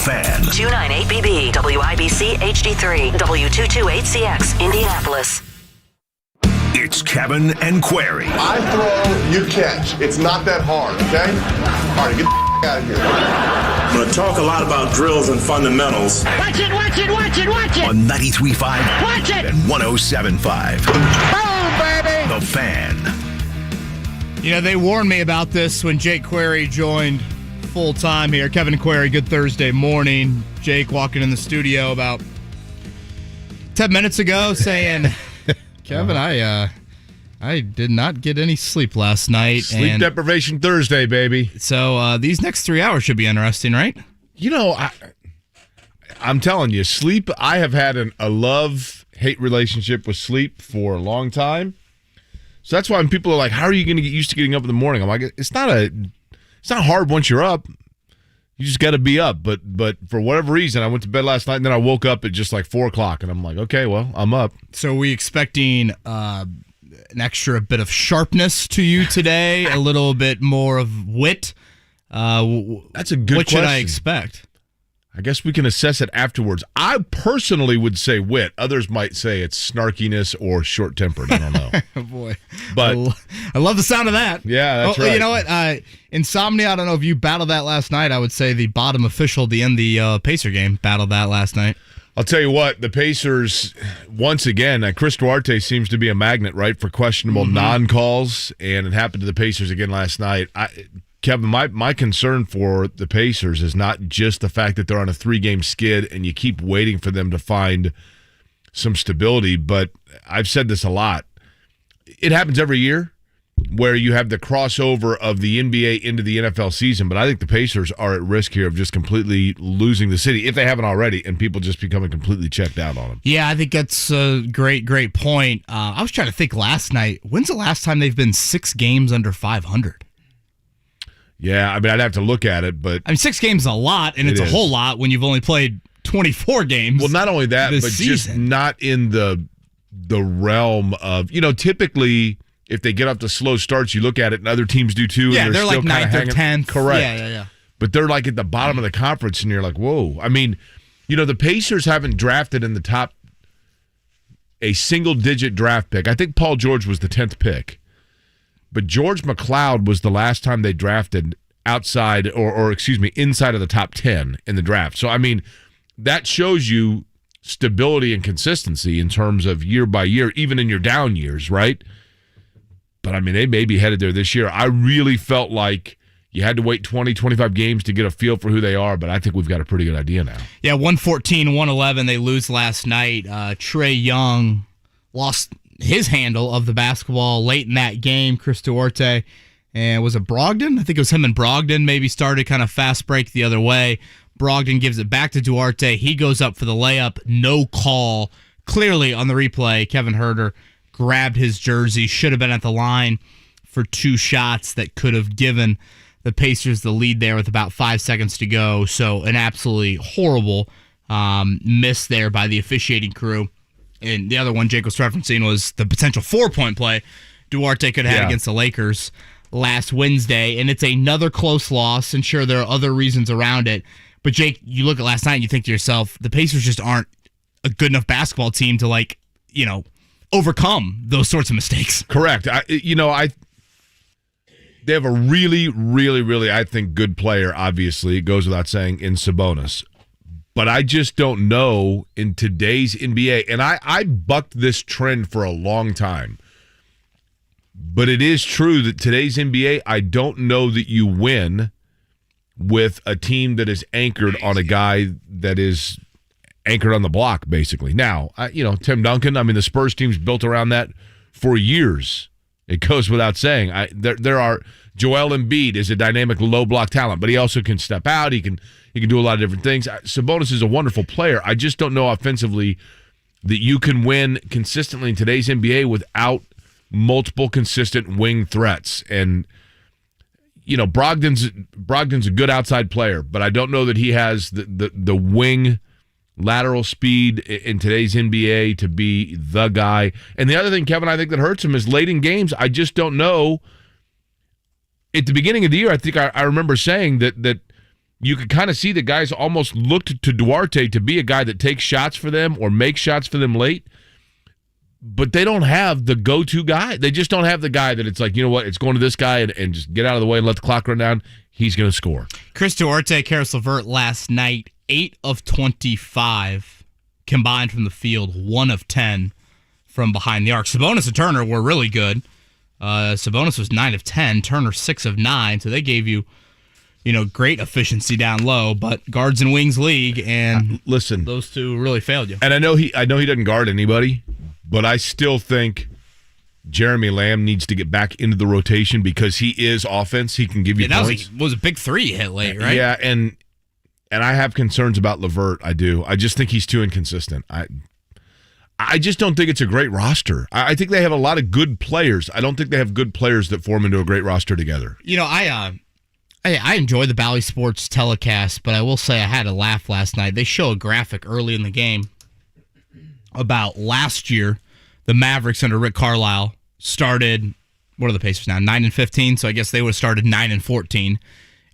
Fan. 298BB, WIBC HD3, W228CX, Indianapolis. It's Kevin and Query. I throw, you catch. It's not that hard, okay? All right, get the out of here. I'm going to talk a lot about drills and fundamentals. Watch it, watch it, watch it, watch it. On 93.5 Watch it. and 107.5. Boom, baby. The Fan. You know, they warned me about this when Jake Query joined full-time here. Kevin and Query, good Thursday morning. Jake walking in the studio about 10 minutes ago saying, Kevin, I did not get any sleep last night. Sleep deprivation Thursday, baby. So these next 3 hours should be interesting, right? You know, I'm telling you, sleep, I have had a love-hate relationship with sleep for a long time. So that's why when people are like, how are you going to get used to getting up in the morning? I'm like, it's not hard once you're up. You just got to be up. But for whatever reason, I went to bed last night and then I woke up at just like 4 o'clock. And I'm like, okay, well, I'm up. So are we expecting an extra bit of sharpness to you today? A little bit more of wit? That's a good question. What should I expect? I guess we can assess it afterwards. I personally would say wit. Others might say it's snarkiness or short-tempered. I don't know. Oh, boy. But I love the sound of that. Yeah, that's right. You know what? Insomnia, I don't know if you battled that last night. I would say the bottom official to end the Pacer game battled that last night. I'll tell you what, the Pacers, once again, Chris Duarte seems to be a magnet, right, for questionable non-calls, and it happened to the Pacers again last night. Kevin, my concern for the Pacers is not just the fact that they're on a 3-game skid and you keep waiting for them to find some stability, but I've said this a lot. It happens every year where you have the crossover of the NBA into the NFL season, but I think the Pacers are at risk here of just completely losing the city, if they haven't already, and people just becoming completely checked out on them. Yeah, I think that's a great point. I was trying to think last night, when's the last time they've been 6 games under 500? Yeah, I mean, I'd have to look at it, but... I mean, 6 games is a lot, and it's a whole lot when you've only played 24 games. Well, not only that, but season. Just not in the realm of... You know, typically, if they get off to slow starts, you look at it, and other teams do too. Yeah, and they're still like 9th or 10th. Correct. Yeah. But they're like at the bottom of the conference, and you're like, whoa. I mean, you know, the Pacers haven't drafted in the top a single-digit draft pick. I think Paul George was the 10th pick. But George McLeod was the last time they drafted outside inside of the top 10 in the draft. So, I mean, that shows you stability and consistency in terms of year by year, even in your down years, right? But, I mean, they may be headed there this year. I really felt like you had to wait 20, 25 games to get a feel for who they are, but I think we've got a pretty good idea now. Yeah, 114-111, they lose last night. Trae Young lost his handle of the basketball late in that game. Chris Duarte, and was it Brogdon? I think it was him and Brogdon maybe started kind of fast break the other way. Brogdon gives it back to Duarte. He goes up for the layup. No call. Clearly on the replay, Kevin Huerter grabbed his jersey. Should have been at the line for 2 shots that could have given the Pacers the lead there with about 5 seconds to go. So an absolutely horrible miss there by the officiating crew. And the other one Jake was referencing was the potential 4-point play Duarte could have had against the Lakers last Wednesday. And it's another close loss. And sure, there are other reasons around it. But Jake, you look at last night and you think to yourself, the Pacers just aren't a good enough basketball team to, overcome those sorts of mistakes. Correct. They have a really, really, really, I think, good player, obviously. It goes without saying, in Sabonis. But I just don't know in today's NBA, and I bucked this trend for a long time. But it is true that today's NBA, I don't know that you win with a team that is anchored on a guy that is anchored on the block, basically. Now, Tim Duncan, the Spurs team's built around that for years. It goes without saying. There are Joel Embiid is a dynamic low block talent, but he also can step out. He can do a lot of different things. Sabonis is a wonderful player. I just don't know offensively that you can win consistently in today's NBA without multiple consistent wing threats. And Brogdon's a good outside player, but I don't know that he has the wing lateral speed in today's NBA to be the guy. And the other thing, Kevin, I think that hurts him is late in games. I just don't know. At the beginning of the year, I think I remember saying that you could kind of see the guys almost looked to Duarte to be a guy that takes shots for them or makes shots for them late. But they don't have the go-to guy. They just don't have the guy that it's like, you know what, it's going to this guy and just get out of the way and let the clock run down. He's going to score. Chris Duarte, Karis LeVert last night, 8 of 25 combined from the field, 1 of 10 from behind the arc. Sabonis and Turner were really good. Sabonis was 9 of 10, Turner 6 of 9, so they gave you great efficiency down low, but guards and wings league, and listen, those two really failed you. And I know he doesn't guard anybody, but I still think Jeremy Lamb needs to get back into the rotation because he is offense. He can give you points. That was a big three hit late, right? Yeah, and I have concerns about LeVert. I do. I just think he's too inconsistent. I just don't think it's a great roster. I think they have a lot of good players. I don't think they have good players that form into a great roster together. I enjoy the Bally Sports telecast, but I will say I had a laugh last night. They show a graphic early in the game about last year. The Mavericks under Rick Carlisle started, what are the Pacers now, 9-15? So I guess they would have started 9-14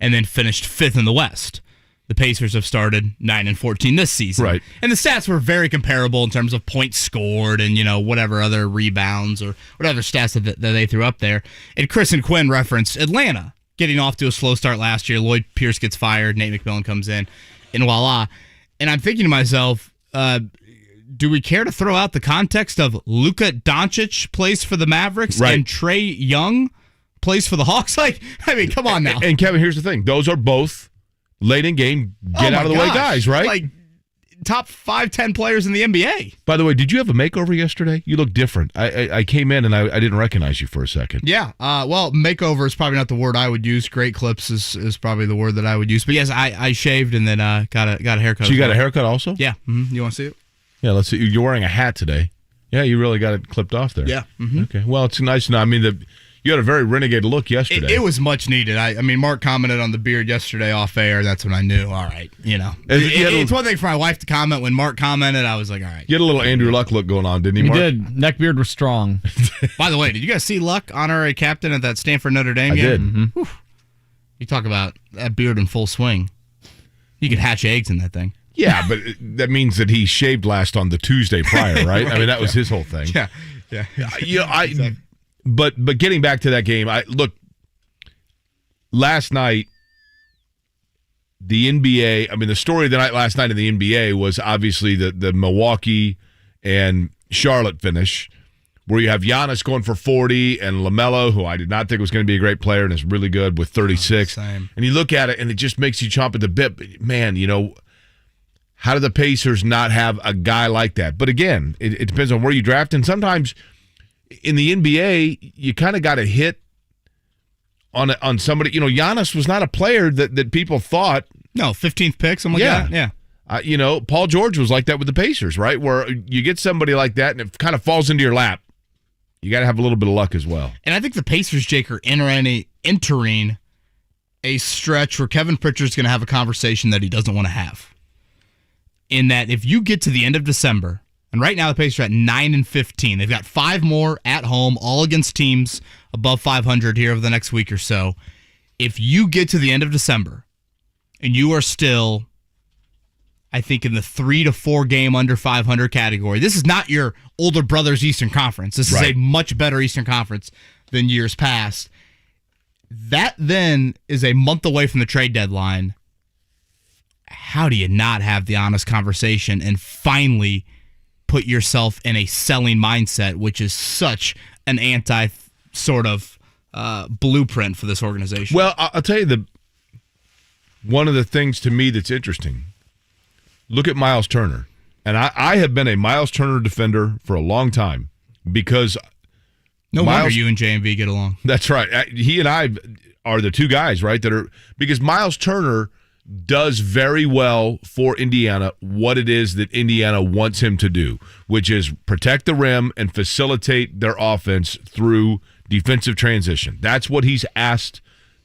and then finished 5th in the West. The Pacers have started 9-14 this season. Right. And the stats were very comparable in terms of points scored and, whatever other rebounds or whatever stats that they threw up there. And Chris and Quinn referenced Atlanta getting off to a slow start last year. Lloyd Pierce gets fired. Nate McMillan comes in. And voila. And I'm thinking to myself, do we care to throw out the context of Luka Doncic plays for the Mavericks and Trae Young plays for the Hawks? Come on now. And Kevin, here's the thing. Those are both late in game, get out of the way guys, right? Top 5-10 players in the NBA. By the way, did you have a makeover yesterday? You look different. I came in and I didn't recognize you for a second. Yeah. Well, makeover is probably not the word I would use. Great clips is probably the word that I would use. But yes, I shaved and then got a haircut. So you got a haircut also? Yeah. Mm-hmm. You want to see it? Yeah, let's see. You're wearing a hat today. Yeah, you really got it clipped off there. Yeah. Mm-hmm. Okay. Well, it's nice. I mean, you had a very renegade look yesterday. It was much needed. I mean, Marc commented on the beard yesterday off air. That's when I knew, all right, It's one thing for my wife to comment. When Marc commented, I was like, all right. You had a little Andrew Luck look going on, didn't he, Marc? He did. Neckbeard was strong. By the way, did you guys see Luck, honorary captain at that Stanford Notre Dame game? I did. Mm-hmm. You talk about that beard in full swing. You could hatch eggs in that thing. Yeah, but that means that he shaved last on the Tuesday prior, right? I mean, that was his whole thing. Yeah. Exactly. But getting back to that game, look, last night, the NBA, I mean, the story of the night last night in the NBA was obviously the Milwaukee and Charlotte finish, where you have Giannis going for 40 and LaMelo, who I did not think was going to be a great player and is really good with 36. Same. And you look at it and it just makes you chomp at the bit. Man, how do the Pacers not have a guy like that? But again, it depends on where you draft. And sometimes in the NBA, you kind of got to hit on somebody. Giannis was not a player that people thought. No, 15th pick, something like that. Yeah. Paul George was like that with the Pacers, right? Where you get somebody like that and it kind of falls into your lap. You got to have a little bit of luck as well. And I think the Pacers, Jake, are entering a stretch where Kevin Pritchard's going to have a conversation that he doesn't want to have. In that if you get to the end of December, and right now the Pacers are at 9-15, they've got 5 more at home, all against teams above 500 here over the next week or so. If you get to the end of December and you are still, I think, in the 3 to 4 game under 500 category, this is not your older brother's Eastern Conference. This is a much better Eastern Conference than years past. That then is a month away from the trade deadline. How do you not have the honest conversation and finally put yourself in a selling mindset, which is such an anti sort of blueprint for this organization? Well, I'll tell you one of the things to me that's interesting. Look at Miles Turner. And I have been a Miles Turner defender for a long time because no wonder you and JMV get along. That's right. He and I are the two guys, right, because Miles Turner does very well for Indiana what it is that Indiana wants him to do, which is protect the rim and facilitate their offense through defensive transition. That's what he's asked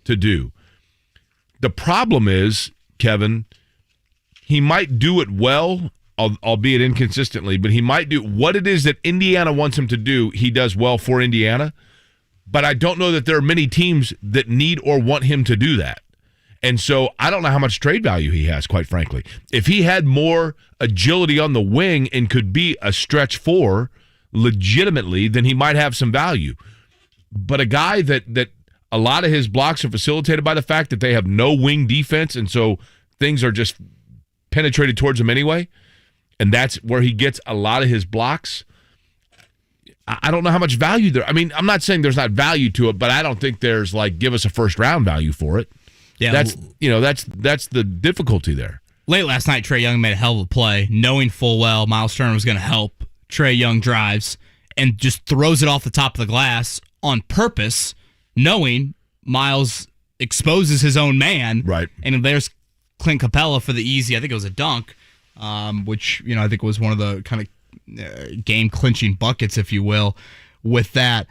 to do. The problem is, Kevin, he might do it well, albeit inconsistently, but he might do what it is that Indiana wants him to do. He does well for Indiana, but I don't know that there are many teams that need or want him to do that. And so I don't know how much trade value he has, quite frankly. If he had more agility on the wing and could be a stretch 4 legitimately, then he might have some value. But a guy that a lot of his blocks are facilitated by the fact that they have no wing defense, and so things are just penetrated towards him anyway, and that's where he gets a lot of his blocks. I don't know how much value there. I mean, I'm not saying there's not value to it, but I don't think there's like give us a first round value for it. Yeah, that's the difficulty there. Late last night, Trae Young made a hell of a play, knowing full well Miles Turner was going to help. Trae Young drives and just throws it off the top of the glass on purpose, knowing Miles exposes his own man. Right. And there's Clint Capella for the easy, I think it was a dunk, which, I think was one of the kind of game-clinching buckets, if you will, with that.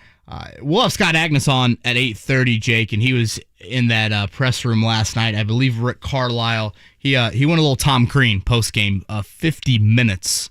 We'll have Scott Agness on at 8:30, Jake, and he was in that press room last night. I believe Rick Carlisle, he went a little Tom Crean post-game, 50 minutes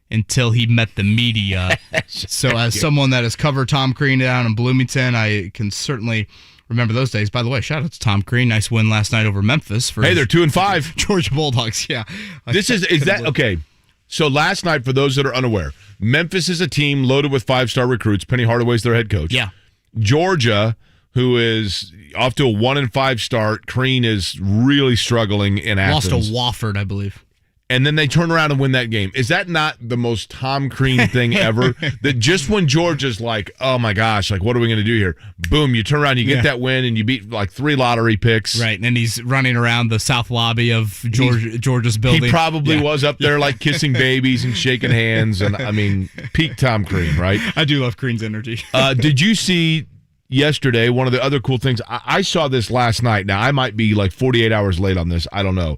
until he met the media. So as someone that has covered Tom Crean down in Bloomington, I can certainly remember those days. By the way, shout out to Tom Crean. Nice win last night over Memphis. Hey, they're 2-5. Georgia Bulldogs, yeah. Is that okay? So last night, for those that are unaware, Memphis is a team loaded with 5-star recruits. Penny Hardaway's their head coach. Yeah. Georgia, who is off to a 1-5 start. Crean is really struggling in Athens. Lost to Wofford, I believe. And then they turn around and win that game. Is that not the most Tom Crean thing ever? That just when Georgia's like, oh my gosh, like what are we going to do here? Boom, you turn around, you get that win, and you beat like 3 lottery picks. Right, and he's running around the south lobby of Georgia's building. He probably was up there like kissing babies and shaking hands. And I mean, peak Tom Crean, right? I do love Crean's energy. Did you see yesterday, one of the other cool things? I saw this last night. Now, I might be like 48 hours late on this. I don't know.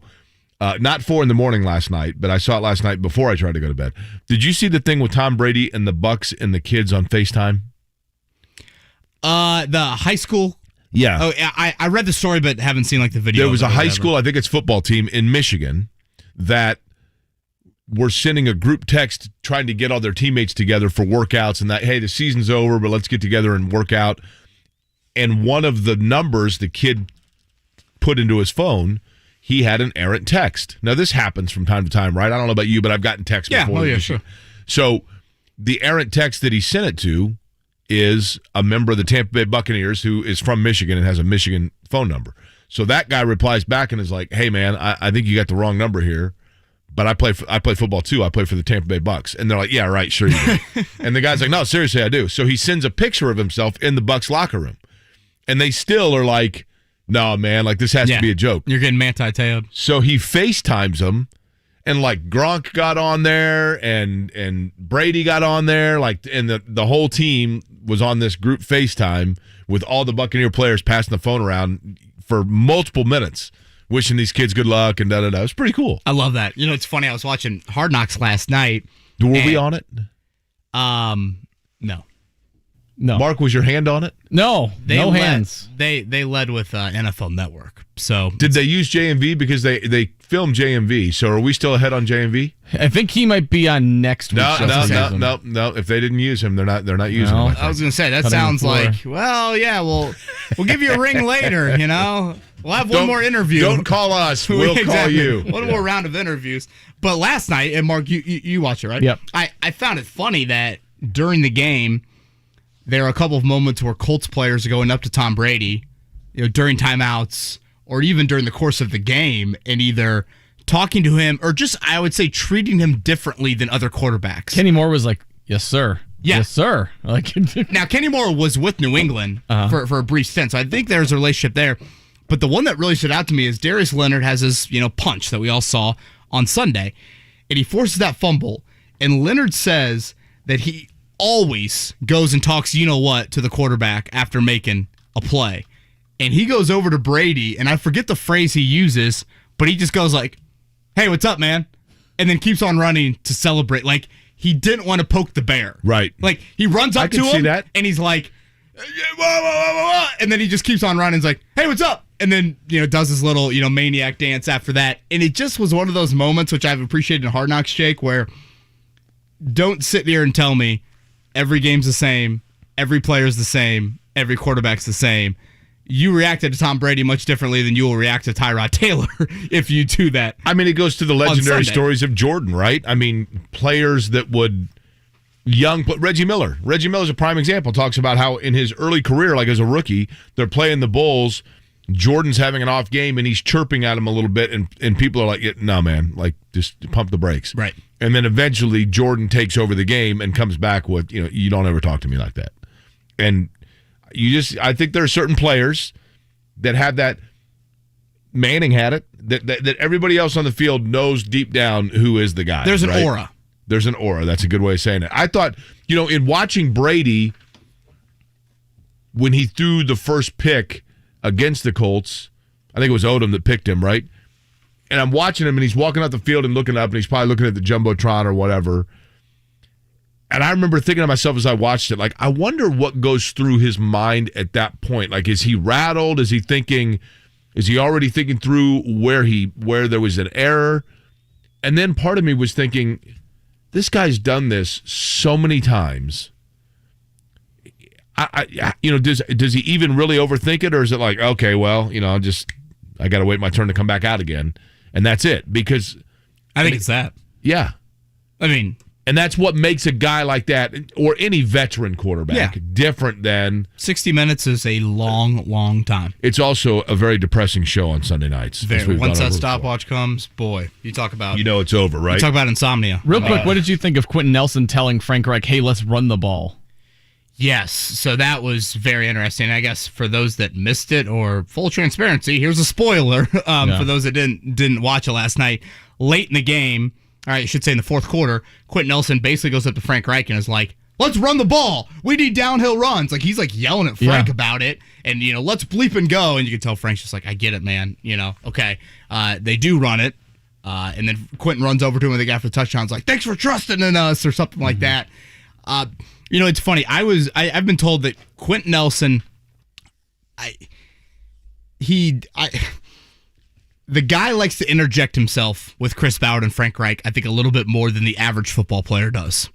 Not 4 a.m. last night, but I saw it last night before I tried to go to bed. Did you see the thing with Tom Brady and the Bucks and the kids on FaceTime? The high school? Yeah. Oh, I read the story, but haven't seen like the video. There was a high school, I think it's football team in Michigan, that were sending a group text trying to get all their teammates together for workouts and that, hey, the season's over, but let's get together and work out. And one of the numbers the kid put into his phone, he had an errant text. Now, this happens from time to time, right? I don't know about you, but I've gotten texts before. Oh, yeah, sure. So the errant text that he sent it to is a member of the Tampa Bay Buccaneers who is from Michigan and has a Michigan phone number. So that guy replies back and is like, hey, man, I think you got the wrong number here, but I play football too. I play for the Tampa Bay Bucks. And they're like, yeah, right, sure you do. And the guy's like, no, seriously, I do. So he sends a picture of himself in the Bucks locker room. And they still are like, no, man, like this has to be a joke. You're getting manti-tailed. So he FaceTimes him, and like Gronk got on there, and Brady got on there, like, and the whole team was on this group FaceTime with all the Buccaneer players passing the phone around for multiple minutes, wishing these kids good luck and da-da-da. It was pretty cool. I love that. You know, it's funny. I was watching Hard Knocks last night. Were we on it? No. Mark, was your hand on it? No, no hands. They led with NFL Network. So did they use JMV because they filmed JMV? So are we still ahead on JMV? I think he might be on next week. No. If they didn't use him, they're not using him. I was going to say that sounds like, well, yeah, we'll give you a ring later. You know, we'll have one more interview. Don't call us. We'll call you. One more round of interviews. But last night, and Mark, you watched it, right? Yep. I found it funny that during the game, there are a couple of moments where Colts players are going up to Tom Brady, during timeouts or even during the course of the game, and either talking to him or just, I would say, treating him differently than other quarterbacks. Kenny Moore was like, yes, sir. Yeah. Yes, sir. Like, now, Kenny Moore was with New England for a brief stint, so I think there's a relationship there. But the one that really stood out to me is Darius Leonard has his punch that we all saw on Sunday, and he forces that fumble, and Leonard says that he always goes and talks to the quarterback after making a play. And he goes over to Brady, and I forget the phrase he uses, but he just goes like, hey, what's up, man? And then keeps on running to celebrate. Like, he didn't want to poke the bear. Right. Like, he runs up to him, and he's like, whoa, and then he just keeps on running. He's like, hey, what's up? And then, does his little, maniac dance after that. And it just was one of those moments, which I've appreciated in Hard Knocks, Jake, where don't sit there and tell me every game's the same, every player's the same, every quarterback's the same. you reacted to Tom Brady much differently than you will react to Tyrod Taylor if you do that. I mean, it goes to the legendary stories of Jordan, right? I mean, players that would Reggie Miller. Reggie Miller's a prime example. Talks about how in his early career, like as a rookie, they're playing the Bulls. Jordan's having an off game, and he's chirping at him a little bit, and people are like, no, man, like, just pump the brakes. Right. And then eventually Jordan takes over the game and comes back with, you don't ever talk to me like that. And I think there are certain players that have that. Manning had it, that everybody else on the field knows deep down who is the guy. There's an aura. There's an aura. That's a good way of saying it. I thought, in watching Brady, when he threw the first pick against the Colts, I think it was Odom that picked him, right? And I'm watching him, and he's walking out the field and looking up, and he's probably looking at the Jumbotron or whatever. And I remember thinking to myself as I watched it, like, I wonder what goes through his mind at that point. Like, is he rattled? Is he already thinking through where there was an error? And then part of me was thinking, this guy's done this so many times. Does he even really overthink it, or is it like, okay, well, I got to wait my turn to come back out again, and that's it? Because I think it's that. Yeah, and that's what makes a guy like that, or any veteran quarterback, different than 60 minutes is a long, long time. It's also a very depressing show on Sunday nights. Once that stopwatch comes, boy, you talk about it's over, right? You talk about insomnia. Real quick, what did you think of Quenton Nelson telling Frank Reich, "Hey, let's run the ball"? Yes, so that was very interesting. I guess for those that missed it, or full transparency, here's a spoiler for those that didn't watch it last night. Late in the game, I should say in the fourth quarter, Quenton Nelson basically goes up to Frank Reich and is like, "Let's run the ball. We need downhill runs." Like, he's like yelling at Frank about it, and let's bleep and go. And you can tell Frank's just like, "I get it, man. Okay." They do run it, and then Quenton runs over to him and the guy for the touchdown's like, "Thanks for trusting in us," or something like that. It's funny. I've been told that Quenton Nelson, the guy likes to interject himself with Chris Ballard and Frank Reich, I think, a little bit more than the average football player does.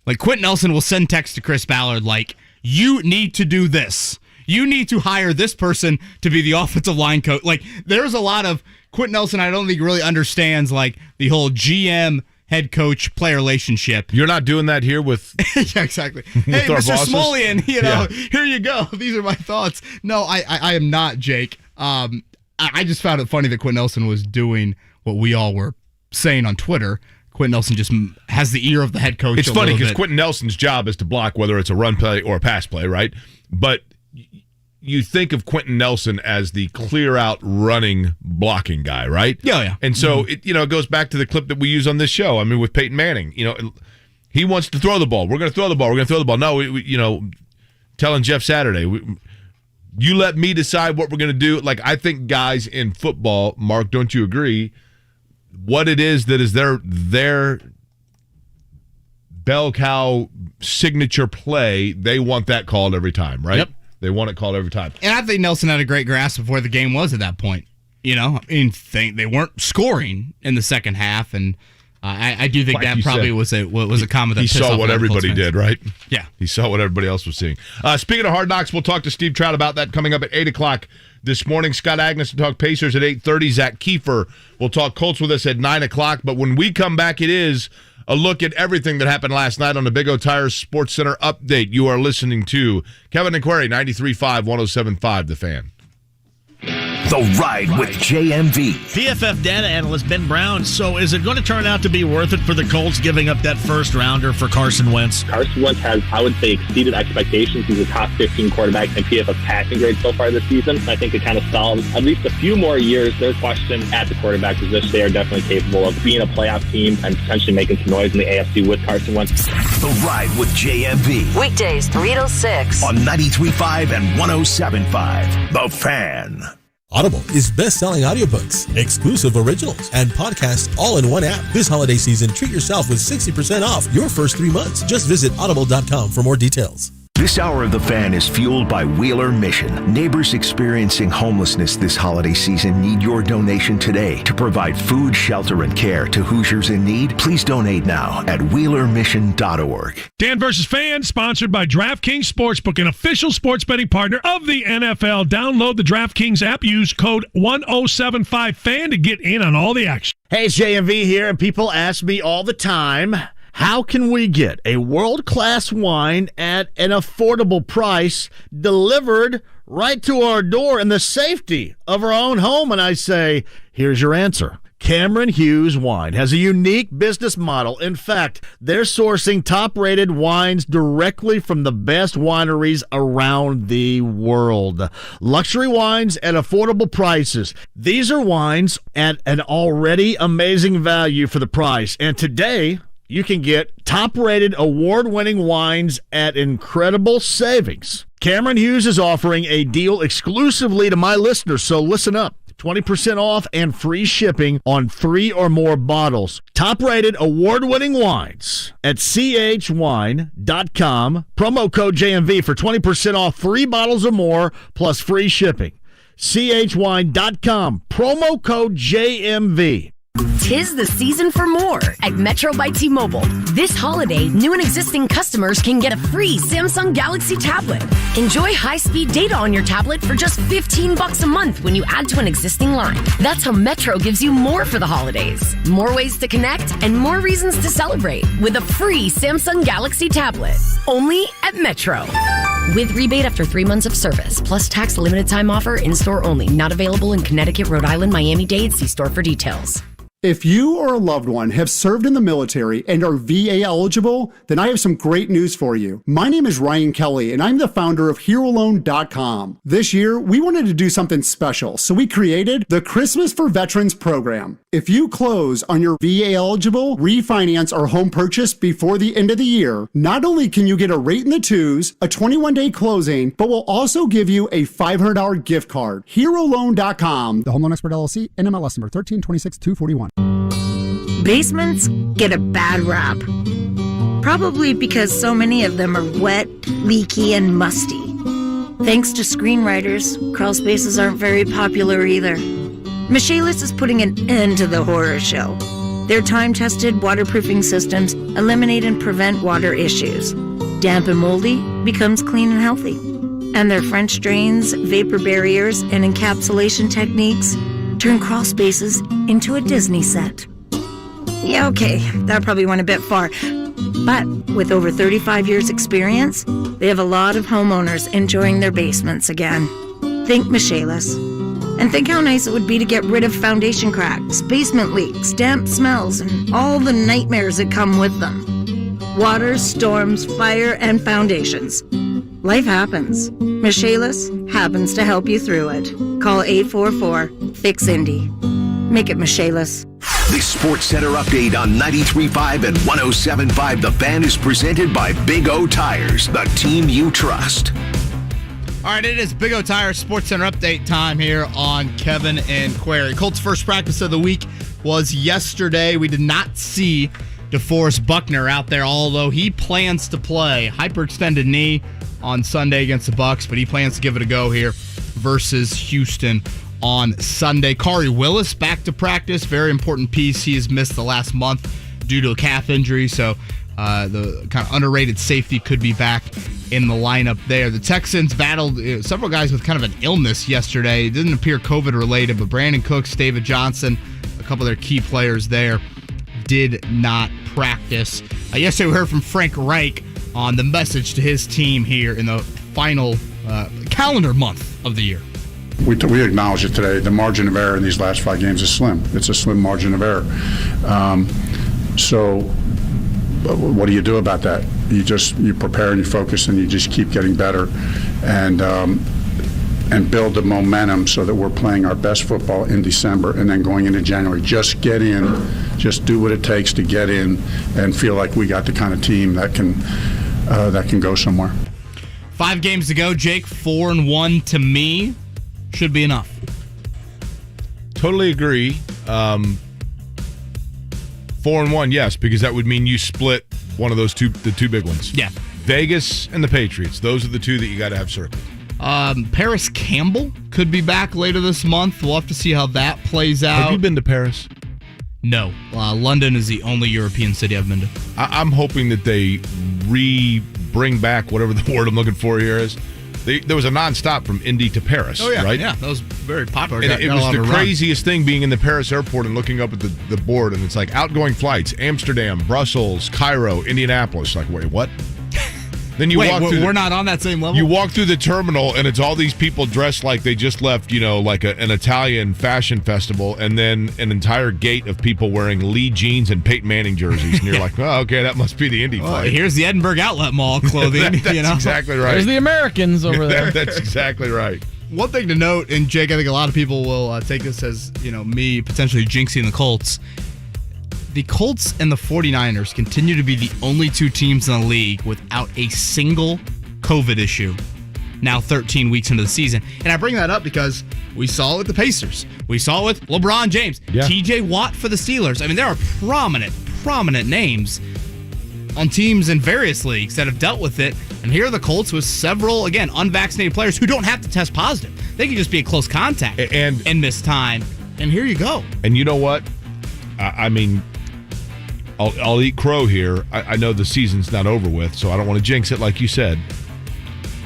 Like, Quenton Nelson will send text to Chris Ballard like, "You need to do this. You need to hire this person to be the offensive line coach." Like, there's a lot of Quenton Nelson, I don't think really understands, like, the whole GM head coach player relationship. You're not doing that here with yeah, exactly. Hey, Mr. Smolian, here you go. These are my thoughts. No, I am not, Jake. I just found it funny that Quenton Nelson was doing what we all were saying on Twitter. Quenton Nelson just has the ear of the head coach. It's funny because Quenton Nelson's job is to block, whether it's a run play or a pass play, right? But you think of Quenton Nelson as the clear-out running blocking guy, right? Yeah. And so it goes back to the clip that we use on this show. I mean, with Peyton Manning, he wants to throw the ball. We're going to throw the ball. We're going to throw the ball. No, telling Jeff Saturday, you let me decide what we're going to do. Like, I think guys in football, Mark, don't you agree? What it is that is their bell cow signature play, they want that called every time, right? Yep. They want it called every time. And I think Nelson had a great grasp of where the game was at that point. They weren't scoring in the second half, and I do think that probably was a comment that he saw what everybody did, right? Yeah. He saw what everybody else was seeing. Speaking of Hard Knocks, we'll talk to Steve Trout about that coming up at 8 o'clock this morning. Scott Agness will talk Pacers at 8:30. Zach Keefer will talk Colts with us at 9 o'clock. But when we come back, it is a look at everything that happened last night on the Big O Tires SportsCenter update. You are listening to Kevin and Query, 93.5, 107.5, The Fan. The Ride with JMV. PFF data analyst Ben Brown. So is it going to turn out to be worth it for the Colts giving up that first rounder for Carson Wentz? Carson Wentz has, I would say, exceeded expectations. He's a top 15 quarterback in PFF passing grade so far this season. I think it kind of solves at least a few more years their question at the quarterback position. They are definitely capable of being a playoff team and potentially making some noise in the AFC with Carson Wentz. The Ride with JMV. Weekdays 3 to 6 on 93.5 and 107.5. The Fan. Audible is best-selling audiobooks, exclusive originals, and podcasts all in one app. This holiday season, treat yourself with 60% off your first 3 months. Just visit audible.com for more details. This hour of The Fan is fueled by Wheeler Mission. Neighbors experiencing homelessness this holiday season need your donation today to provide food, shelter, and care to Hoosiers in need. Please donate now at wheelermission.org. Dan versus Fan, sponsored by DraftKings Sportsbook, an official sports betting partner of the NFL. Download the DraftKings app. Use code 1075FAN to get in on all the action. Hey, it's JMV here, and people ask me all the time, how can we get a world-class wine at an affordable price delivered right to our door in the safety of our own home? And I say, here's your answer. Cameron Hughes Wine has a unique business model. In fact, they're sourcing top-rated wines directly from the best wineries around the world. Luxury wines at affordable prices. These are wines at an already amazing value for the price. And today, you can get top-rated, award-winning wines at incredible savings. Cameron Hughes is offering a deal exclusively to my listeners, so listen up. 20% off and free shipping on 3 or more bottles. Top-rated, award-winning wines at chwine.com. Promo code JMV for 20% off 3 bottles or more plus free shipping. chwine.com. Promo code JMV. 'Tis the season for more at Metro by T-Mobile. This holiday, new and existing customers can get a free Samsung Galaxy tablet. Enjoy high-speed data on your tablet for just $15 a month when you add to an existing line. That's how Metro gives you more for the holidays. More ways to connect and more reasons to celebrate with a free Samsung Galaxy tablet. Only at Metro. With rebate after 3 months of service, plus tax limited time offer, in-store only. Not available in Connecticut, Rhode Island, Miami-Dade. See store for details. If you or a loved one have served in the military and are VA eligible, then I have some great news for you. My name is Ryan Kelly, and I'm the founder of HeroLoan.com. This year, we wanted to do something special, so we created the Christmas for Veterans program. If you close on your VA eligible refinance or home purchase before the end of the year, not only can you get a rate in the twos, a 21-day closing, but we'll also give you a $500 gift card. HeroLoan.com. The Home Loan Expert LLC, NMLS number 1326241. Basements get a bad rap. Probably because so many of them are wet, leaky, and musty. Thanks to screenwriters, crawl spaces aren't very popular either. Michaelis is putting an end to the horror show. Their time-tested waterproofing systems eliminate and prevent water issues. Damp and moldy becomes clean and healthy. And their French drains, vapor barriers, and encapsulation techniques turn crawl spaces into a Disney set. Yeah, okay, that probably went a bit far. But with over 35 years experience, they have a lot of homeowners enjoying their basements again. Think Michaelis. And think how nice it would be to get rid of foundation cracks, basement leaks, damp smells, and all the nightmares that come with them. Water, storms, fire, and foundations. Life happens. Michaelis happens to help you through it. Call 844-FIX-INDY. Make it Michaelis. This Sports Center update on 93.5 and 107.5 The Fan is presented by Big O Tires, the team you trust. All right, it is Big O Tires Sports Center update time here on Kevin and Query. Colts' first practice of the week was yesterday. We did not see DeForest Buckner out there, although he plans to play. Hyperextended knee on Sunday against the Bucs, but he plans to give it a go here versus Houston on Sunday. Khari Willis back to practice. Very important piece. He has missed the last month due to a calf injury, so the kind of underrated safety could be back in the lineup there. The Texans battled several guys with kind of an illness yesterday. It didn't appear COVID-related, but Brandon Cooks, David Johnson, a couple of their key players there did not practice. Yesterday we heard from Frank Reich on the message to his team here in the final calendar month of the year. We acknowledge it today. The margin of error in these last 5 games is slim. It's a slim margin of error. So what do you do about that? You prepare and you focus and you just keep getting better and build the momentum so that we're playing our best football in December and then going into January. Just get in, just do what it takes to get in and feel like we got the kind of team that can go somewhere. 5 games to go, Jake. 4-1 to me. Should be enough. Totally agree. 4-1, yes, because that would mean you split one of those the two big ones. Yeah. Vegas and the Patriots. Those are the two that you got to have circled. Paris Campbell could be back later this month. We'll have to see how that plays out. Have you been to Paris? No. London is the only European city I've been to. I'm hoping that they bring back whatever the word I'm looking for here is. There was a nonstop from Indy to Paris, right? Yeah, that was very popular. And it was the craziest thing being in the Paris airport and looking up at the board, and it's like outgoing flights, Amsterdam, Brussels, Cairo, Indianapolis. Like, wait, what? Then you walk through. We're not on that same level. You walk through the terminal, and it's all these people dressed like they just left, like an Italian fashion festival, and then an entire gate of people wearing Lee jeans and Peyton Manning jerseys, and you're like, oh, okay, that must be the Indy flight. Here's the Edinburgh Outlet Mall clothing. That's exactly right. There's the Americans over there. That's exactly right. One thing to note, and Jake, I think a lot of people will take this as me potentially jinxing the Colts. The Colts and the 49ers continue to be the only two teams in the league without a single COVID issue, now 13 weeks into the season. And I bring that up because we saw it with the Pacers. We saw it with LeBron James, TJ Watt for the Steelers. I mean, there are prominent names on teams in various leagues that have dealt with it. And here are the Colts with several, again, unvaccinated players who don't have to test positive. They can just be a close contact and miss time. And here you go. And you know what? I mean, I'll eat crow here. I know the season's not over with, so I don't want to jinx it like you said.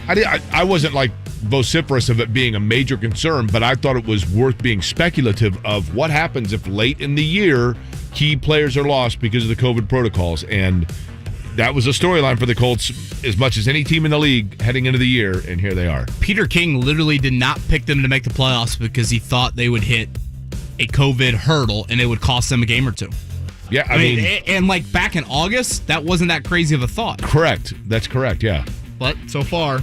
I wasn't like vociferous of it being a major concern, but I thought it was worth being speculative of what happens if late in the year key players are lost because of the COVID protocols. And that was a storyline for the Colts as much as any team in the league heading into the year, and here they are. Peter King literally did not pick them to make the playoffs because he thought they would hit a COVID hurdle and it would cost them a game or two. Yeah, I mean, and like back in August, that wasn't that crazy of a thought. Correct. That's correct, yeah. But so far,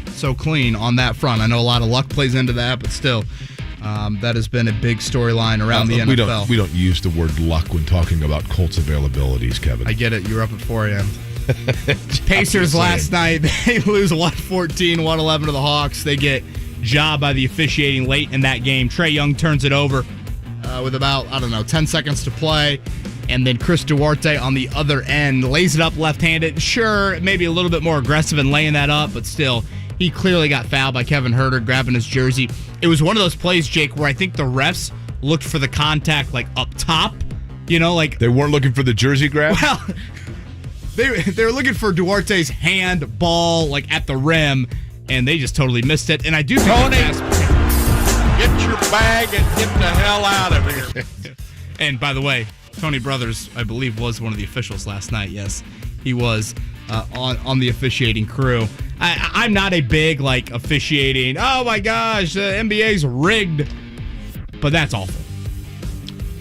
so clean on that front. I know a lot of luck plays into that, but still, that has been a big storyline around the NFL. We don't use the word luck when talking about Colts availabilities, Kevin. I get it. You were up at 4 a.m. Pacers last night, they lose 114, 111 to the Hawks. They get jobbed by the officiating late in that game. Trae Young turns it over with about, 10 seconds to play. And then Chris Duarte on the other end lays it up left-handed. Sure, maybe a little bit more aggressive in laying that up, but still, he clearly got fouled by Kevin Huerter grabbing his jersey. It was one of those plays, Jake, where I think the refs looked for the contact like up top. Like they weren't looking for the jersey grab? Well, they were looking for Duarte's hand, ball, like at the rim, and they just totally missed it. And I do think Tony, get your bag and get the hell out of here. And by the way, Tony Brothers, I believe, was one of the officials last night. Yes, he was on the officiating crew. I'm not a big, officiating, oh my gosh, the NBA's rigged. But that's awful.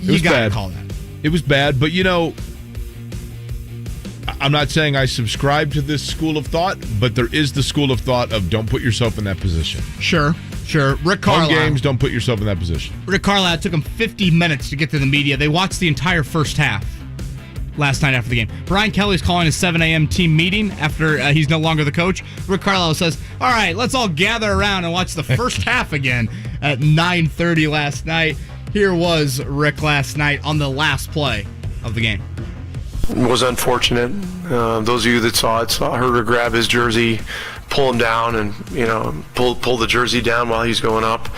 You got to call that. It was bad, but I'm not saying I subscribe to this school of thought, but there is the school of thought of don't put yourself in that position. Sure. Rick Carlisle. Home games, don't put yourself in that position. Rick Carlisle, it took him 50 minutes to get to the media. They watched the entire first half last night after the game. Brian Kelly's calling a 7 a.m. team meeting after he's no longer the coach. Rick Carlisle says, all right, let's all gather around and watch the first half again at 9:30 last night. Here was Rick last night on the last play of the game. It was unfortunate. Those of you that saw Huerter grab his jersey, pull him down, and pull the jersey down while he's going up.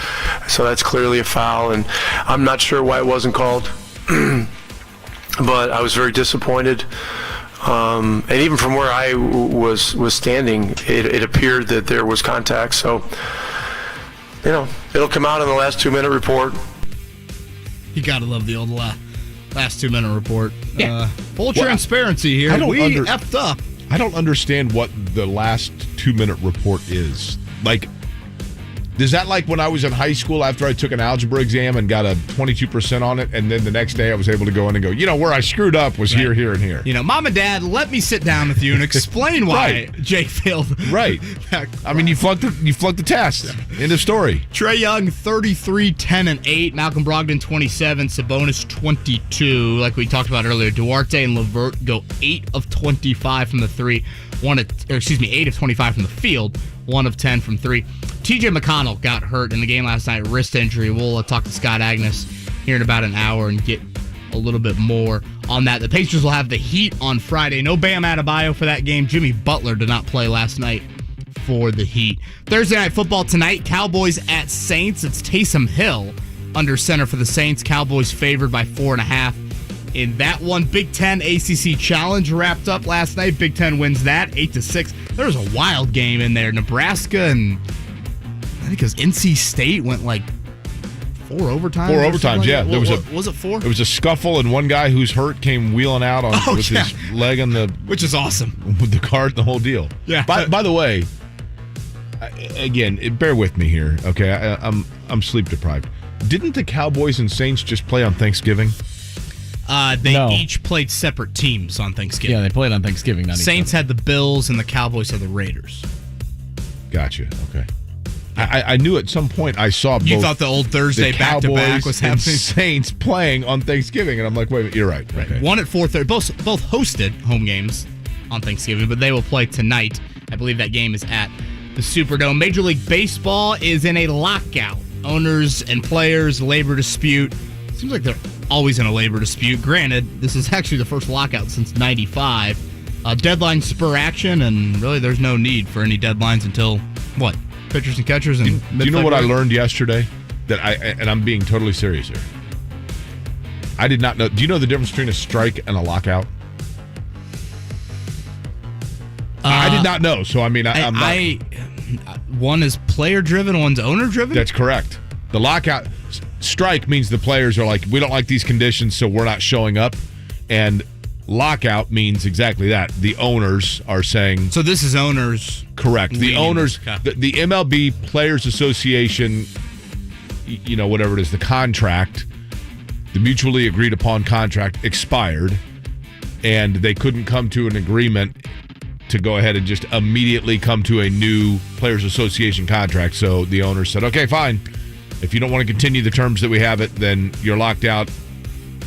So that's clearly a foul, and I'm not sure why it wasn't called. But I was very disappointed. And even from where I was standing, it appeared that there was contact. So, it'll come out in the last 2-minute report. You gotta love the old last 2-minute report. Yeah. Full transparency here. We effed up. I don't understand what the last 2-minute report is. Is that like when I was in high school after I took an algebra exam and got a 22% on it, and then the next day I was able to go in and go, where I screwed up was here, here, and here. Mom and Dad, let me sit down with you and explain why Jake failed. Right. I mean, you flunked the test. Yeah. End of story. Trae Young, 33, 10, and 8. Malcolm Brogdon, 27. Sabonis, 22. Like we talked about earlier, Duarte and LeVert go 8 of 25 from the 3. 8 of 25 from the field. 1 of 10 from 3. TJ McConnell got hurt in the game last night, wrist injury. We'll talk to Scott Agness here in about an hour and get a little bit more on that. The Pacers will have the Heat on Friday. No Bam Adebayo for that game. Jimmy Butler did not play last night for the Heat. Thursday Night Football tonight, Cowboys at Saints. It's Taysom Hill under center for the Saints. Cowboys favored by 4.5. In that one, Big Ten ACC Challenge wrapped up last night. Big Ten wins that 8-6. There was a wild game in there. Nebraska and I think it was NC State went like 4 overtimes. 4 overtimes, yeah. There was it 4? It was a scuffle, and one guy who's hurt came wheeling out with his leg on the, which is awesome, with the cart and the whole deal. Yeah. By the way, again, bear with me here. Okay, I'm sleep deprived. Didn't the Cowboys and Saints just play on Thanksgiving? They each played separate teams on Thanksgiving. Yeah, they played on Thanksgiving. Not Saints had the Bills and the Cowboys had the Raiders. Gotcha. Okay. I knew at some point I saw both. You thought the old Thursday back-to-back was happening? Saints playing on Thanksgiving, and I'm like, wait a minute, you're right. Okay. One at 4:30. Both hosted home games on Thanksgiving, but they will play tonight. I believe that game is at the Superdome. Major League Baseball is in a lockout. Owners and players, labor dispute. Seems like they're always in a labor dispute. Granted, this is actually the first lockout since '95. Deadlines spur action, and really there's no need for any deadlines until, what, pitchers and catchers? And do you know what I learned yesterday? And I'm being totally serious here. I did not know. Do you know the difference between a strike and a lockout? I did not know, so I mean, I'm not. One is player-driven, one's owner-driven? That's correct. The lockout strike means the players are like, we don't like these conditions, so we're not showing up. And lockout means exactly that. The owners are saying... So this is owners... Correct. The owners... Okay. The MLB Players Association, whatever it is, the contract, the mutually agreed upon contract expired, and they couldn't come to an agreement to go ahead and just immediately come to a new Players Association contract. So the owners said, okay, fine. If you don't want to continue the terms that we have it, then you're locked out,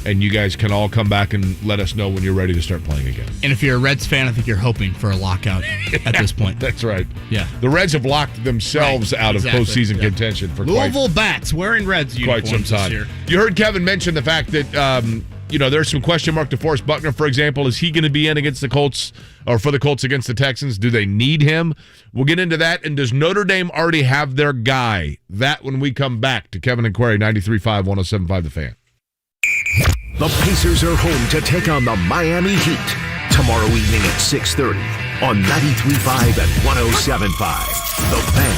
and you guys can all come back and let us know when you're ready to start playing again. And if you're a Reds fan, I think you're hoping for a lockout at this point. That's right. Yeah. The Reds have locked themselves out of postseason contention for Louisville Bats wearing Reds quite uniforms some time. this year. You heard Kevin mention the fact that there's some question mark to Forrest Buckner, for example. Is he going to be in against the Colts or for the Colts against the Texans? Do they need him? We'll get into that. And does Notre Dame already have their guy? That when we come back to Kevin and Query, 93.5, 107.5 The Fan. The Pacers are home to take on the Miami Heat tomorrow evening at 6:30 on 93.5 and 107.5 The Fan.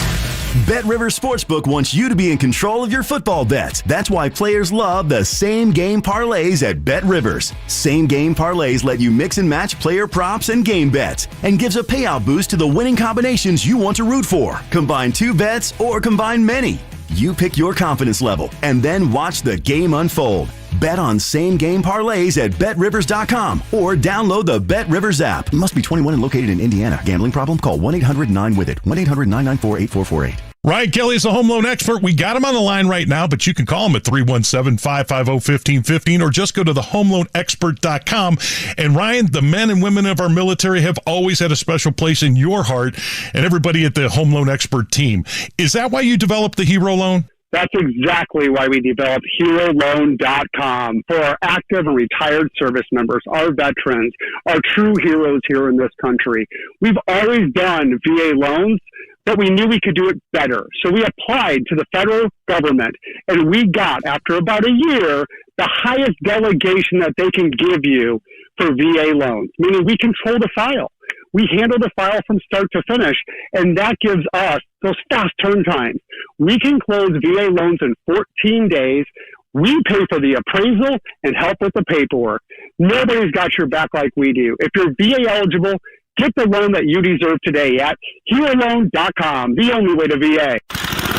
BetRivers Sportsbook wants you to be in control of your football bets. That's why players love the same-game parlays at BetRivers. Same-game parlays let you mix and match player props and game bets and gives a payout boost to the winning combinations you want to root for. Combine 2 bets or combine many. You pick your confidence level and then watch the game unfold. Bet on same-game parlays at BetRivers.com or download the BetRivers app. Must be 21 and located in Indiana. Gambling problem? Call 1-800-9-WITH-IT. 1-800-994-8448. Ryan Kelly is a home loan expert. We got him on the line right now, but you can call him at 317-550-1515 or just go to thehomeloanexpert.com. And Ryan, the men and women of our military have always had a special place in your heart and everybody at the Home Loan Expert team. Is that why you developed the Hero Loan? That's exactly why we developed HeroLoan.com for our active and retired service members, our veterans, our true heroes here in this country. We've always done VA loans, but we knew we could do it better. So we applied to the federal government, and we got, after about a year, the highest delegation that they can give you for VA loans, meaning we control the file. We handle the file from start to finish, and that gives us those fast turn times. We can close VA loans in 14 days. We pay for the appraisal and help with the paperwork. Nobody's got your back like we do. If you're VA eligible, get the loan that you deserve today at HeroLoan.com, the only way to VA.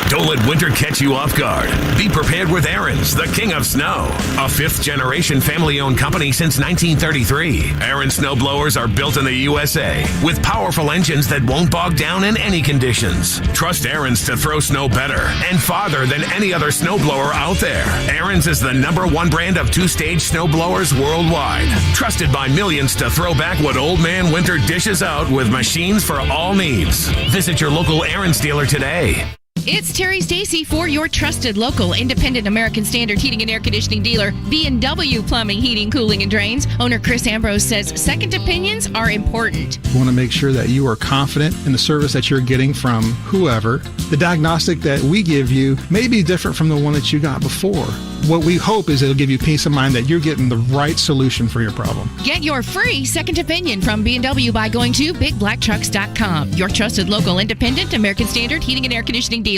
Don't let winter catch you off guard. Be prepared with Aaron's, the king of snow. A 5th-generation family-owned company since 1933. Aaron's snowblowers are built in the USA with powerful engines that won't bog down in any conditions. Trust Aaron's to throw snow better and farther than any other snowblower out there. Aaron's is the #1 brand of 2-stage snowblowers worldwide. Trusted by millions to throw back what old man winter dishes out with machines for all needs. Visit your local Aaron's dealer today. It's Terry Stacy for your trusted local independent American Standard heating and air conditioning dealer, B&W Plumbing, Heating, Cooling, and Drains. Owner Chris Ambrose says second opinions are important. We want to make sure that you are confident in the service that you're getting from whoever. The diagnostic that we give you may be different from the one that you got before. What we hope is it'll give you peace of mind that you're getting the right solution for your problem. Get your free second opinion from B&W by going to BigBlackTrucks.com. Your trusted local independent American Standard heating and air conditioning dealer.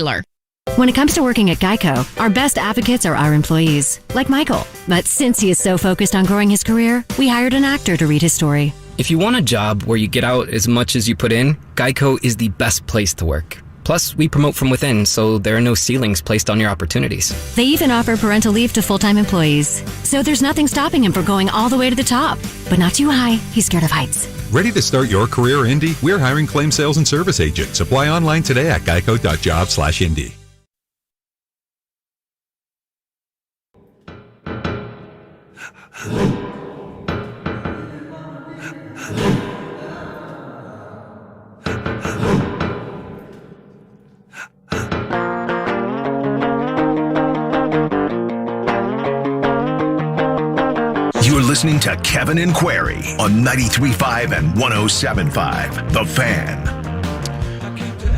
When it comes to working at Geico, our best advocates are our employees, like Michael. But since he is so focused on growing his career, we hired an actor to read his story. If you want a job where you get out as much as you put in, Geico is the best place to work. Plus, we promote from within, so there are no ceilings placed on your opportunities. They even offer parental leave to full-time employees. So there's nothing stopping him from going all the way to the top. But not too high. He's scared of heights. Ready to start your career, Indy? We're hiring claim sales and service agents. Apply online today at geico.job/Indy. You're listening to Kevin and Query on 93.5 and 107.5. The Fan.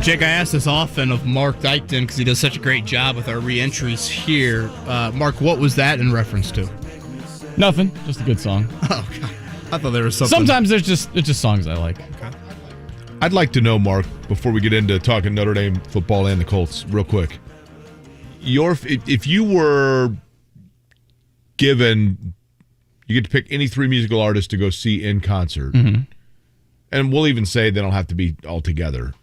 Jake, I ask this often of Marc Dykton because he does such a great job with our re-entries here. Marc, what was that in reference to? Nothing. Just a good song. Oh, God. I thought there was something. Sometimes it's just songs I like. Okay. I'd like to know, Marc, before we get into talking Notre Dame football and the Colts, real quick. If you were given, you get to pick any three musical artists to go see in concert, and we'll even say they don't have to be all together.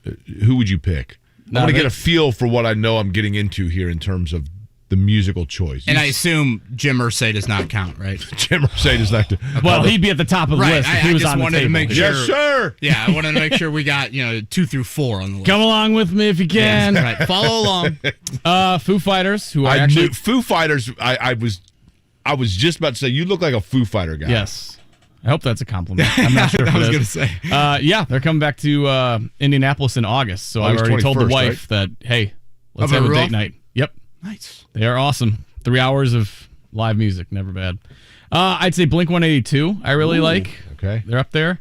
Who would you pick? I want to get a feel for what I know I'm getting into here in terms of the musical choice. And I assume Jim Irsay does not count, right? Jim Irsay does not. Well, he'd be at the top of the list if he was on the table. To make sure, yes, sir. Yeah, I wanted to make sure we got 2 through 4 on the list. Come along with me if you can. Right, follow along. Foo Fighters, who I knew Foo Fighters. I was just about to say you look like a Foo Fighter guy. Yes. I hope that's a compliment. I'm not sure if I was going to say. Yeah, they're coming back to Indianapolis in August. So I've already told the wife that, hey, let's have a date night. Yep. Nice. They are awesome. 3 hours of live music. Never bad. I'd say Blink-182 I really like. Okay. They're up there.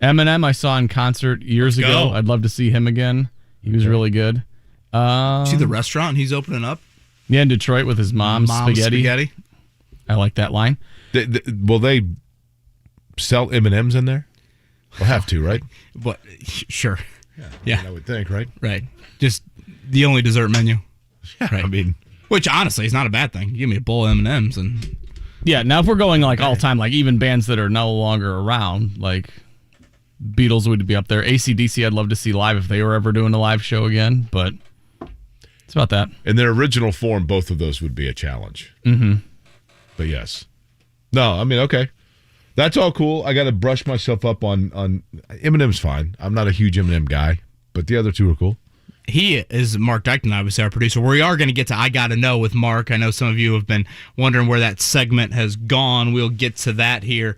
Eminem I saw in concert years ago. I'd love to see him again. He was really good. See the restaurant he's opening up? Yeah, in Detroit with his mom's spaghetti. I like that line. Will they sell M&Ms in there? We'll have to, right? But sure. Yeah. I would think, right? Right. Just the only dessert menu. Yeah, right. I mean, which honestly is not a bad thing. Give me a bowl of M&Ms and yeah. Now if we're going like all time, like even bands that are no longer around, like Beatles would be up there. AC/DC I'd love to see live if they were ever doing a live show again, but it's about that. In their original form, both of those would be a challenge. But yes. No, I mean, okay. That's all cool. I got to brush myself up on Eminem's fine. I'm not a huge Eminem guy, but the other two are cool. He is Marc Dykton, obviously our producer. We are going to get to I Gotta Know with Marc. I know some of you have been wondering where that segment has gone. We'll get to that here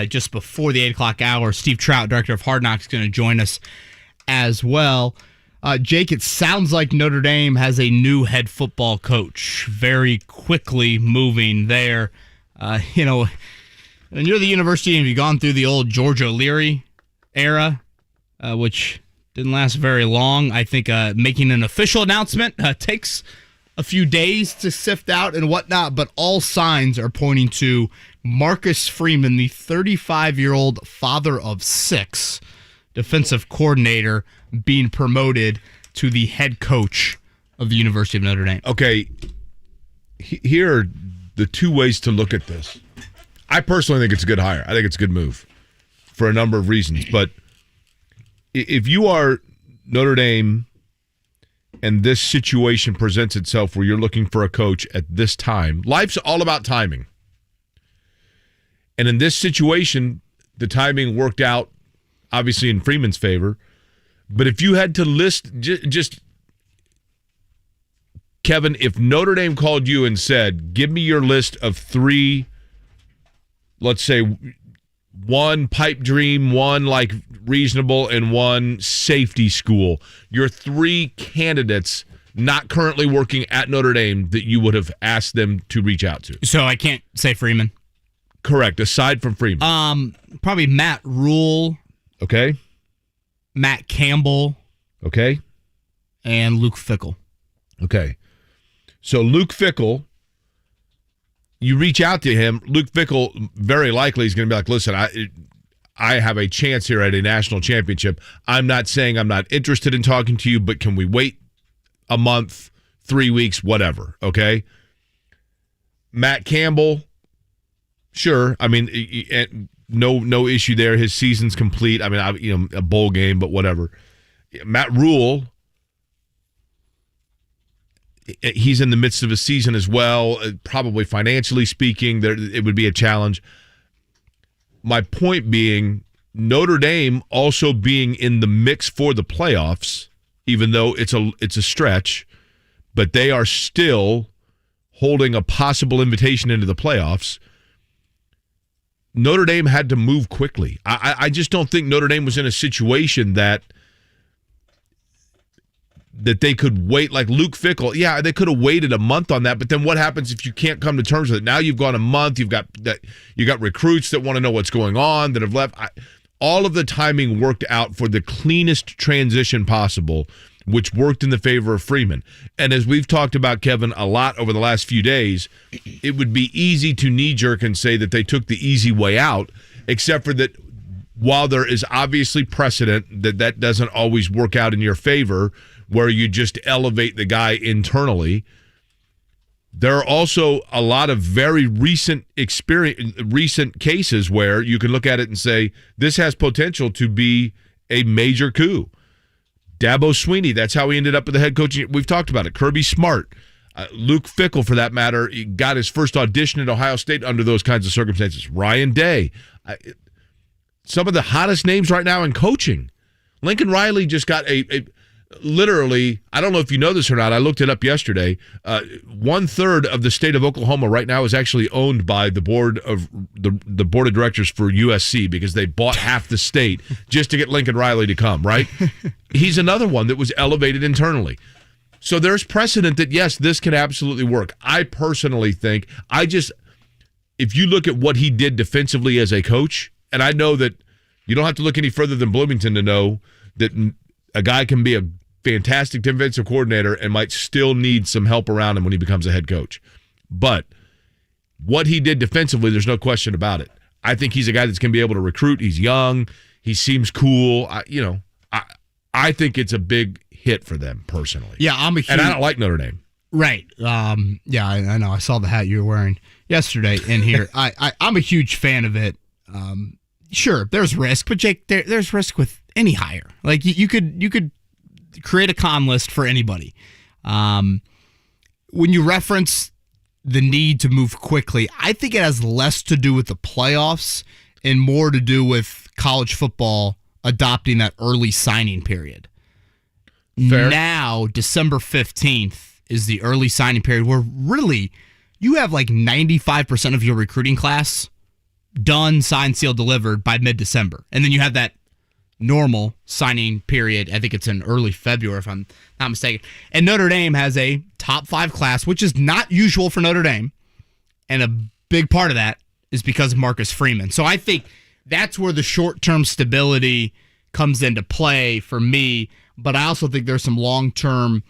just before the 8 o'clock hour. Steve Trout, director of Hard Knocks, is going to join us as well. Jake, it sounds like Notre Dame has a new head football coach. Very quickly moving there. And you're the university and you've gone through the old George O'Leary era, which didn't last very long. I think making an official announcement takes a few days to sift out and whatnot, but all signs are pointing to Marcus Freeman, the 35-year-old father of 6, defensive coordinator, being promoted to the head coach of the University of Notre Dame. Okay, here are the two ways to look at this. I personally think it's a good hire. I think it's a good move for a number of reasons. But if you are Notre Dame and this situation presents itself where you're looking for a coach at this time, life's all about timing. And in this situation, the timing worked out obviously in Freeman's favor. But if you had to list just Kevin, if Notre Dame called you and said, give me your list of 3, let's say 1 pipe dream, 1 like reasonable, and 1 safety school, your 3 candidates not currently working at Notre Dame that you would have asked them to reach out to? So I can't say Freeman. Correct. Aside from Freeman. Probably Matt Rule. Okay. Matt Campbell. Okay. And Luke Fickell. Okay. So Luke Fickell, you reach out to him. Luke Fickell very likely is going to be like, listen, I have a chance here at a national championship. I'm not saying I'm not interested in talking to you, but can we wait a month, 3 weeks, whatever, okay? Matt Campbell, sure. I mean, no issue there. His season's complete. I mean, a bowl game, but whatever. Matt Rule, he's in the midst of a season as well. Probably financially speaking, it would be a challenge. My point being, Notre Dame also being in the mix for the playoffs, even though it's a stretch, but they are still holding a possible invitation into the playoffs. Notre Dame had to move quickly. I just don't think Notre Dame was in a situation that they could wait. Like Luke Fickell, yeah, they could have waited a month on that, but then what happens if you can't come to terms with it? Now you've gone a month, you got recruits that want to know what's going on, that have left. All of the timing worked out for the cleanest transition possible, which worked in the favor of Freeman. And as we've talked about, Kevin, a lot over the last few days, it would be easy to knee-jerk and say that they took the easy way out, except for that while there is obviously precedent that doesn't always work out in your favor, where you just elevate the guy internally. There are also a lot of very recent cases where you can look at it and say, this has potential to be a major coup. Dabo Swinney, that's how he ended up with the head coach. We've talked about it. Kirby Smart. Luke Fickell, for that matter, he got his first audition at Ohio State under those kinds of circumstances. Ryan Day. Some of the hottest names right now in coaching. Lincoln Riley just got literally, I don't know if you know this or not, I looked it up yesterday, 1/3 of the state of Oklahoma right now is actually owned by the board of directors for USC, because they bought half the state just to get Lincoln Riley to come, right? He's another one that was elevated internally. So there's precedent that, yes, this can absolutely work. I personally think, if you look at what he did defensively as a coach, and I know that you don't have to look any further than Bloomington to know that a guy can be a fantastic defensive coordinator and might still need some help around him when he becomes a head coach. But what he did defensively, there's no question about it. I think he's a guy that's going to be able to recruit. He's young. He seems cool. I think it's a big hit for them personally. Yeah, and I don't like Notre Dame. Right. Yeah, I know. I saw the hat you were wearing yesterday in here. I'm a huge fan of it. Sure, there's risk, but Jake, there's risk with any hire. Like you could create a con list for anybody. When you reference the need to move quickly, I think it has less to do with the playoffs and more to do with college football adopting that early signing period. Fair. Now, December 15th is the early signing period where really you have like 95% of your recruiting class done, signed, sealed, delivered by mid-December. And then you have that normal signing period. I think it's in early February, if I'm not mistaken. And Notre Dame has a top 5 class, which is not usual for Notre Dame. And a big part of that is because of Marcus Freeman. So I think that's where the short-term stability comes into play for me. But I also think there's some long-term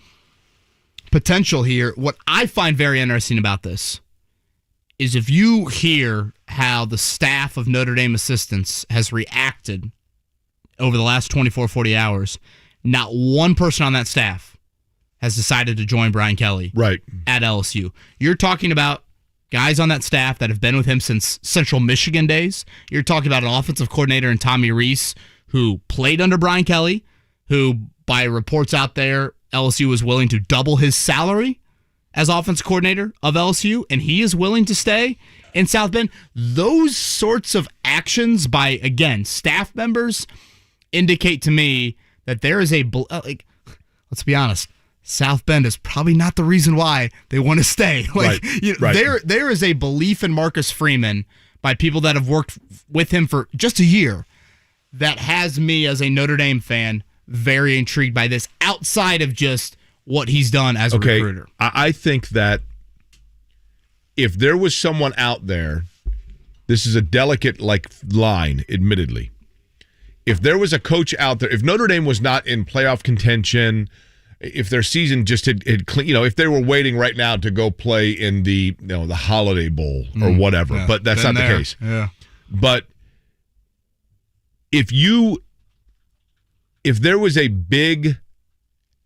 potential here. What I find very interesting about this is if you hear how the staff of Notre Dame assistants has reacted over the last 24, 40 hours, not one person on that staff has decided to join Brian Kelly at LSU. You're talking about guys on that staff that have been with him since Central Michigan days. You're talking about an offensive coordinator in Tommy Rees who played under Brian Kelly, who, by reports out there, LSU was willing to double his salary as offensive coordinator of LSU, and he is willing to stay in South Bend. Those sorts of actions by, again, staff members indicate to me that there is let's be honest, South Bend is probably not the reason why they want to stay. There is a belief in Marcus Freeman by people that have worked with him for just a year that has me as a Notre Dame fan very intrigued by this, outside of just what he's done as a recruiter. I think that if there was someone out there, this is a delicate line, admittedly. If there was a coach out there, if Notre Dame was not in playoff contention, if their season just had if they were waiting right now to go play in the the Holiday Bowl or whatever, but that's not the case. Yeah. But if there was a big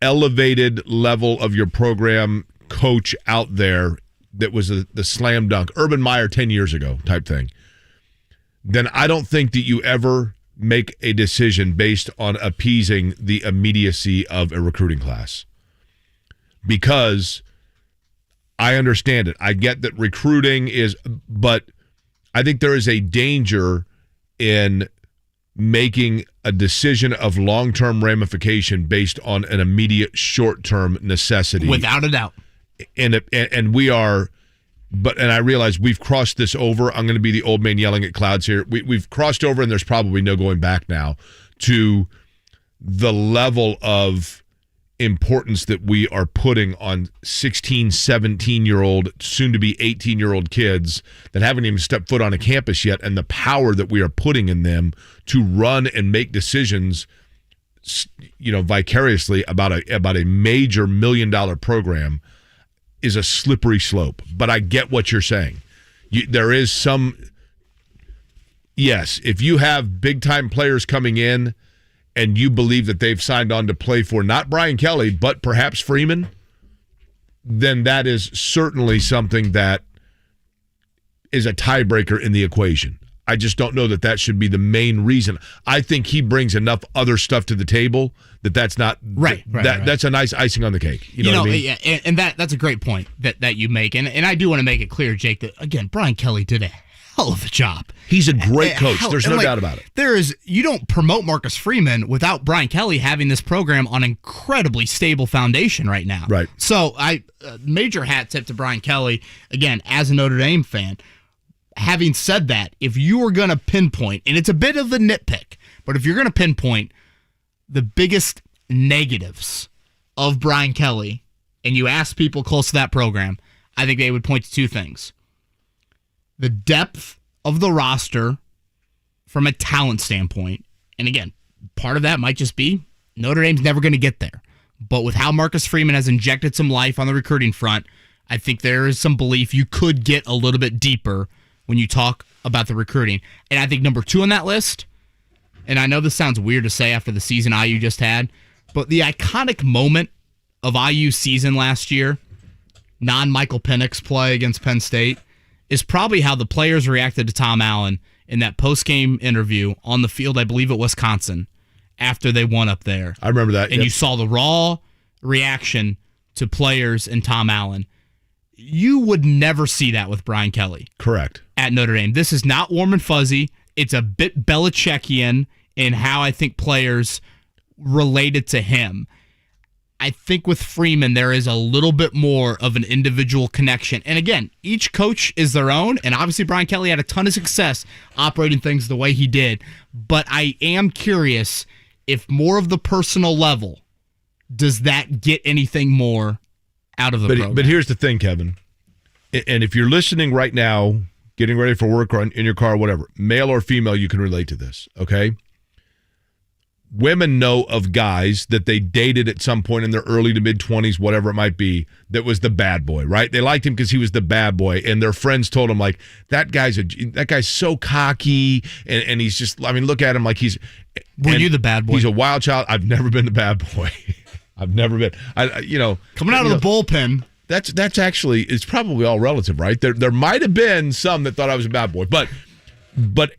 elevated level of your program coach out there that was the slam dunk, Urban Meyer 10 years ago type thing, then I don't think that you ever make a decision based on appeasing the immediacy of a recruiting class. Because I understand it. I get that recruiting is, but I think there is a danger in making a decision of long-term ramification based on an immediate short-term necessity. Without a doubt. And we are, and I realize we've crossed this over. I'm going to be the old man yelling at clouds here. We've crossed over, and there's probably no going back now to the level of importance that we are putting on 16, 17-year-old, soon-to-be 18-year-old kids that haven't even stepped foot on a campus yet, and the power that we are putting in them to run and make decisions, vicariously about a major $1 million program is a slippery slope. But I get what you're saying. There is some, yes, if you have big-time players coming in and you believe that they've signed on to play for not Brian Kelly, but perhaps Freeman, then that is certainly something that is a tiebreaker in the equation. I just don't know that should be the main reason. I think he brings enough other stuff to the table that's not right. That's a nice icing on the cake. You know what I mean? Yeah, and that's a great point that you make, and I do want to make it clear, Jake, that again, Brian Kelly did a hell of a job. He's a great coach. There's no doubt about it. You don't promote Marcus Freeman without Brian Kelly having this program on an incredibly stable foundation right now. Right. So major hat tip to Brian Kelly again as a Notre Dame fan. Having said that, if you were going to pinpoint, and it's a bit of a nitpick, but if you're going to pinpoint the biggest negatives of Brian Kelly, and you ask people close to that program, I think they would point to two things. The depth of the roster from a talent standpoint, and again, part of that might just be Notre Dame's never going to get there. But with how Marcus Freeman has injected some life on the recruiting front, I think there is some belief you could get a little bit deeper when you talk about the recruiting. And I think number 2 on that list, and I know this sounds weird to say after the season IU just had, but the iconic moment of IU's season last year, non-Michael Penix play against Penn State, is probably how the players reacted to Tom Allen in that post-game interview on the field, I believe at Wisconsin, after they won up there. I remember that. And you saw the raw reaction to players and Tom Allen. You would never see that with Brian Kelly. Correct. At Notre Dame. This is not warm and fuzzy. It's a bit Belichickian in how I think players related to him. I think with Freeman, there is a little bit more of an individual connection. And again, each coach is their own, and obviously Brian Kelly had a ton of success operating things the way he did. But I am curious if more of the personal level, does that get anything more out of the program? But here's the thing, Kevin. And if you're listening right now, getting ready for work or in your car, whatever, male or female, you can relate to this, okay? Women know of guys that they dated at some point in their early to mid-20s, whatever it might be, that was the bad boy, right? They liked him because he was the bad boy, and their friends told them, like, that guy's so cocky, and he's just, I mean, look at him like he's... Were you the bad boy? He's a wild child. I've never been the bad boy. I've never been. Coming out of the bullpen. That's actually, it's probably all relative, right? There might have been some that thought I was a bad boy, but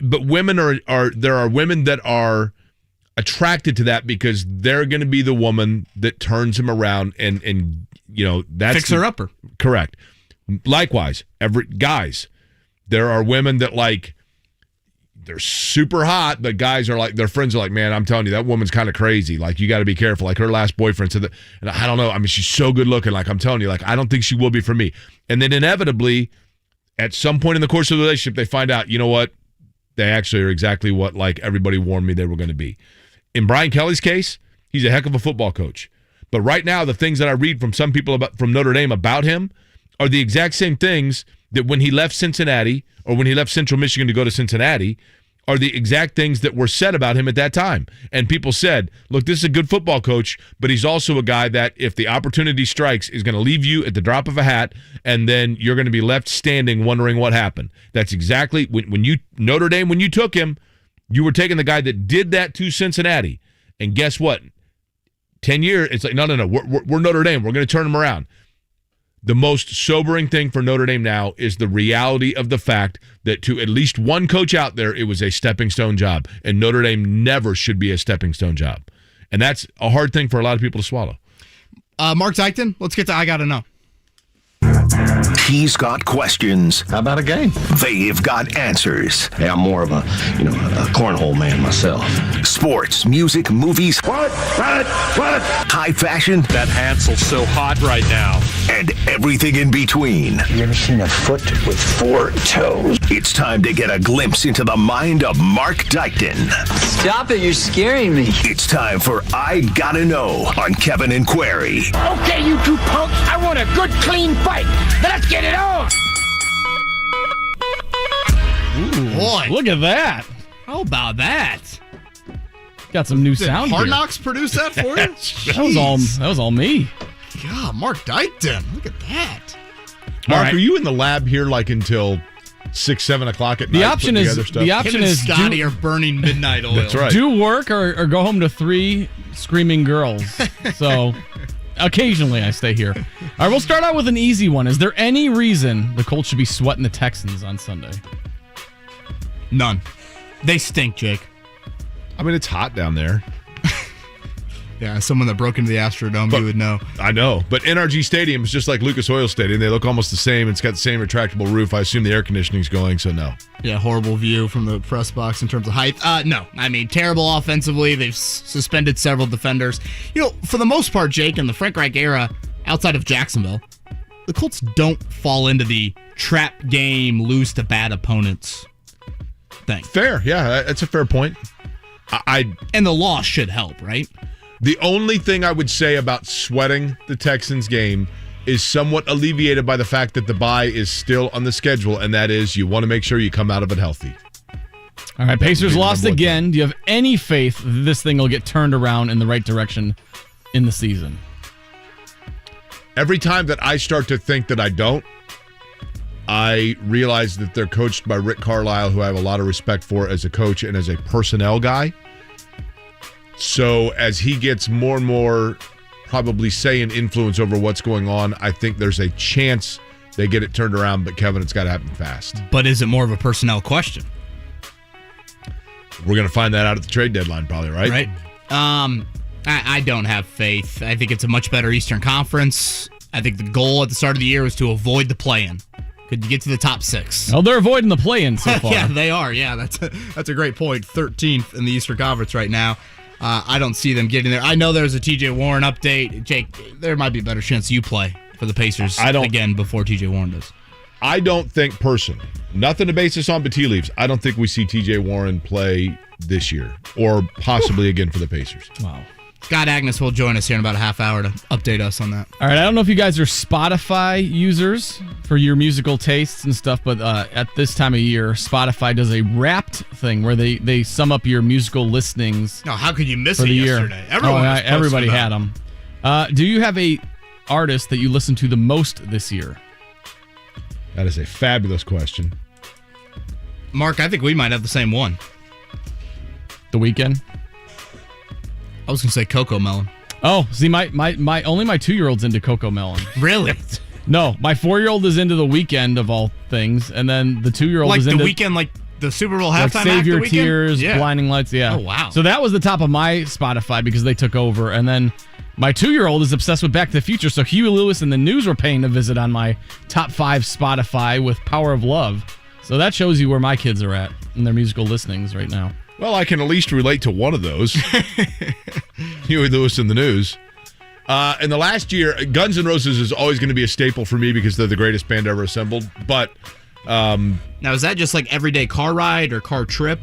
women there are women that are attracted to that because they're going to be the woman that turns him around and that's fixer-upper. Correct. Likewise, guys, there are women that they're super hot, but guys are like, their friends are like, man, I'm telling you, that woman's kind of crazy. Like, you got to be careful. Like, her last boyfriend said that, and I don't know. I mean, she's so good looking. Like, I'm telling you, like, I don't think she will be for me. And then inevitably, at some point in the course of the relationship, they find out, you know what? They actually are exactly what, like, everybody warned me they were going to be. In Brian Kelly's case, he's a heck of a football coach. But right now, the things that I read from some people from Notre Dame about him are the exact same things that when he left Cincinnati or when he left Central Michigan to go to Cincinnati are the exact things that were said about him at that time. And people said, look, this is a good football coach, but he's also a guy that if the opportunity strikes is going to leave you at the drop of a hat, and then you're going to be left standing wondering what happened. That's exactly when Notre Dame, when you took him, you were taking the guy that did that to Cincinnati. And guess what? 10 years, it's like, no, we're Notre Dame. We're going to turn him around. The most sobering thing for Notre Dame now is the reality of the fact that to at least one coach out there, it was a stepping stone job. And Notre Dame never should be a stepping stone job. And that's a hard thing for a lot of people to swallow. Mark Dykton, let's get to I Gotta Know. He's got questions. How about a game? They've got answers. Hey, I'm more of a cornhole man myself. Sports, music, movies. What? High fashion. That Hansel's so hot right now. And everything in between. You ever seen a foot with 4 toes? It's time to get a glimpse into the mind of Mark Dykton. Stop it, you're scaring me. It's time for I Gotta Know on Kevin and Query. Okay, you two punks, I want a good, clean fight. Let's get it on! Ooh, boy. Look at that. How about that? Got some new Did sound Hard here. Knocks produce that for you? That was all me. God, Mark Dykton. Look at that. Mark, are you in the lab here like until 6, 7 o'clock at night? The option is Scotty are burning midnight oil. That's right. Do work or go home to 3 screaming girls. So occasionally I stay here. All right, we'll start out with an easy one. Is there any reason the Colts should be sweating the Texans on Sunday? None. They stink, Jake. I mean, it's hot down there. Yeah, someone that broke into the Astrodome, you would know. I know. But NRG Stadium is just like Lucas Oil Stadium. They look almost the same. It's got the same retractable roof. I assume the air conditioning's going, so no. Yeah, horrible view from the press box in terms of height. No. I mean, terrible offensively. They've suspended several defenders. For the most part, Jake, in the Frank Reich era, outside of Jacksonville, the Colts don't fall into the trap game, lose to bad opponents thing. Fair. Yeah, that's a fair point. And the loss should help, right? The only thing I would say about sweating the Texans game is somewhat alleviated by the fact that the bye is still on the schedule, and that is you want to make sure you come out of it healthy. All right, Pacers lost again. Do you have any faith that this thing will get turned around in the right direction in the season? Every time that I start to think that I don't, I realize that they're coached by Rick Carlisle, who I have a lot of respect for as a coach and as a personnel guy. So as he gets more and more probably say and influence over what's going on, I think there's a chance they get it turned around. But Kevin, it's got to happen fast. But is it more of a personnel question? We're going to find that out at the trade deadline probably, right? Right. I don't have faith. I think it's a much better Eastern Conference. I think the goal at the start of the year was to avoid the play-in. Could you get to the top 6? Oh, they're avoiding the play-in so far. Yeah, they are. Yeah, that's a great point. 13th in the Eastern Conference right now. I don't see them getting there. I know there's a TJ Warren update. Jake, there might be a better chance you play for the Pacers again before TJ Warren does. I don't think personally, nothing to base this on but tea leaves, I don't think we see TJ Warren play this year or possibly again for the Pacers. Wow. Scott Agness will join us here in about a half hour to update us on that. All right, I don't know if you guys are Spotify users for your musical tastes and stuff, but at this time of year, Spotify does a Wrapped thing where they sum up your musical listenings. No, how could you miss for it the yesterday? Year. Everybody had them. Do you have a artist that you listen to the most this year? That is a fabulous question. Mark, I think we might have the same one. The Weeknd? I was going to say Coco Melon. Oh, see, my only my 2-year-old's into Coco Melon. Really? No, my 4-year-old is into The Weeknd of all things, and then the 2-year-old is into The Weeknd, like the Super Bowl halftime act. Save Your The Weeknd? Tears, Blinding Lights, yeah. Oh, wow. So that was the top of my Spotify because they took over, and then my 2-year-old is obsessed with Back to the Future, so Huey Lewis and the News were paying a visit on my top 5 Spotify with Power of Love. So that shows you where my kids are at in their musical listenings right now. Well, I can at least relate to one of those. Huey Lewis and the News. In the last year, Guns N' Roses is always going to be a staple for me because they're the greatest band ever assembled. But now, is that just like everyday car ride or car trip?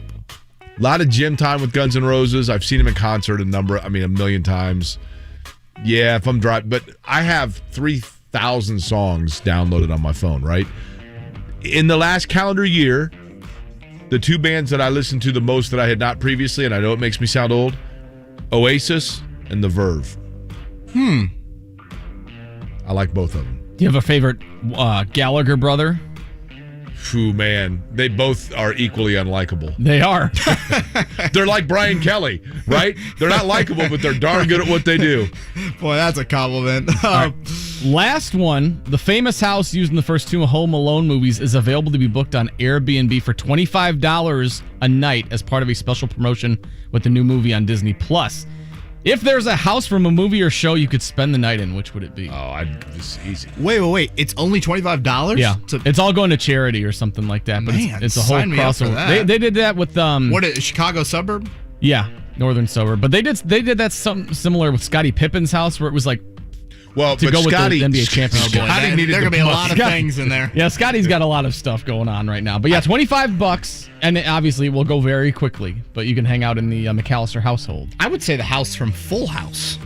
A lot of gym time with Guns N' Roses. I've seen them in concert a million times. Yeah, if I'm driving. But I have 3,000 songs downloaded on my phone, right? In the last calendar year, the two bands that I listened to the most that I had not previously, and I know it makes me sound old, Oasis and The Verve. I like both of them. Do you have a favorite Gallagher brother? Phew, man. They both are equally unlikable. They are. They're like Brian Kelly, right? They're not likable, but they're darn good at what they do. Boy, that's a compliment. Right. Last one, the famous house used in the first two Home Alone movies is available to be booked on Airbnb for $25 a night as part of a special promotion with the new movie on Disney+. If there's a house from a movie or show you could spend the night in, which would it be? Oh, this is easy. Wait. It's only $25? Yeah. It's all going to charity or something like that. But Man, it's a whole sign me up for crossover. that. They did that with what is Chicago suburb? Yeah, northern suburb. But they did that something similar with Scottie Pippen's house, where it was like to go Scotty, with the NBA championship. There could be a lot of things in there. Yeah, Scotty's got a lot of stuff going on right now. But yeah, $25, and it obviously will go very quickly. But you can hang out in the McAllister household. I would say the house from Full House.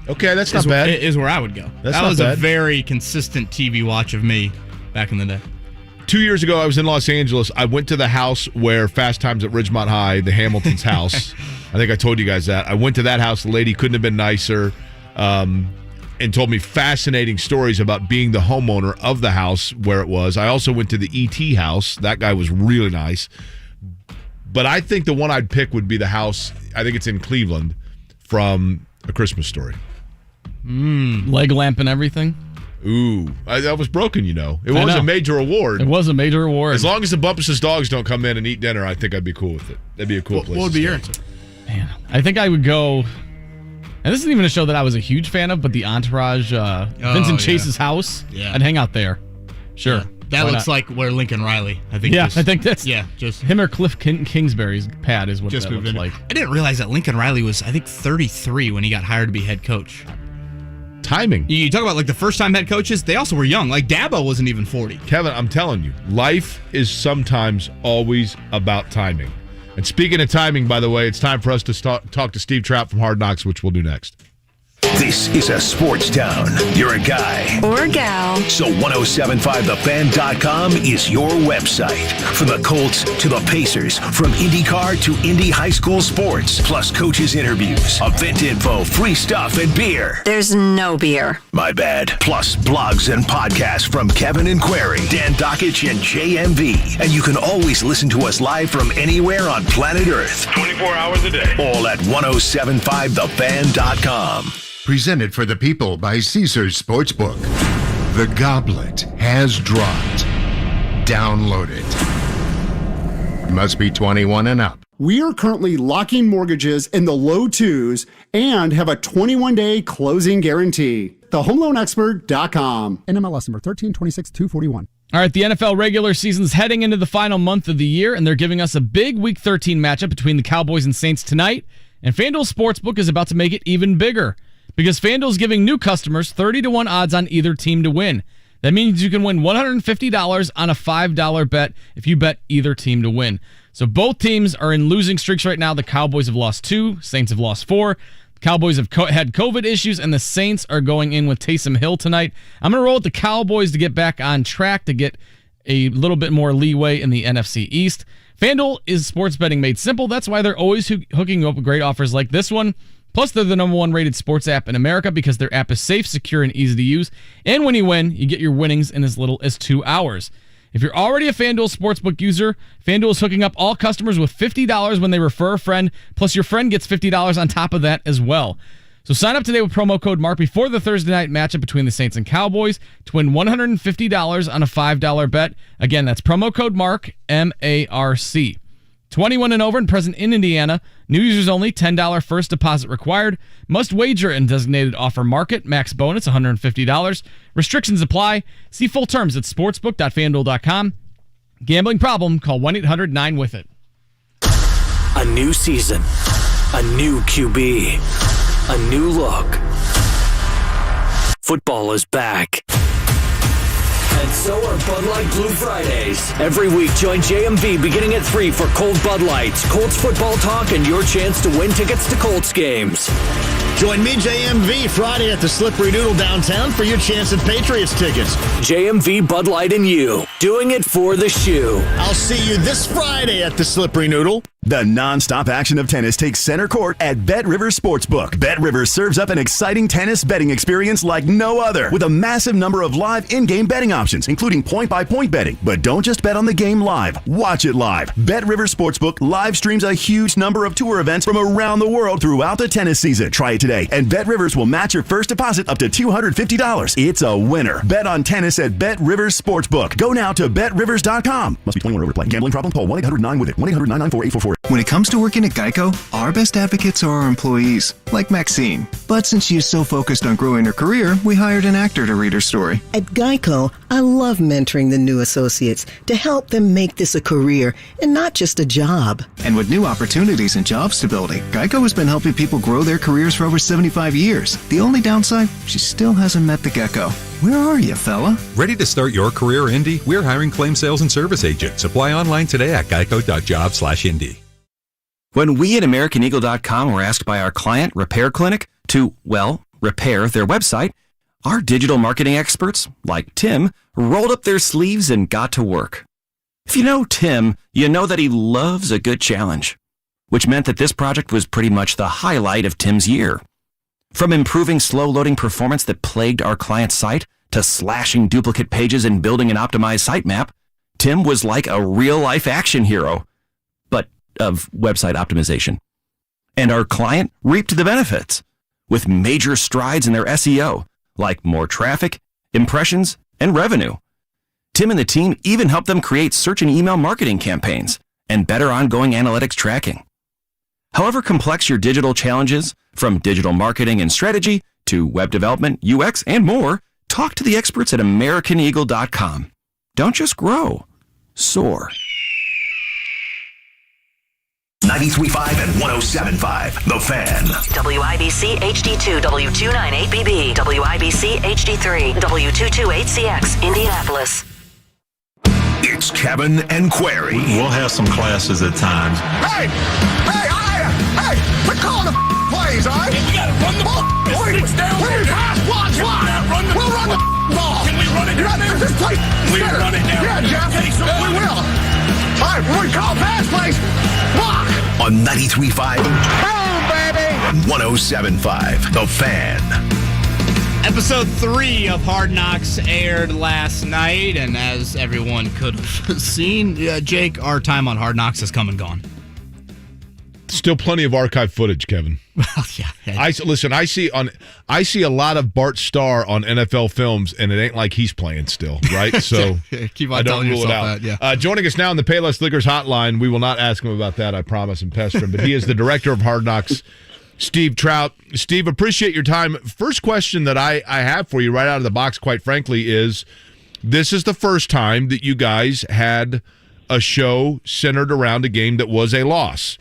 Okay, that's not bad. Is where I would go. That was a very consistent TV watch of me back in the day. 2 years ago, I was in Los Angeles. I went to the house where Fast Times at Ridgemont High, the Hamilton's house. I think I told you guys that. I went to that house. The lady couldn't have been nicer. And told me fascinating stories about being the homeowner of the house where it was. I also went to the E.T. house. That guy was really nice. But I think the one I'd pick would be the house, I think it's in Cleveland, from A Christmas Story. Leg lamp and everything? Ooh. That was broken, you know. It was a major award. It was a major award. As long as the Bumpus' dogs don't come in and eat dinner, I think I'd be cool with it. That'd be a cool place. What would be your answer? Man, I think I would go... And this isn't even a show that I was a huge fan of, but the Entourage, Vincent Chase's house. Yeah. I'd hang out there. Sure. Yeah. That looks like where Lincoln Riley, I think. Yeah, I think that's just him or Cliff Kingsbury's pad is what just that looks like. I didn't realize that Lincoln Riley was, I think, 33 when he got hired to be head coach. Timing. You talk about like the first time head coaches, they also were young. Like Dabo wasn't even 40. Kevin, I'm telling you, life is sometimes always about timing. And speaking of timing, by the way, it's time for us to talk to Steve Trout from Hard Knocks, which we'll do next. This is a sports town. You're a guy. Or gal. So 1075thefan.com is your website. From the Colts to the Pacers, from IndyCar to Indy high school sports, plus coaches' interviews, event info, free stuff, and beer. There's no beer. My bad. Plus blogs and podcasts from Kevin and Query, Dan Dockich, and JMV. And you can always listen to us live from anywhere on planet Earth. 24 hours a day. All at 1075thefan.com. Presented for the people by Caesars Sportsbook. The Goblet has dropped. Download it. Must be 21 and up. We are currently locking mortgages in the low twos and have a 21-day closing guarantee. TheHomeLoanExpert.com. NMLS number 1326241. All right, the NFL regular season's heading into the final month of the year, and they're giving us a big Week 13 matchup between the Cowboys and Saints tonight, and FanDuel Sportsbook is about to make it even bigger. Because FanDuel's giving new customers 30-1 odds on either team to win. That means you can win $150 on a $5 bet if you bet either team to win. So both teams are in losing streaks right now. The Cowboys have lost 2, Saints have lost 4. The Cowboys have had COVID issues, and the Saints are going in with Taysom Hill tonight. I'm going to roll with the Cowboys to get back on track, to get a little bit more leeway in the NFC East. FanDuel is sports betting made simple. That's why they're always hooking you up with great offers like this one. Plus, they're the #1 rated sports app in America because their app is safe, secure, and easy to use. And when you win, you get your winnings in as little as 2 hours. If you're already a FanDuel Sportsbook user, FanDuel is hooking up all customers with $50 when they refer a friend, plus your friend gets $50 on top of that as well. So sign up today with promo code Marc before the Thursday night matchup between the Saints and Cowboys to win $150 on a $5 bet. Again, that's promo code Marc, M-A-R-C. 21 and over and present in Indiana. New users only, $10 first deposit required. Must wager in designated offer market. Max bonus, $150. Restrictions apply. See full terms at sportsbook.fanduel.com. Gambling problem? Call 1-800-9-WITH-IT. A new season. A new QB. A new look. Football is back. And so are Bud Light Blue Fridays. Every week, join JMV beginning at 3 for Cold Bud Lights, Colts football talk, and your chance to win tickets to Colts games. Join me, JMV, Friday at the Slippery Noodle downtown for your chance at Patriots tickets. JMV, Bud Light, and you. Doing it for the shoe. I'll see you this Friday at the Slippery Noodle. The non-stop action of tennis takes center court at Bet Rivers Sportsbook. Bet Rivers serves up an exciting tennis betting experience like no other, with a massive number of live in-game betting options, including point-by-point betting. But don't just bet on the game live. Watch it live. Bet Rivers Sportsbook live streams a huge number of tour events from around the world throughout the tennis season. Try it today, and Bet Rivers will match your first deposit up to $250. It's a winner. Bet on tennis at Bet Rivers Sportsbook. Go now to betrivers.com. Must be 21 or over to play. Gambling problem? Call 1-800-9-WITH-IT. 1-800-994-8444. When it comes to working at Geico, our best advocates are our employees, like Maxine. But since she is so focused on growing her career, we hired an actor to read her story. At Geico, I love mentoring the new associates to help them make this a career and not just a job. And with new opportunities and job stability, Geico has been helping people grow their careers for over 75 years. The only downside, she still hasn't met the gecko. Where are you, fella? Ready to start your career, Indy? We're hiring claim sales and service agents. Apply online today at geico.job/Indy. When we at AmericanEagle.com were asked by our client, Repair Clinic, to, repair their website, our digital marketing experts, like Tim, rolled up their sleeves and got to work. If you know Tim, you know that he loves a good challenge, which meant that this project was pretty much the highlight of Tim's year. From improving slow-loading performance that plagued our client's site to slashing duplicate pages and building an optimized sitemap, Tim was like a real-life action hero, but of website optimization. And our client reaped the benefits with major strides in their SEO, like more traffic, impressions, and revenue. Tim and the team even helped them create search and email marketing campaigns and better ongoing analytics tracking. However complex your digital challenges, from digital marketing and strategy to web development, UX, and more, talk to the experts at AmericanEagle.com. Don't just grow, soar. 93.5 and 107.5, The Fan. WIBC HD2, W298BB, WIBC HD3, W228CX, Indianapolis. It's Kevin and Query. We'll have some classes at times. Hey, we're calling the plays, all right? We gotta run the ball. It's down. Please, pass, block. We'll run the ball. Can we run it? This place. We run it now. Yeah, Jeff. We will. All right, when we call pass plays, block. On 93.5 Boom, baby. and 107.5, The Fan. Episode 3 of Hard Knocks aired last night, and as everyone could have seen, Jake, our time on Hard Knocks has come and gone. Still plenty of archive footage, Kevin. Well, yeah. I see a lot of Bart Starr on NFL films, and it ain't like he's playing still, right? So keep on I don't telling rule it yourself out. that. Yeah. Joining us now on the Payless Liquors hotline, we will not ask him about that, I promise, and pester him. But he is the director of Hard Knocks, Steve Trout. Steve, appreciate your time. First question that I have for you right out of the box, quite frankly, is this is the first time that you guys had a show centered around a game that was a loss.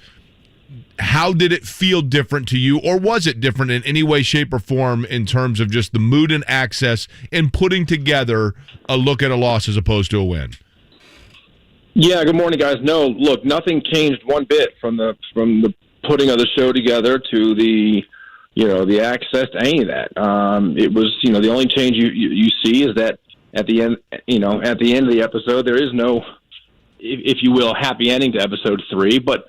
How did it feel different to you, or was it different in any way, shape, or form in terms of just the mood and access in putting together a look at a loss as opposed to a win? Yeah, good morning, guys. No, look, nothing changed one bit from the putting of the show together to the access to any of that. It was, the only change you see is that at the end, at the end of the episode, there is no, if you will, happy ending to episode 3, but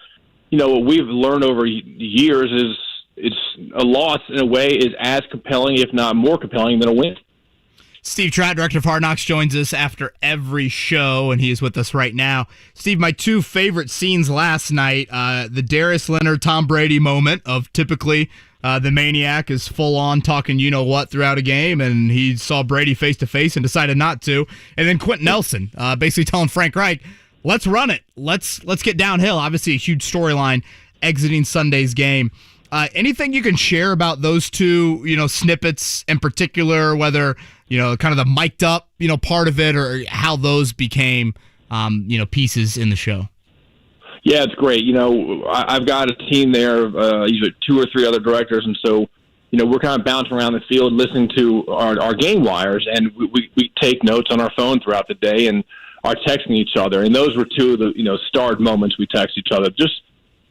what we've learned over years is it's a loss in a way is as compelling, if not more compelling, than a win. Steve Trout, director of Hard Knocks, joins us after every show, and he is with us right now. Steve, my 2 favorite scenes last night, the Darius Leonard, Tom Brady moment of typically the maniac is full-on talking you-know-what throughout a game, and he saw Brady face-to-face and decided not to. And then Quenton Nelson basically telling Frank Reich, let's run it. Let's get downhill. Obviously, a huge storyline exiting Sunday's game. Anything you can share about those 2, snippets in particular, whether, kind of the mic'd up, part of it, or how those became, pieces in the show? Yeah, it's great. I've got a team there, usually 2 or 3 other directors, and so we're kind of bouncing around the field listening to our game wires, and we take notes on our phone throughout the day and are texting each other. And those were two of the, starred moments we text each other. Just,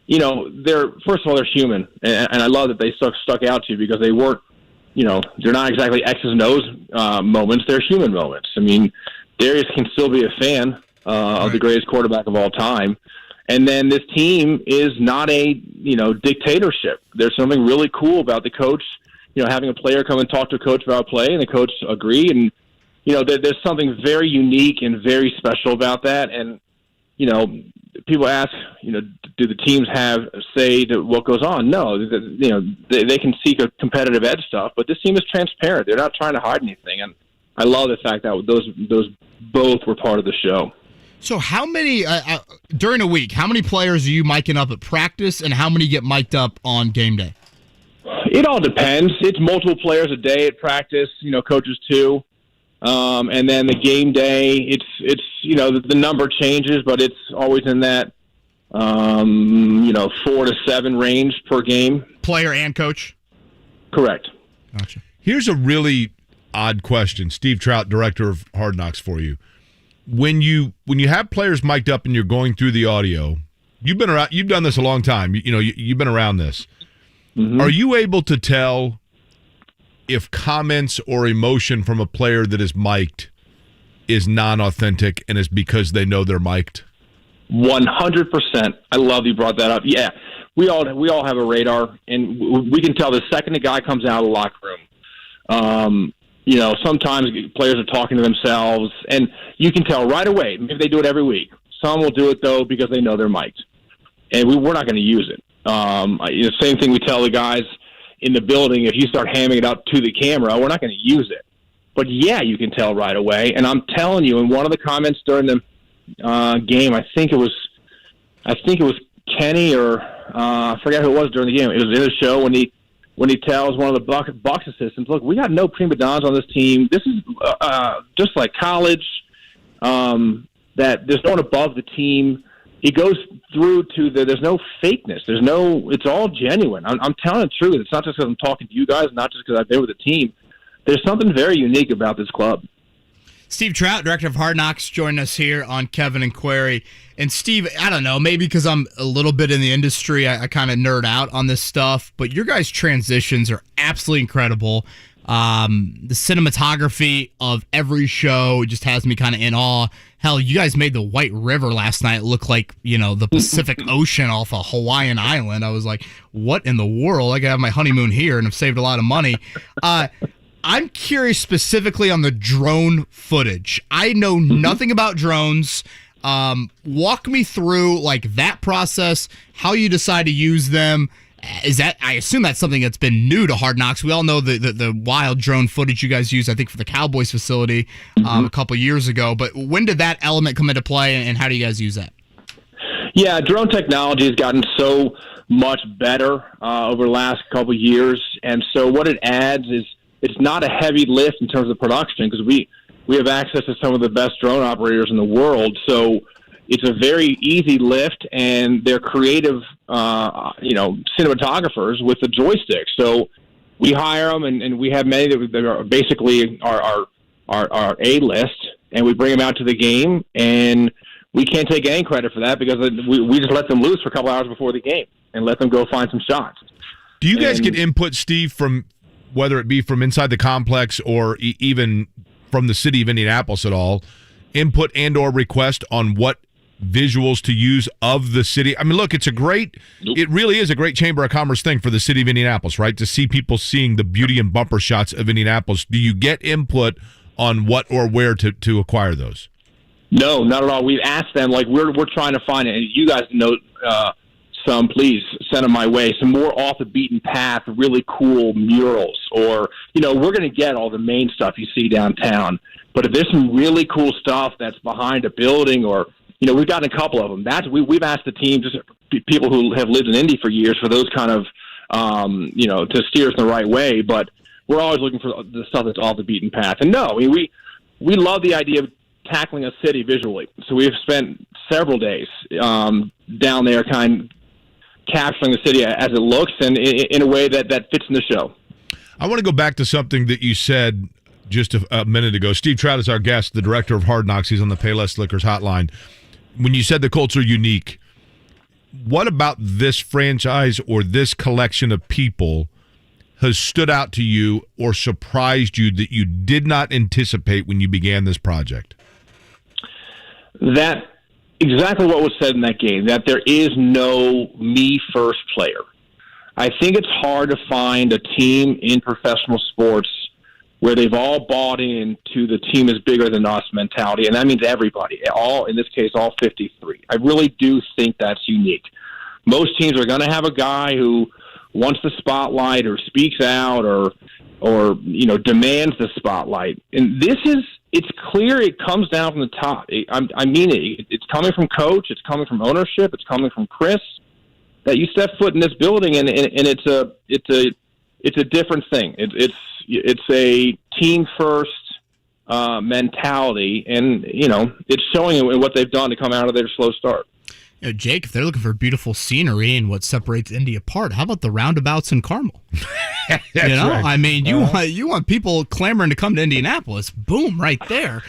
first of all, they're human. And I love that they stuck out to you because they weren't, they're not exactly X's and O's moments. They're human moments. I mean, Darius can still be a fan of the greatest quarterback of all time. And then this team is not a, dictatorship. There's something really cool about the coach, having a player come and talk to a coach about play, and the coach agree. And, there's something very unique and very special about that. And, people ask, do the teams have a say to what goes on? No, they can seek a competitive edge stuff, but this team is transparent. They're not trying to hide anything. And I love the fact that those both were part of the show. So how many, during a week, how many players are you miking up at practice, and how many get mic'd up on game day? It all depends. It's multiple players a day at practice, coaches too. And then the game day, it's the number changes, but it's always in that, 4 to 7 range per game. Player and coach? Correct. Gotcha. Here's a really odd question. Steve Trout, director of Hard Knocks for you. When you have players mic'd up and you're going through the audio, you've done this a long time. You've been around this. Mm-hmm. Are you able to tell if comments or emotion from a player that is mic'd is non-authentic and is because they know they're mic'd? 100%. I love you brought that up. Yeah, we all have a radar, and we can tell the second a guy comes out of the locker room. Sometimes players are talking to themselves, and you can tell right away. Maybe they do it every week. Some will do it, though, because they know they're mic'd. And we're not going to use it. Same thing we tell the guys in the building. If you start hamming it up to the camera, we're not going to use it. But, yeah, you can tell right away. And I'm telling you, in one of the comments during the game, I think it was Kenny or I forget who it was during the game. It was in the show when he tells one of the Bucs assistants, look, we got no prima donnas on this team. This is just like college, that there's no one above the team. He goes through to there's no fakeness. It's all genuine. I'm telling the truth. It's not just because I'm talking to you guys, not just because I've been with the team. There's something very unique about this club. Steve Trout, director of Hard Knocks, joined us here on Kevin and Query. And Steve, I don't know, maybe because I'm a little bit in the industry, I kind of nerd out on this stuff, but your guys' transitions are absolutely incredible. The cinematography of every show just has me kind of in awe. Hell, you guys made the White River last night look like, the Pacific Ocean off a Hawaiian island. I was like, what in the world? I could have my honeymoon here and have saved a lot of money. I'm curious specifically on the drone footage. I know nothing about drones. Walk me through that process, how you decide to use them. I assume that's something that's been new to Hard Knocks. We all know the wild drone footage you guys used, I think, for the Cowboys facility a couple years ago. But when did that element come into play, and how do you guys use that? Yeah, drone technology has gotten so much better over the last couple years. And so what it adds is it's not a heavy lift in terms of production because we have access to some of the best drone operators in the world. So it's a very easy lift, and they're creative, cinematographers with the joystick. So we hire them, and we have many that are basically our A-list, and we bring them out to the game, and we can't take any credit for that because we just let them loose for a couple hours before the game and let them go find some shots. Do you guys get input, Steve, from whether it be from inside the complex or even from the city of Indianapolis at all, input and or request on what visuals to use of the city? I mean, look, it really is a great Chamber of Commerce thing for the city of Indianapolis, right? To see people seeing the beauty and bumper shots of Indianapolis. Do you get input on what or where to acquire those? No, not at all. We've asked them, we're trying to find it. And you guys know some, please send them my way. Some more off the beaten path, really cool murals. Or, we're going to get all the main stuff you see downtown. But if there's some really cool stuff that's behind a building or, we've gotten a couple of them. We've asked the team, just people who have lived in Indy for years, for those kind of, to steer us in the right way. But we're always looking for the stuff that's off the beaten path. And no, we love the idea of tackling a city visually. So we've spent several days down there capturing the city as it looks and in a way that fits in the show. I want to go back to something that you said just a minute ago. Steve Trout is our guest, the director of Hard Knocks. He's on the Payless Liquors hotline. When you said the Colts are unique, what about this franchise or this collection of people has stood out to you or surprised you that you did not anticipate when you began this project? That exactly what was said in that game, that there is no me first player. I think it's hard to find a team in professional sports where they've all bought into the team is bigger than us mentality, and that means everybody, in this case, all 53. I really do think that's unique. Most teams are going to have a guy who wants the spotlight or speaks out or demands the spotlight. And it's clear it comes down from the top. It's coming from coach, it's coming from ownership, it's coming from Chris, that you step foot in this building and it's a different thing. It's a team first mentality, and it's showing in what they've done to come out of their slow start. Jake, if they're looking for beautiful scenery and what separates Indy apart, how about the roundabouts in Carmel? Right. I mean, you want people clamoring to come to Indianapolis. Boom, right there.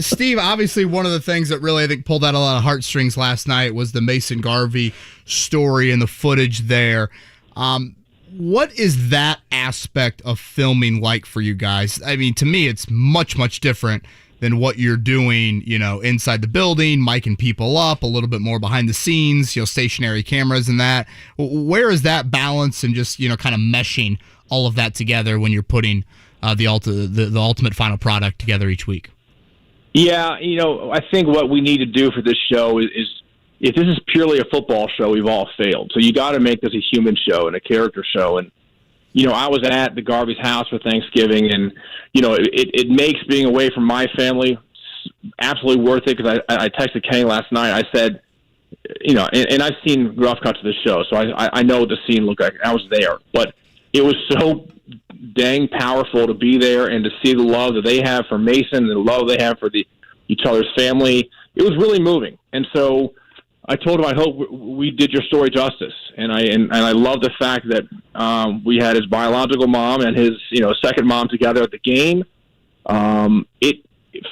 Steve, obviously one of the things that really, I think, pulled out a lot of heartstrings last night was the Mason Garvey story and the footage there. What is that aspect of filming like for you guys? I mean, to me, it's much, much different than what you're doing, inside the building, micing people up, a little bit more behind the scenes, stationary cameras and that. Where is that balance and just, kind of meshing all of that together when you're putting the ultimate final product together each week? Yeah, I think what we need to do for this show is if this is purely a football show, we've all failed. So you got to make this a human show and a character show. And I was at the Garvey's house for Thanksgiving, and it makes being away from my family absolutely worth it. Because I texted Kenny last night. I said, and I've seen rough cuts of the show, so I know what the scene looked like. I was there, but it was so dang powerful to be there and to see the love that they have for Mason, the love they have for each other's family. It was really moving, and so I told him I hope we did your story justice, and I love the fact that we had his biological mom and his second mom together at the game.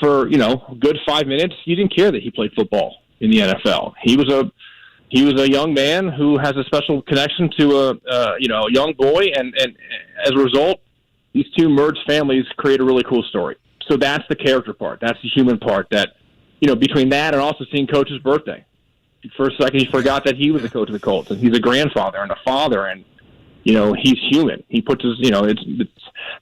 For a good 5 minutes, you didn't care that he played football in the NFL. He was a young man who has a special connection to a young boy, and as a result, these two merged families create a really cool story. So that's the character part. That's the human part. That between that and also seeing Coach's birthday. For a second, he forgot that he was the coach of the Colts, and he's a grandfather and a father, and he's human. He puts his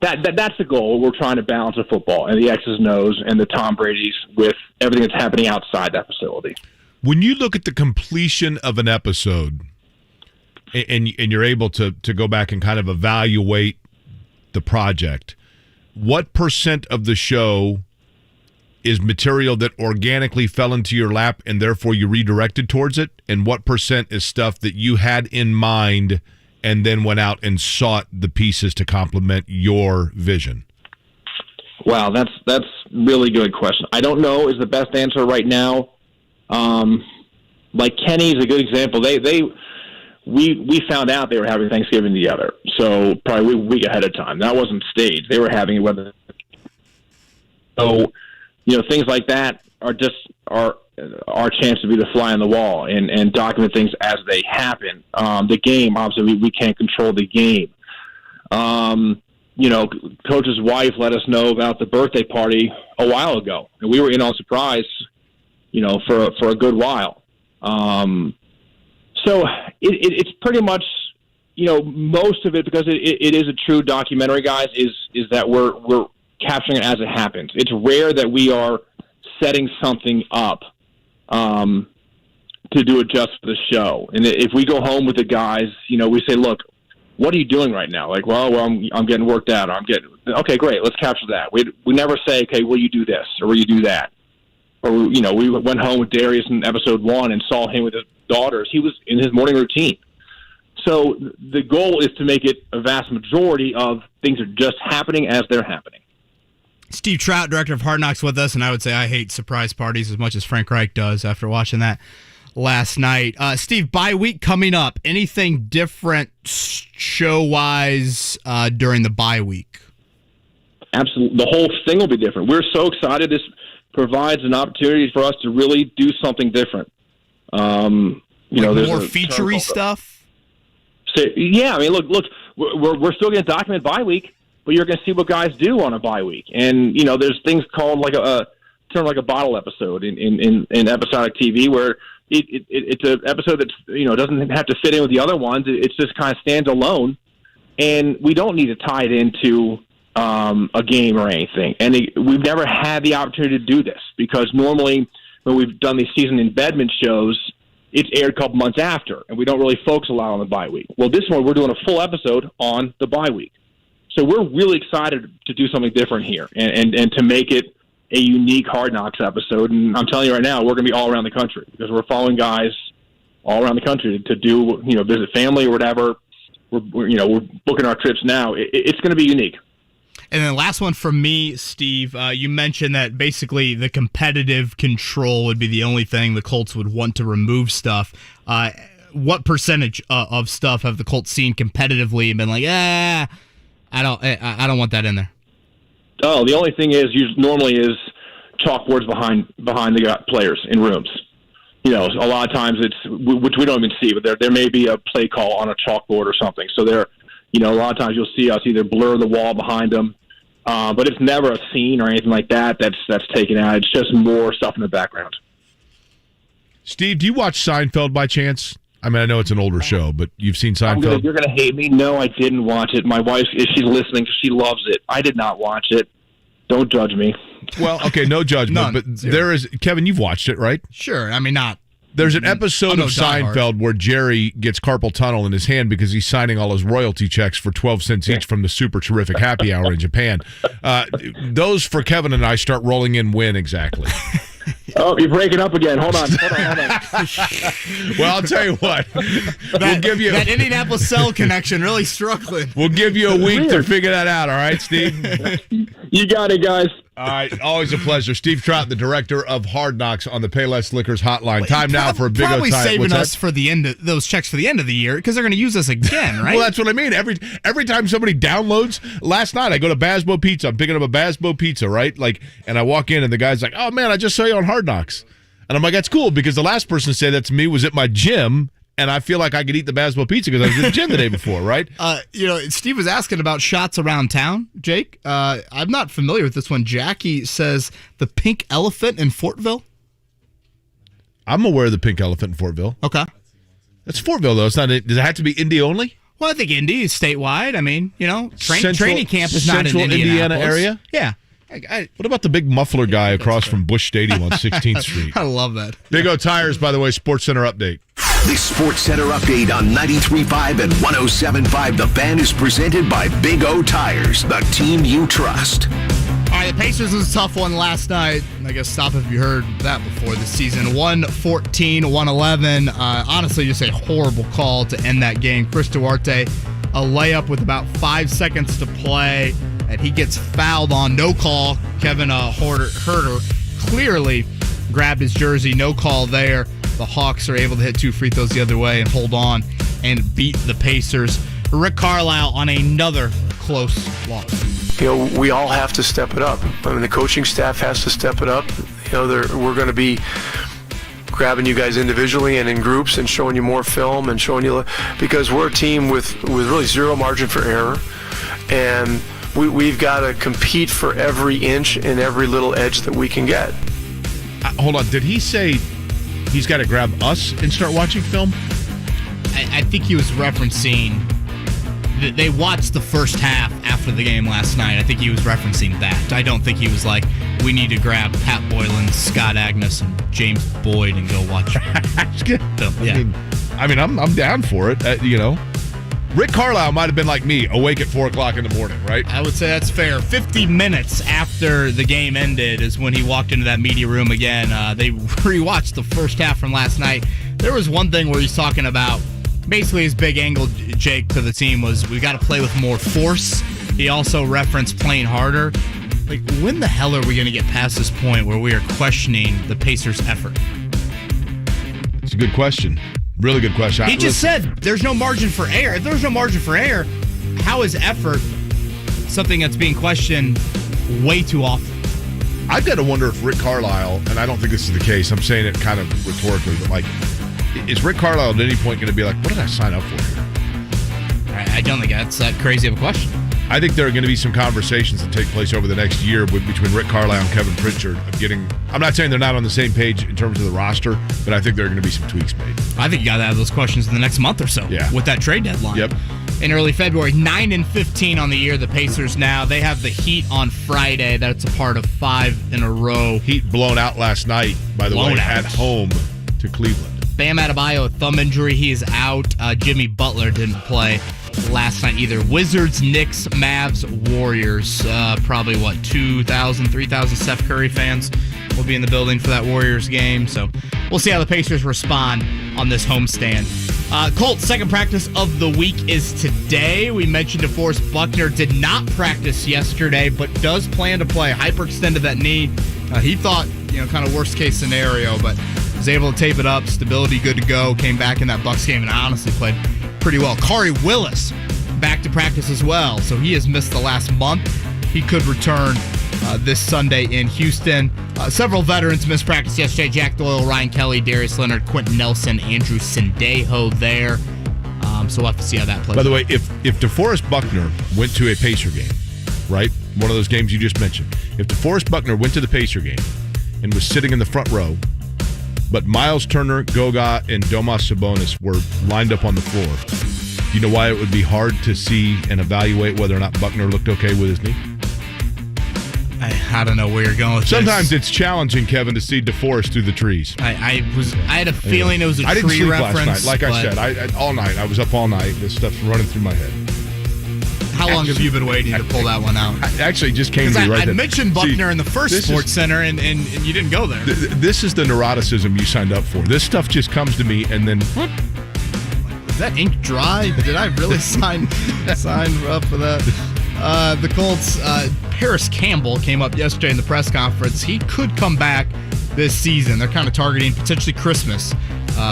that's the goal. We're trying to balance the football and the X's and O's and the Tom Brady's with everything that's happening outside that facility. When you look at the completion of an episode, and you're able to go back and kind of evaluate the project, what % of the show is material that organically fell into your lap and therefore you redirected towards it? And what % is stuff that you had in mind and then went out and sought the pieces to complement your vision? Wow, that's really good question. I don't know is the best answer right now. Like Kenny's a good example. We found out they were having Thanksgiving together, so probably a week ahead of time. That wasn't staged. They were having it. So things like that are just our chance to be the fly on the wall and document things as they happen. The game, obviously, we can't control the game. Coach's wife let us know about the birthday party a while ago, and we were in on surprise, for a good while. So it's pretty much, most of it, because it is a true documentary, guys, is that we're capturing it as it happens. It's rare that we are setting something up to do it just for the show. And if we go home with the guys, we say, look, what are you doing right now? Like, well, I'm getting worked out. Okay, great. Let's capture that. We never say, okay, will you do this or will you do that? Or, we went home with Darius in episode 1 and saw him with his daughters. He was in his morning routine. So the goal is to make it a vast majority of things are just happening as they're happening. Steve Trout, director of Hard Knocks, with us, and I would say I hate surprise parties as much as Frank Reich does after watching that last night. Steve, bye week coming up. Anything different show-wise during the bye week? Absolutely. The whole thing will be different. We're so excited. This provides an opportunity for us to really do something different. There's more featurey stuff? So, yeah, I mean, look, we're still going to document bye week, but you're going to see what guys do on a bye week. And, there's things called like a bottle episode in episodic TV where it's an episode that, doesn't have to fit in with the other ones. It just kind of stands alone. And we don't need to tie it into a game or anything. And we've never had the opportunity to do this because normally when we've done these season embedment shows, it's aired a couple months after, and we don't really focus a lot on the bye week. Well, this one, we're doing a full episode on the bye week. So we're really excited to do something different here and to make it a unique Hard Knocks episode. And I'm telling you right now, we're going to be all around the country because we're following guys all around the country to do, visit family or whatever. We're booking our trips now. It's going to be unique. And then last one from me, Steve. You mentioned that basically the competitive control would be the only thing the Colts would want to remove stuff. What percentage of stuff have the Colts seen competitively and been like, I don't want that in there? Oh, the only thing is normally is chalkboards behind the players in rooms. A lot of times which we don't even see, but there may be a play call on a chalkboard or something. So there. A lot of times you'll see us either blur the wall behind them, but it's never a scene or anything like that that's taken out. It's just more stuff in the background. Steve, do you watch Seinfeld by chance? I mean, I know it's an older show, but you've seen Seinfeld? You're going to hate me. No, I didn't watch it. My wife, if she's listening, she loves it. I did not watch it. Don't judge me. Well, okay, no judgment, but there is, Kevin, you've watched it, right? Sure. I mean, not. There's an episode of Seinfeld where Jerry gets carpal tunnel in his hand because he's signing all his royalty checks for 12 cents each from the super terrific happy hour in Japan. Those for Kevin and I start rolling in when exactly? Oh, you're breaking up again. Hold on. Well, I'll tell you what. We'll give you that Indianapolis cell connection really struggling. We'll give you a week to figure that out, all right, Steve? You got it, guys. All right, always a pleasure. Steve Trout, the director of Hard Knocks on the Payless Liquors hotline. Time now for a big O Tires. Probably saving us for the end of those checks for the end of the year because they're going to use us again, right? Well, that's what I mean. Every time somebody downloads, last night I go to Basbo Pizza. I'm picking up a Basbo Pizza, right? And I walk in and the guy's like, "Oh man, I just saw you on Hard Knocks," and I'm like, "That's cool," because the last person to say that to me was at my gym. And I feel like I could eat the Basbo Pizza because I was at the gym the day before, right? Steve was asking about shots around town, Jake. I'm not familiar with this one. Jackie says the pink elephant in Fortville. I'm aware of the pink elephant in Fortville. Okay. That's Fortville, though. It's not. Does it have to be Indy only? Well, I think Indy is statewide. I mean, training camp is not in Central Indianapolis. Indiana area? Yeah. What about the big muffler guy across from Busch Stadium on 16th Street? I love that. Big O Tires, by the way, SportsCenter update. The SportsCenter update on 93.5 and 107.5 The Fan is presented by Big O Tires, the team you trust. All right, the Pacers was a tough one last night. I guess stop if you heard that before this season. 114-111. Honestly, just a horrible call to end that game. Chris Duarte, a layup with about 5 seconds to play, and he gets fouled on. No call. Kevin Herter clearly grabbed his jersey. No call there. The Hawks are able to hit 2 free throws the other way and hold on and beat the Pacers. Rick Carlisle on another close loss. We all have to step it up. I mean, the coaching staff has to step it up. We're going to be grabbing you guys individually and in groups and showing you more film and showing you, because we're a team with really zero margin for error, and we've got to compete for every inch and every little edge that we can get. Hold on, did he say he's got to grab us and start watching film? I think he was referencing that they watched the first half after the game last night. I think he was referencing that. I don't think he was like, we need to grab Pat Boylan, Scott Agness, and James Boyd and go watch film. Yeah. I mean, I'm down for it. Rick Carlisle might have been like me, awake at 4 o'clock in the morning, right? I would say that's fair. 50 minutes after the game ended is when he walked into that media room again. They rewatched the first half from last night. There was one thing where he's talking about, basically his big angle, Jake, to the team was we got to play with more force. He also referenced playing harder. Like, when the hell are we going to get past this point where we are questioning the Pacers' effort? a good question. Really good question. He just said there's no margin for error. If there's no margin for error, how is effort something that's being questioned way too often? I've got to wonder if Rick Carlisle, and I don't think this is the case, I'm saying it kind of rhetorically, but like, is Rick Carlisle at any point going to be like, what did I sign up for here? I don't think that's that crazy of a question. I think there are going to be some conversations that take place over the next year between Rick Carlisle and Kevin Pritchard of getting, I'm not saying they're not on the same page in terms of the roster, but I think there are going to be some tweaks made. I think you got to have those questions in the next month or so with that trade deadline. Yep. In early February, 9-15 on the year. The Pacers now, they have the Heat on Friday. That's a part of 5 in a row. Heat blown out last night, by the way, at home to Cleveland. Bam Adebayo, a thumb injury. He is out. Jimmy Butler didn't play last night either. Wizards, Knicks, Mavs, Warriors. Probably, 2,000, 3,000 Steph Curry fans will be in the building for that Warriors game. So we'll see how the Pacers respond on this homestand. Colts' second practice of the week is today. We mentioned DeForest Buckner did not practice yesterday, but does plan to play. Hyperextended that knee. He thought, kind of worst case scenario, but was able to tape it up. Stability good to go. Came back in that Bucs game and honestly played pretty well. Khari Willis back to practice as well. So he has missed the last month. He could return this Sunday in Houston. Several veterans missed practice yesterday. Jack Doyle, Ryan Kelly, Darius Leonard, Quenton Nelson, Andrew Sendejo there. So we'll have to see how that plays. By the way, if DeForest Buckner went to a Pacer game, right? One of those games you just mentioned. If DeForest Buckner went to the Pacer game and was sitting in the front row, but Miles Turner, Goga, and Domas Sabonis were lined up on the floor, do you know why it would be hard to see and evaluate whether or not Buckner looked okay with his knee? I don't know where you're going with Sometimes it's challenging, Kevin, to see DeForest through the trees. I had a feeling it was a tree didn't sleep reference. last night. Like I said, all night. I was up all night. This stuff's running through my head. How long have you been waiting to pull that one out? Actually, just came to me right I there. mentioned Buckner in the first Sports Center, and you didn't go there. This is the neuroticism you signed up for. This stuff just comes to me, and then... Is that ink dry? Did I really sign up for that? The Colts, Paris Campbell came up yesterday in the press conference. He could come back this season. They're kind of targeting potentially Christmas.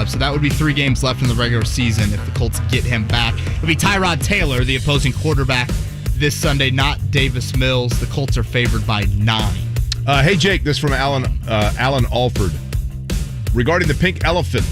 So that would be 3 games left in the regular season if the Colts get him back. It'll be Tyrod Taylor, the opposing quarterback, this Sunday, not Davis Mills. The Colts are favored by 9. Hey, Jake, this is from Alan Alford. Regarding the pink elephant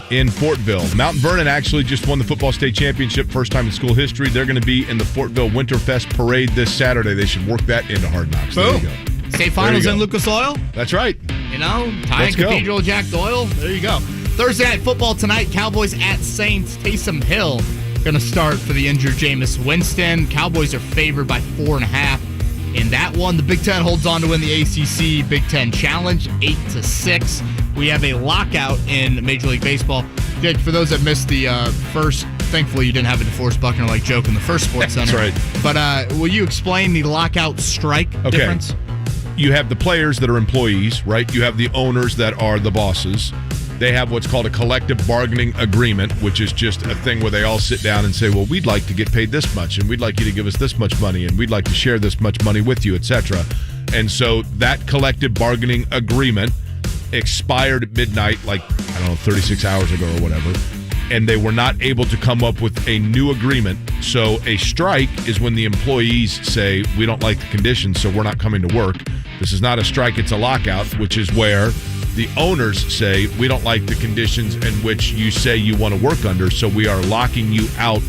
in Fortville, Mount Vernon actually just won the football state championship, first time in school history. They're going to be in the Fortville Winterfest parade this Saturday. They should work that into Hard Knocks. There you go. State finals in Lucas Oil. That's right. Tying Cathedral, Jack Doyle. There you go. Thursday night football tonight. Cowboys at Saints. Taysom Hill going to start for the injured Jameis Winston. Cowboys are favored by 4.5 in that one. The Big Ten holds on to win the ACC Big Ten Challenge 8-6. We have a lockout in Major League Baseball. Jake, for those that missed the first, thankfully you didn't have a DeForest Buckner-like joke in the first Sports Center. That's right. But will you explain the lockout strike difference? You have the players that are employees, right? You have the owners that are the bosses. They have what's called a collective bargaining agreement, which is just a thing where they all sit down and say, well, we'd like to get paid this much, and we'd like you to give us this much money, and we'd like to share this much money with you, etc. And so that collective bargaining agreement expired at midnight, 36 hours ago or whatever, and they were not able to come up with a new agreement. So a strike is when the employees say, we don't like the conditions, so we're not coming to work. This is not a strike, it's a lockout, which is where the owners say, we don't like the conditions in which you say you want to work under, so we are locking you out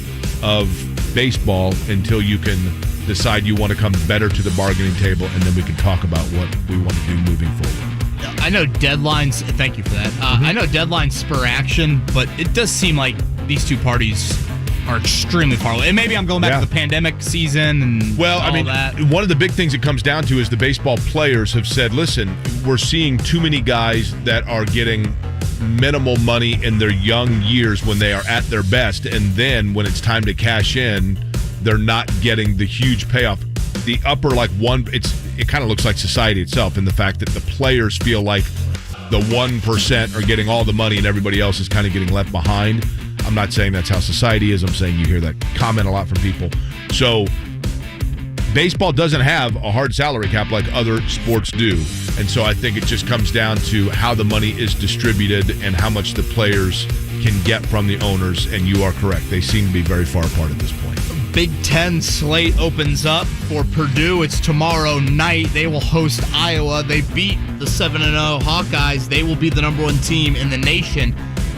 of baseball until you can decide you want to come better to the bargaining table, and then we can talk about what we want to do moving forward. I know deadlines, thank you for that. I know deadlines spur action, but it does seem like these two parties are extremely far away. And maybe I'm going back to the pandemic season and that. One of the big things it comes down to is the baseball players have said, listen, we're seeing too many guys that are getting minimal money in their young years when they are at their best, and then when it's time to cash in, they're not getting the huge payoff. The upper it kind of looks like society itself in the fact that the players feel like the 1% are getting all the money and everybody else is kind of getting left behind. I'm not saying that's how society is. I'm saying you hear that comment a lot from people. So baseball doesn't have a hard salary cap like other sports do. And so I think it just comes down to how the money is distributed and how much the players can get from the owners. And you are correct. They seem to be very far apart at this point. Big Ten slate opens up for Purdue. It's tomorrow night. They will host Iowa. They beat the 7-0 Hawkeyes. They will be the number 1 team in the nation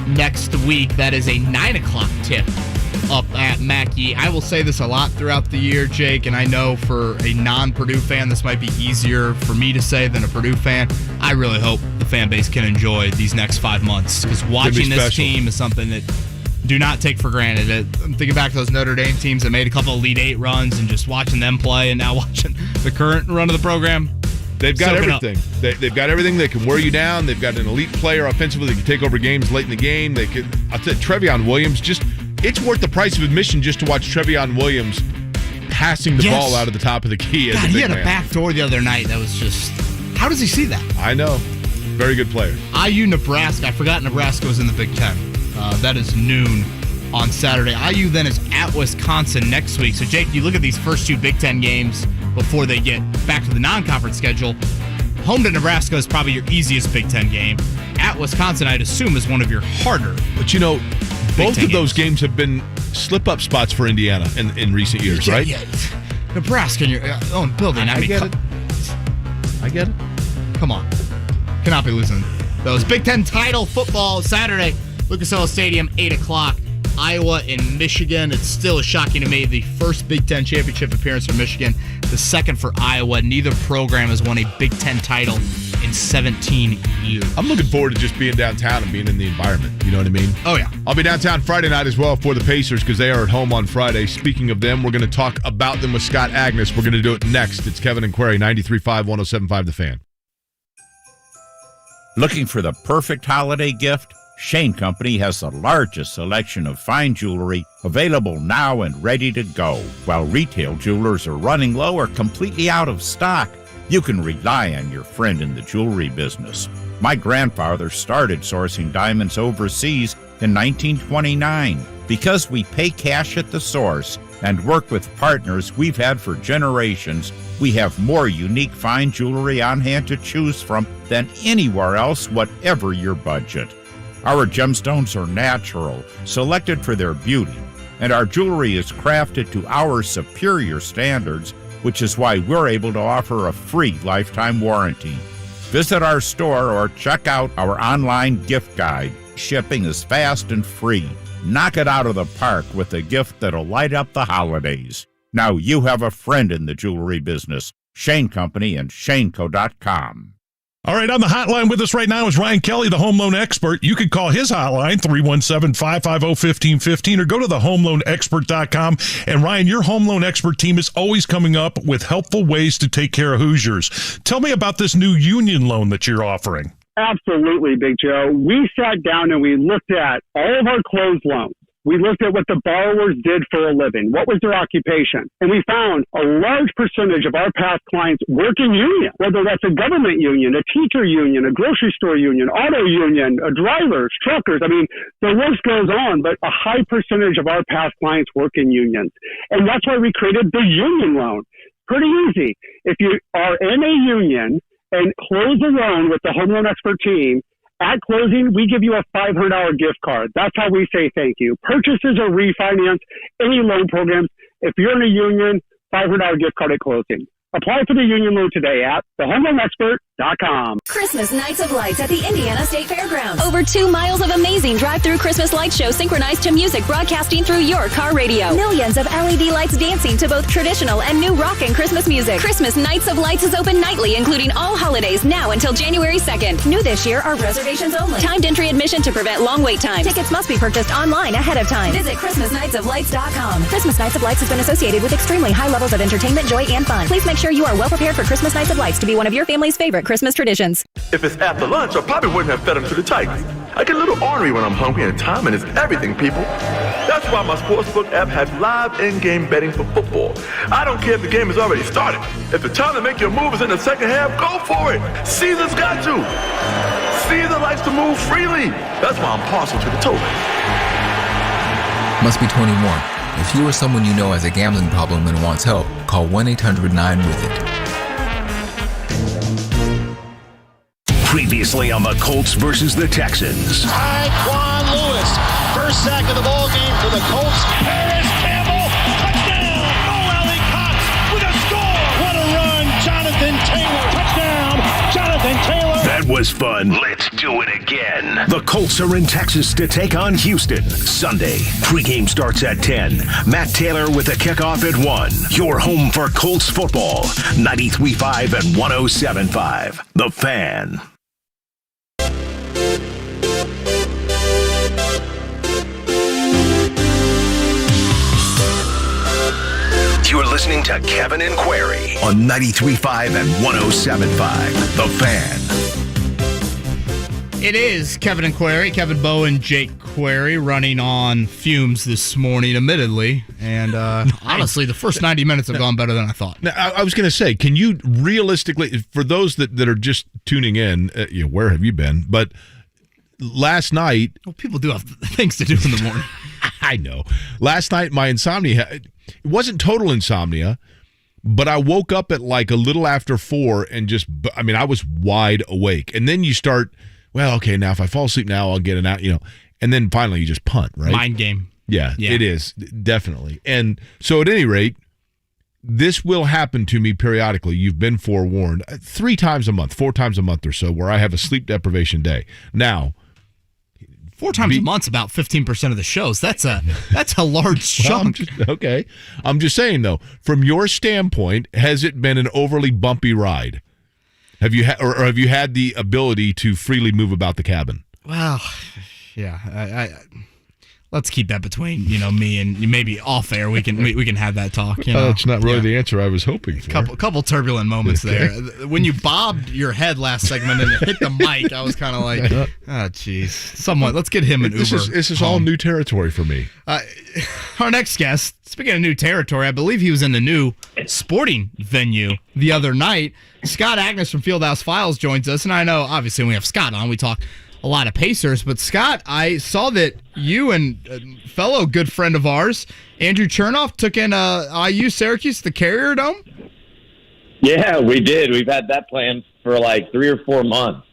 next week. That is a 9 o'clock tip up at Mackey. I will say this a lot throughout the year, Jake, and I know for a non-Purdue fan, this might be easier for me to say than a Purdue fan. I really hope the fan base can enjoy these next 5 months, because watching this team is something that do not take for granted. I'm thinking back to those Notre Dame teams that made a couple Elite 8 runs, and just watching them play, and now watching the current run of the program. They've got everything. They've got everything. They can wear you down. They've got an elite player offensively. They can take over games late in the game. They could. I'll tell you, Trevion Williams, it's worth the price of admission just to watch Trevion Williams passing the ball out of the top of the key. God, he had a backdoor the other night that was just, how does he see that? I know. Very good player. IU Nebraska. I forgot Nebraska was in the Big Ten. That is noon on Saturday. IU then is at Wisconsin next week. So, Jake, you look at these first 2 Big Ten games before they get back to the non-conference schedule. Home to Nebraska is probably your easiest Big Ten game. At Wisconsin, I'd assume, is one of your harder. But, both of those games have been slip-up spots for Indiana in recent years, right? Yeah. Nebraska in your own building. I get it. I get it. Come on. Cannot be losing those. Big Ten title football Saturday. Lucas Oil Stadium, 8 o'clock. Iowa and Michigan. It's still shocking to me. The first Big Ten championship appearance for Michigan, the second for Iowa. Neither program has won a Big Ten title in 17 years. I'm looking forward to just being downtown and being in the environment. You know what I mean? Oh, yeah. I'll be downtown Friday night as well for the Pacers because they are at home on Friday. Speaking of them, we're going to talk about them with Scott Agness. We're going to do it next. It's Kevin and Query, 93.5, 107.5 The Fan. Looking for the perfect holiday gift? Shane Company has the largest selection of fine jewelry available now and ready to go. While retail jewelers are running low or completely out of stock, you can rely on your friend in the jewelry business. My grandfather started sourcing diamonds overseas in 1929. Because we pay cash at the source and work with partners we've had for generations, we have more unique fine jewelry on hand to choose from than anywhere else, whatever your budget. Our gemstones are natural, selected for their beauty, and our jewelry is crafted to our superior standards, which is why we're able to offer a free lifetime warranty. Visit our store or check out our online gift guide. Shipping is fast and free. Knock it out of the park with a gift that'll light up the holidays. Now you have a friend in the jewelry business. Shane Company and ShaneCo.com. All right, on the hotline with us right now is Ryan Kelly, the home loan expert. You can call his hotline, 317-550-1515, or go to thehomeloanexpert.com. And Ryan, your home loan expert team is always coming up with helpful ways to take care of Hoosiers. Tell me about this new union loan that you're offering. Absolutely, Big Joe. We sat down and we looked at all of our closed loans. We looked at what the borrowers did for a living. What was their occupation? And we found a large percentage of our past clients work in union, whether that's a government union, a teacher union, a grocery store union, auto union, drivers, truckers. I mean, the list goes on, but a high percentage of our past clients work in unions. And that's why we created the union loan. Pretty easy. If you are in a union and close a loan with the home loan expert team, at closing, we give you a $500 gift card. That's how we say thank you. Purchases or refinance, any loan programs. If you're in a union, $500 gift card at closing. Apply for the union loan today at thehomeloanexpert.com. Christmas Nights of Lights at the Indiana State Fairgrounds. Over 2 miles of amazing drive-through Christmas light show synchronized to music broadcasting through your car radio. Millions of LED lights dancing to both traditional and new rock and Christmas music. Christmas Nights of Lights is open nightly, including all holidays, now until January 2nd. New this year are reservations only. Timed entry admission to prevent long wait times. Tickets must be purchased online ahead of time. Visit ChristmasNightsOfLights.com. Christmas Nights of Lights has been associated with extremely high levels of entertainment, joy, and fun. Please make sure you are well prepared for Christmas Nights of Lights to be one of your family's favorite Christmas traditions. If it's after lunch, I probably wouldn't have fed them to the Titans. I get a little ornery when I'm hungry, and timing is everything, people. That's why my Sportsbook app has live in-game betting for football. I don't care if the game has already started. If the time to make your move is in the second half, go for it. Caesar's got to. Caesar likes to move freely. That's why I'm partial to the total. Must be 21. If you or someone you know has a gambling problem and wants help, call 1-800-9-WITH-IT. Previously on the Colts versus the Texans. Tyquan Lewis, first sack of the ball game for the Colts. Harris Campbell, touchdown! Noelle Cox with a score! What a run! Jonathan Taylor, touchdown! Jonathan Taylor! That was fun. Let's do it again. The Colts are in Texas to take on Houston Sunday. Pregame starts at 10. Matt Taylor with a kickoff at 1. Your home for Colts football. 93.5 and 107.5. The Fan. You're listening to Kevin and Query on 93.5 and 107.5. The Fan. It is Kevin and Query, Kevin Bowe and Jake Query running on fumes this morning, admittedly. And honestly, the first 90 minutes have gone better than I thought. Now, I was going to say, can you realistically, for those that are just tuning in, where have you been? But last night... Well, people do have things to do in the morning. I know. Last night, my insomnia... It wasn't total insomnia, but I woke up at like a little after 4 and I was wide awake. And then you start, well, okay, now if I fall asleep now, I'll get an out, and then finally you just punt, right? Mind game. Yeah, it is, definitely. And so at any rate, this will happen to me periodically. You've been forewarned 4 times a month or so, where I have a sleep deprivation day. Now, 4 times a month's about 15% of the shows. That's a large chunk. Okay. I'm just saying, though, from your standpoint, has it been an overly bumpy ride? Have you have you had the ability to freely move about the cabin? Well, yeah. Let's keep that between me and maybe off air. We can have that talk. That's not really the answer I was hoping for. Couple turbulent moments there. When you bobbed your head last segment and it hit the mic, I was kind of like, oh, jeez. Somewhat. Let's get him an Uber. This is all new territory for me. Our next guest, speaking of new territory, I believe he was in the new sporting venue the other night. Scott Agness from Fieldhouse Files joins us, and I know obviously when we have Scott on, we talk a lot of Pacers, but Scott, I saw that you and a fellow good friend of ours, Andrew Chernoff, took in IU Syracuse, the Carrier Dome. Yeah, we did. We've had that planned for like 3 or 4 months,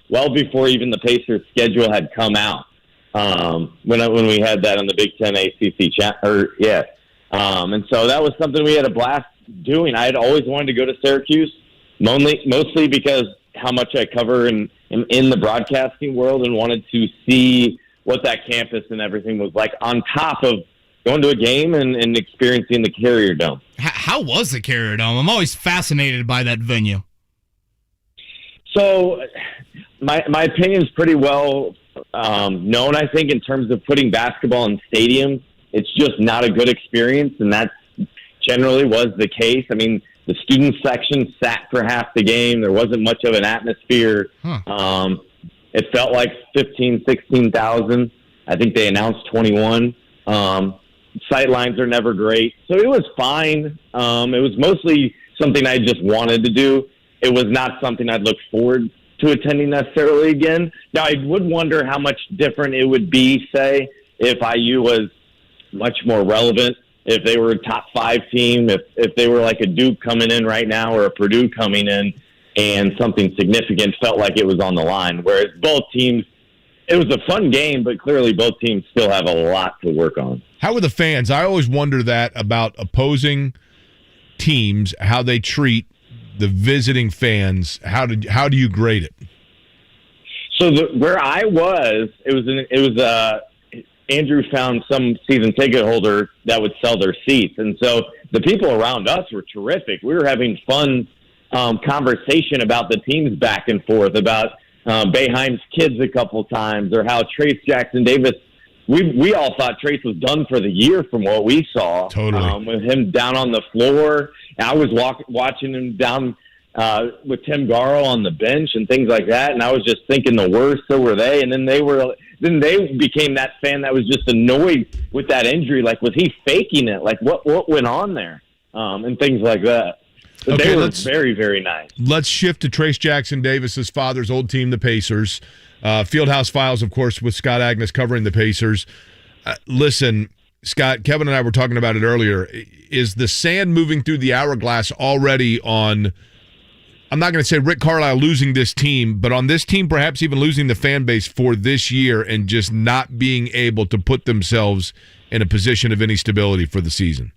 well before even the Pacers schedule had come out. When we had that on the Big Ten ACC chat, and so that was something we had a blast doing. I had always wanted to go to Syracuse, mostly because how much I cover in the broadcasting world, and wanted to see what that campus and everything was like on top of going to a game and experiencing the Carrier Dome. How was the Carrier Dome? I'm always fascinated by that venue. So my opinion is pretty well known, I think, in terms of putting basketball in stadiums. It's just not a good experience, and that generally was the case. I mean, the student section sat for half the game. There wasn't much of an atmosphere. It felt like 15,000, 16,000. I think they announced 21. Sightlines are never great. So it was fine. It was mostly something I just wanted to do. It was not something I'd look forward to attending necessarily again. Now, I would wonder how much different it would be, say, if IU was much more relevant, if they were a top 5 team, if they were like a Duke coming in right now or a Purdue coming in and something significant felt like it was on the line. Whereas both teams, it was a fun game, but clearly both teams still have a lot to work on. How are the fans? I always wonder that about opposing teams, how they treat the visiting fans. How do you grade it? So where I was, it was Andrew found some season ticket holder that would sell their seats. And so the people around us were terrific. We were having fun conversation about the teams back and forth, about Boeheim's kids a couple times, or how Trace Jackson Davis, we all thought Trace was done for the year from what we saw. Totally. With him down on the floor. I was watching him down with Tim Garl on the bench and things like that, and I was just thinking the worst, so were they. And then they became that fan that was just annoyed with that injury. Like, was he faking it? Like, what went on there? And things like that. But they were very, very nice. Let's shift to Trace Jackson Davis's father's old team, the Pacers. Fieldhouse Files, of course, with Scott Agness covering the Pacers. Listen, Scott, Kevin and I were talking about it earlier. Is the sand moving through the hourglass already on, I'm not going to say Rick Carlisle losing this team, but on this team perhaps even losing the fan base for this year and just not being able to put themselves in a position of any stability for the season?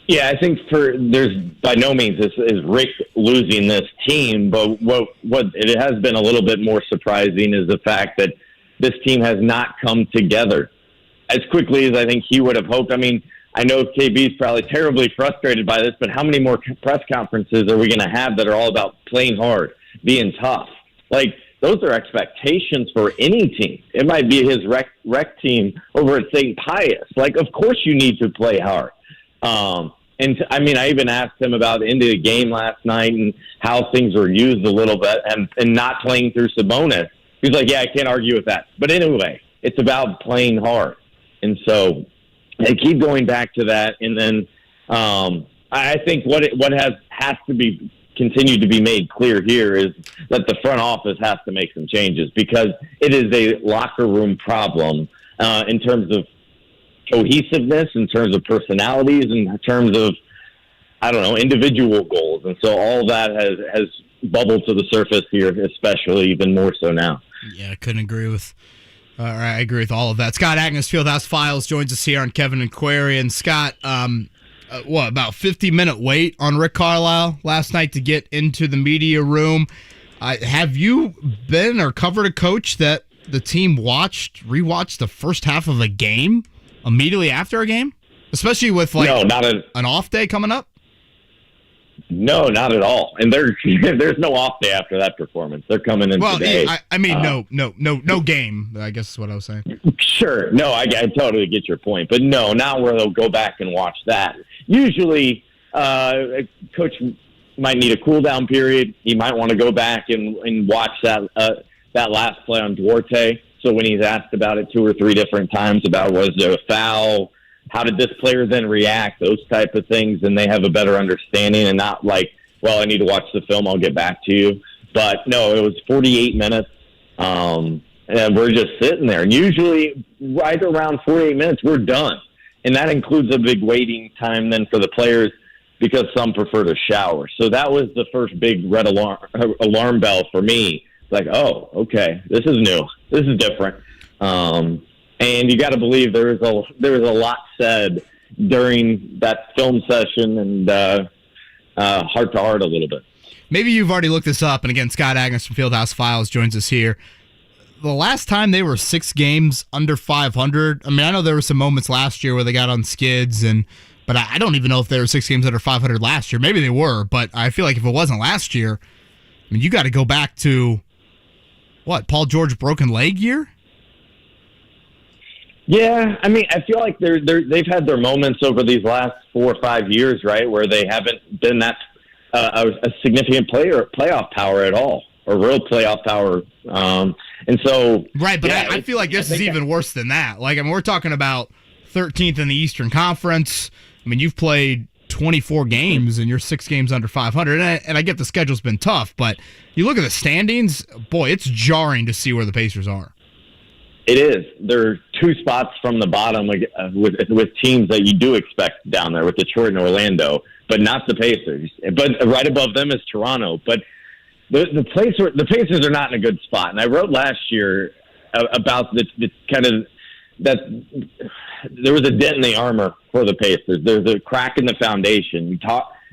Yeah, I think there's by no means is Rick losing this team, but what it has been a little bit more surprising is the fact that this team has not come together as quickly as I think he would have hoped. I mean, I know KB's probably terribly frustrated by this, but how many more press conferences are we going to have that are all about playing hard, being tough? Like, those are expectations for any team. It might be his rec team over at St. Pius. Like, of course you need to play hard. I even asked him about the end of the game last night and how things were used a little bit and not playing through Sabonis. He's like, yeah, I can't argue with that. But anyway, it's about playing hard. And so they keep going back to that. And then I think what has to be continued to be made clear here is that the front office has to make some changes because it is a locker room problem in terms of cohesiveness, in terms of personalities, in terms of, individual goals. And so all that has bubbled to the surface here, especially even more so now. Yeah, I couldn't agree with I agree with all of that. Scott Agness, Fieldhouse Files, joins us here on Kevin and Query. And Scott, about 50-minute wait on Rick Carlisle last night to get into the media room. Have you been or covered a coach that the team rewatched the first half of a game immediately after a game? Especially with an off day coming up? No, not at all. And there's no off day after that performance. They're coming in today. No game, I guess is what I was saying. Sure. No, I totally get your point. But no, not where they'll go back and watch that. Usually, a coach might need a cool-down period. He might want to go back and watch that last play on Duarte. So when he's asked about it 2 or 3 different times about was there a foul, how did this player then react, those type of things, and they have a better understanding and not like, well, I need to watch the film, I'll get back to you. But no, it was 48 minutes, and we're just sitting there. And usually right around 48 minutes, we're done. And that includes a big waiting time then for the players because some prefer to shower. So that was the first big red alarm bell for me. Like, oh, okay, this is new. This is different. And you got to believe there was a lot said during that film session and heart to heart a little bit. Maybe you've already looked this up. And again, Scott Agness from Fieldhouse Files joins us here. The last time they were 6 games under 500, I mean, I know there were some moments last year where they got on skids, but I don't even know if they were 6 games under 500 last year. Maybe they were, but I feel like if it wasn't last year, I mean, you got to go back to, Paul George broken leg year? Yeah, I mean, I feel like they've had their moments over these last 4 or 5 years, right, where they haven't been that a significant playoff power at all, or real playoff power. And so, right, but yeah, I feel like this is even worse than that. Like, I mean, we're talking about 13th in the Eastern Conference. I mean, you've played 24 games and you're 6 games under 500. And I get the schedule's been tough, but you look at the standings, boy, it's jarring to see where the Pacers are. It is. They're 2 spots from the bottom with teams that you do expect down there with Detroit and Orlando, but not the Pacers. But right above them is Toronto. But the Pacers are not in a good spot. And I wrote last year about the kind of that there was a dent in the armor for the Pacers. There's a crack in the foundation.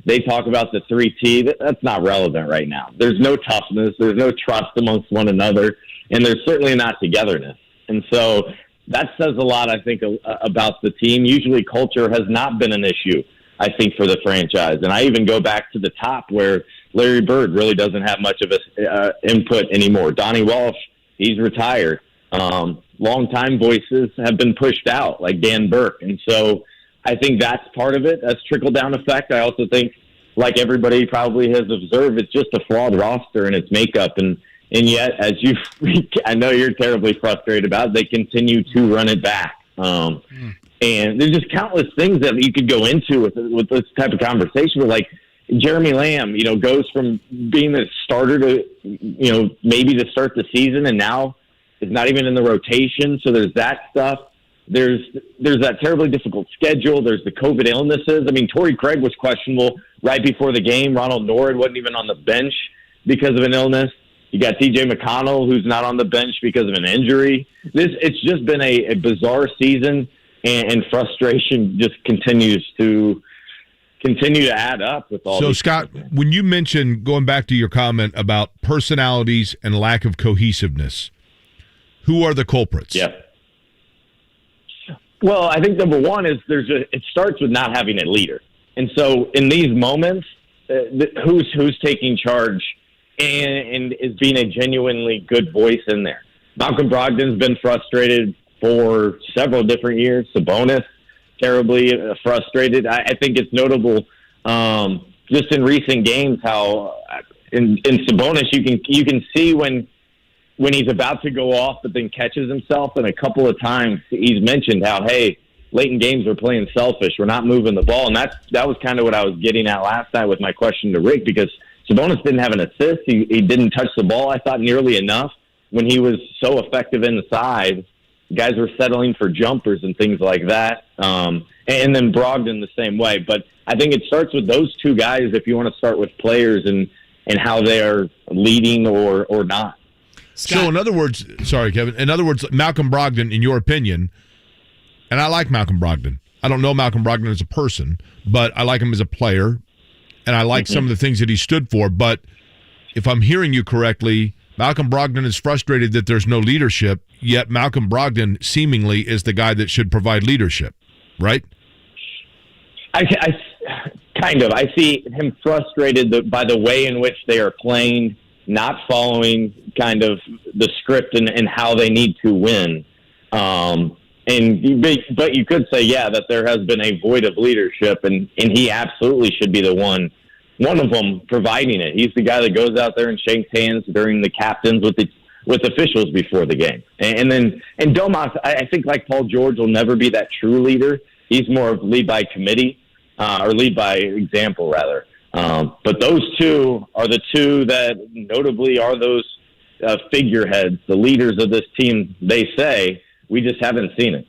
They talk about the 3T. That's not relevant right now. There's no toughness. There's no trust amongst one another. And there's certainly not togetherness. And so that says a lot, I think, about the team. Usually culture has not been an issue, I think, for the franchise. And I even go back to the top where Larry Bird really doesn't have much of a input anymore. Donnie Walsh, he's retired. Longtime voices have been pushed out, like Dan Burke. And so I think that's part of it. That's trickle-down effect. I also think, like everybody probably has observed, it's just a flawed roster and its makeup. And yet, I know you're terribly frustrated about, they continue to run it back. And there's just countless things that you could go into with this type of conversation. Like Jeremy Lamb, goes from being the starter to, maybe to start the season, and now is not even in the rotation. So there's that stuff. There's that terribly difficult schedule. There's the COVID illnesses. I mean, Torrey Craig was questionable right before the game. Ronald Norwood wasn't even on the bench because of an illness. You got T.J. McConnell, who's not on the bench because of an injury. It's just been a bizarre season, and frustration just continues to add up with all. So, Scott, when you mentioned, going back to your comment about personalities and lack of cohesiveness, who are the culprits? Yeah. Well, I think number one is it starts with not having a leader. And so in these moments, who's taking charge and is being a genuinely good voice in there? Malcolm Brogdon's been frustrated for several different years. Sabonis, terribly frustrated. I think it's notable just in recent games how in Sabonis you can see when he's about to go off but then catches himself, and a couple of times he's mentioned how, hey, late in games we're playing selfish, we're not moving the ball, and that was kind of what I was getting at last night with my question to Rick, because Sabonis didn't have an assist. He didn't touch the ball, I thought, nearly enough. When he was so effective inside, guys were settling for jumpers and things like that. And then Brogdon the same way. But I think it starts with those two guys if you want to start with players and how they are leading or not. Scott. So in other words, sorry, Kevin, in other words, Malcolm Brogdon, in your opinion, and I like Malcolm Brogdon. I don't know Malcolm Brogdon as a person, but I like him as a player, and I like some of the things that he stood for. But if I'm hearing you correctly, Malcolm Brogdon is frustrated that there's no leadership, yet Malcolm Brogdon seemingly is the guy that should provide leadership, right? I kind of. I see him frustrated by the way in which they are playing, not following kind of the script and how they need to win. But you could say, that there has been a void of leadership, and he absolutely should be the one of them providing it. He's the guy that goes out there and shakes hands during the captains with officials before the game. And Domas, I think, like Paul George, will never be that true leader. He's more of lead by committee, or lead by example, rather. But those two are the two that notably are those figureheads, the leaders of this team, they say. We just haven't seen it.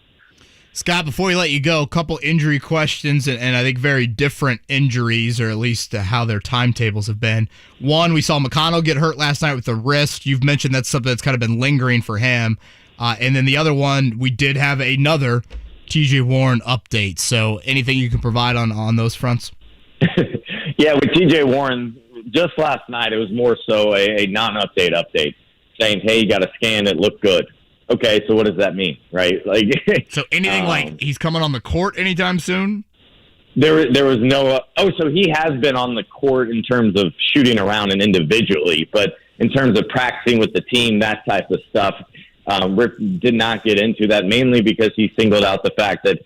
Scott, before we let you go, a couple injury questions, and I think very different injuries, or at least how their timetables have been. One, we saw McConnell get hurt last night with the wrist. You've mentioned that's something that's kind of been lingering for him. And then the other one, we did have another TJ Warren update. So anything you can provide on those fronts? Yeah, with TJ Warren, just last night, it was more so a non-update update, saying, hey, you got a scan, it looked good. Okay, so what does that mean, right? Like, so anything like he's coming on the court anytime soon? There was no. So he has been on the court in terms of shooting around and individually, but in terms of practicing with the team, that type of stuff, Rick did not get into that, mainly because he singled out the fact that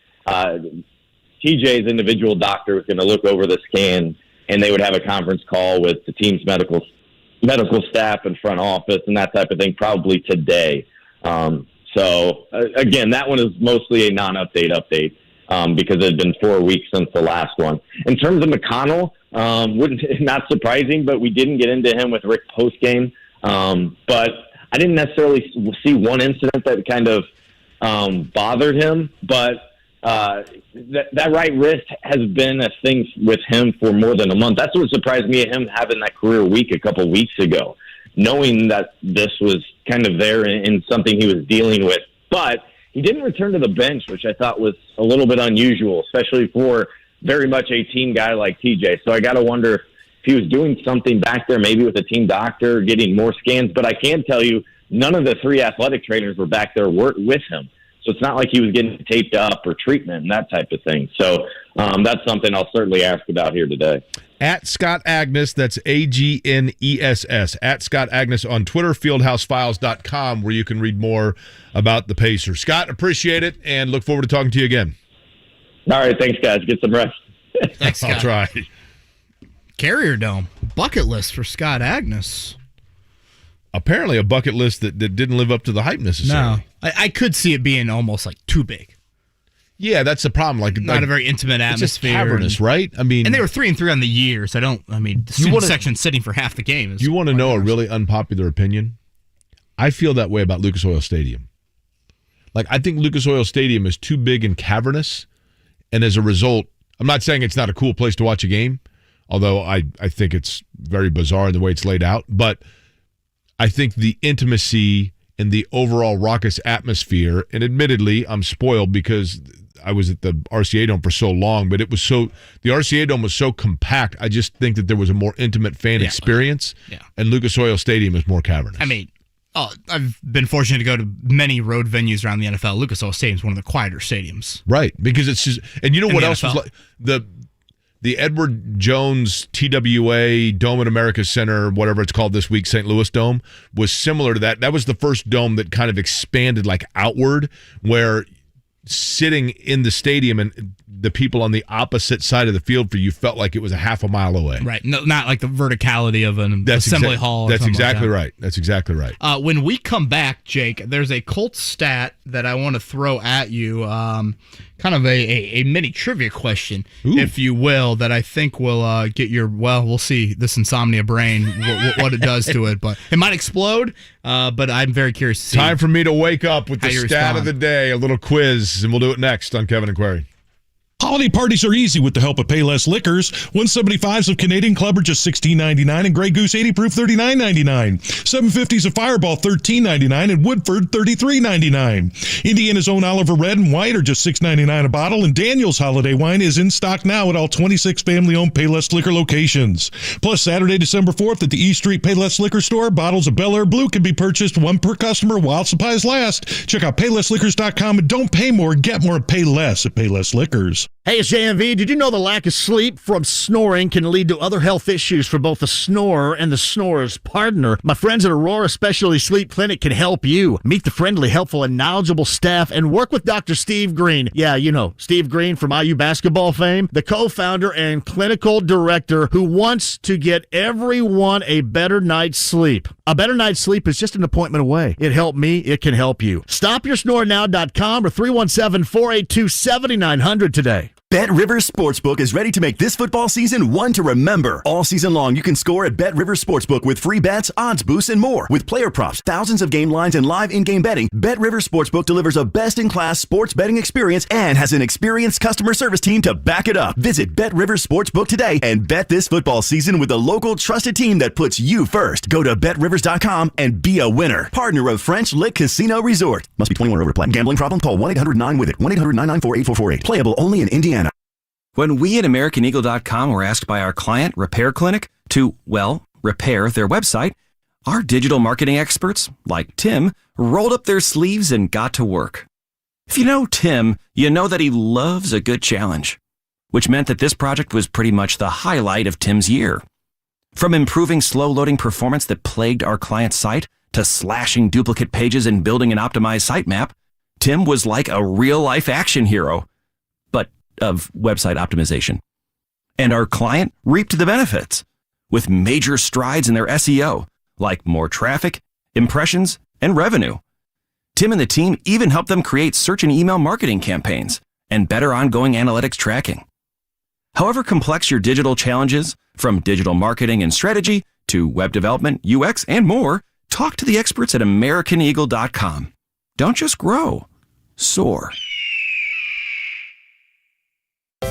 TJ's individual doctor was going to look over the scan, and they would have a conference call with the team's medical staff and front office and that type of thing, probably today. Again, that one is mostly a non-update update because it had been 4 weeks since the last one. In terms of McConnell, not surprising, but we didn't get into him with Rick postgame. But I didn't necessarily see one incident that kind of bothered him. But that right wrist has been a thing with him for more than a month. That's what surprised me, him having that career week a couple weeks ago, knowing that this was kind of there in something he was dealing with. But he didn't return to the bench, which I thought was a little bit unusual, especially for very much a team guy like TJ. So I got to wonder if he was doing something back there, maybe with a team doctor, getting more scans. But I can tell you, none of the three athletic trainers were back there with him. So it's not like he was getting taped up or treatment and that type of thing. So that's something I'll certainly ask about here today. At Scott Agness, that's Agness, at Scott Agness on Twitter, fieldhousefiles.com, where you can read more about the Pacers. Scott, appreciate it, and look forward to talking to you again. All right, thanks, guys. Get some rest. Thanks, Scott. I'll try. Carrier Dome, bucket list for Scott Agness. Apparently a bucket list that didn't live up to the hype necessarily. No, I could see it being almost like too big. Yeah, that's the problem. Not a very intimate atmosphere. It's just cavernous, right? I mean, and they were 3-3 on the year, so the student section sitting for half the game. You want to know a really unpopular opinion? I feel that way about Lucas Oil Stadium. Like, I think Lucas Oil Stadium is too big and cavernous, and as a result, I'm not saying it's not a cool place to watch a game, although I think it's very bizarre in the way it's laid out, but I think the intimacy and the overall raucous atmosphere, and admittedly, I'm spoiled because I was at the RCA Dome for so long, but the RCA Dome was so compact, I just think that there was a more intimate fan experience, and Lucas Oil Stadium is more cavernous. I mean, I've been fortunate to go to many road venues around the NFL. Lucas Oil Stadium is one of the quieter stadiums. Right, because it's just, and you know In what the else NFL. was like? The Edward Jones TWA Dome at America Center, whatever it's called this week, St. Louis Dome, was similar to that. That was the first dome that kind of expanded like outward, where sitting in the stadium and the people on the opposite side of the field for you felt like it was a half a mile away. Right. No, not like the verticality of an assembly hall. That's exactly right. That's exactly right. When we come back, Jake, there's a Colts stat that I want to throw at you, kind of a mini trivia question, if you will, that I think will get your, we'll see, this insomnia brain, what it does to it. But it might explode, but I'm very curious to see. Time for me to wake up with the how you stat respond. of the day, a little quiz, and we'll do it next on Kevin and Query. Holiday parties are easy with the help of Payless Liquors. 175s of Canadian Club are just $16.99 and Grey Goose 80 proof $39.99. 750s of Fireball $13.99 and Woodford $33.99. Indiana's own Oliver Red and White are just $6.99 a bottle, and Daniel's Holiday Wine is in stock now at all 26 family-owned Payless Liquor locations. Plus, Saturday, December 4th at the East Street Payless Liquor Store, bottles of Bel Air Blue can be purchased one per customer while supplies last. Check out PaylessLiquors.com and don't pay more, get more, pay less at Payless Liquors. Hey, it's JMV. Did you know the lack of sleep from snoring can lead to other health issues for both the snorer and the snorer's partner? My friends at Aurora Specialty Sleep Clinic can help you. Meet the friendly, helpful, and knowledgeable staff and work with Dr. Steve Green. Yeah, you know, Steve Green from IU basketball fame, the co-founder and clinical director who wants to get everyone a better night's sleep. A better night's sleep is just an appointment away. It helped me. It can help you. StopYourSnoreNow.com or 317-482-7900 today. Bet Rivers Sportsbook is ready to make this football season one to remember. All season long, you can score at Bet Rivers Sportsbook with free bets, odds boosts, and more. With player props, thousands of game lines, and live in-game betting, Bet Rivers Sportsbook delivers a best-in-class sports betting experience and has an experienced customer service team to back it up. Visit Bet Rivers Sportsbook today and bet this football season with a local trusted team that puts you first. Go to BetRivers.com and be a winner. Partner of French Lick Casino Resort. Must be 21 or over to play. Gambling problem? Call 1-800-9-WITH-IT. 1-800-994-8448. Playable only in Indiana. When we at AmericanEagle.com were asked by our client, Repair Clinic, to, repair their website, our digital marketing experts, like Tim, rolled up their sleeves and got to work. If you know Tim, you know that he loves a good challenge, which meant that this project was pretty much the highlight of Tim's year. From improving slow-loading performance that plagued our client's site to slashing duplicate pages and building an optimized sitemap, Tim was like a real-life action hero, but of website optimization. And our client reaped the benefits with major strides in their SEO, like more traffic, impressions, and revenue. Tim and the team even helped them create search and email marketing campaigns and better ongoing analytics tracking. However complex your digital challenges, from digital marketing and strategy to web development, UX, and more, talk to the experts at AmericanEagle.com. Don't just grow, soar.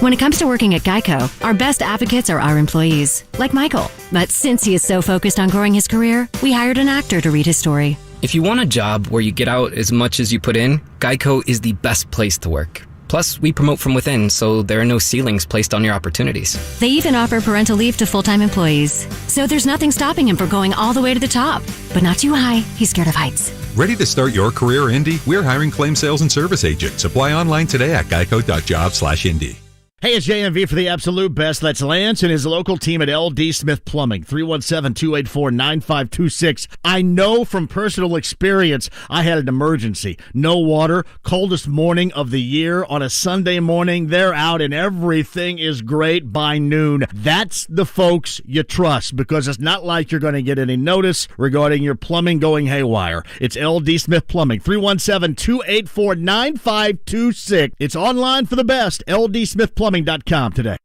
When it comes to working at Geico, our best advocates are our employees, like Michael. But since he is so focused on growing his career, we hired an actor to read his story. If you want a job where you get out as much as you put in, Geico is the best place to work. Plus, we promote from within, so there are no ceilings placed on your opportunities. They even offer parental leave to full-time employees. So there's nothing stopping him from going all the way to the top. But not too high. He's scared of heights. Ready to start your career, Indy? We're hiring claim sales and service agents. Apply online today at geico.job/Indy. Hey, it's JMV for the absolute best. That's Lance and his local team at LD Smith Plumbing, 317-284-9526. I know from personal experience I had an emergency. No water, coldest morning of the year. On a Sunday morning, they're out and everything is great by noon. That's the folks you trust, because it's not like you're going to get any notice regarding your plumbing going haywire. It's LD Smith Plumbing, 317-284-9526. It's online for the best, LDSmithPlumbing.com today.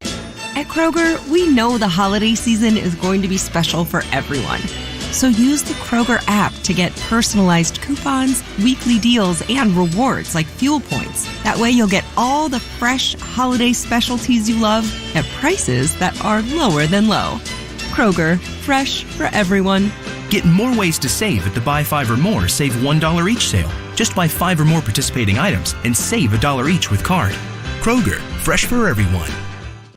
At Kroger, we know the holiday season is going to be special for everyone. So use the Kroger app to get personalized coupons, weekly deals, and rewards like fuel points. That way you'll get all the fresh holiday specialties you love at prices that are lower than low. Kroger, fresh for everyone. Get more ways to save at the Buy 5 or More Save $1 each sale. Just buy 5 or more participating items and save $1 each with card. Kroger, fresh for everyone.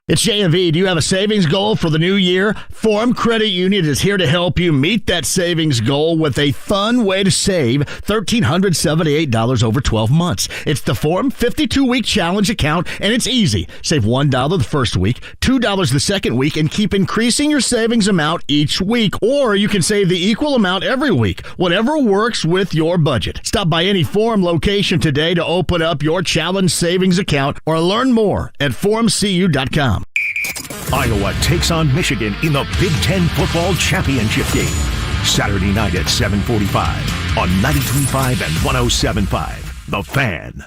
It's J&V. Do you have a savings goal for the new year? Forum Credit Union is here to help you meet that savings goal with a fun way to save $1,378 over 12 months. It's the Forum 52-week challenge account, and it's easy. Save $1 the first week, $2 the second week, and keep increasing your savings amount each week. Or you can save the equal amount every week, whatever works with your budget. Stop by any Forum location today to open up your challenge savings account or learn more at forumcu.com. Iowa takes on Michigan in the Big Ten Football Championship game. Saturday night at 7:45 on 93.5 and 107.5. The Fan.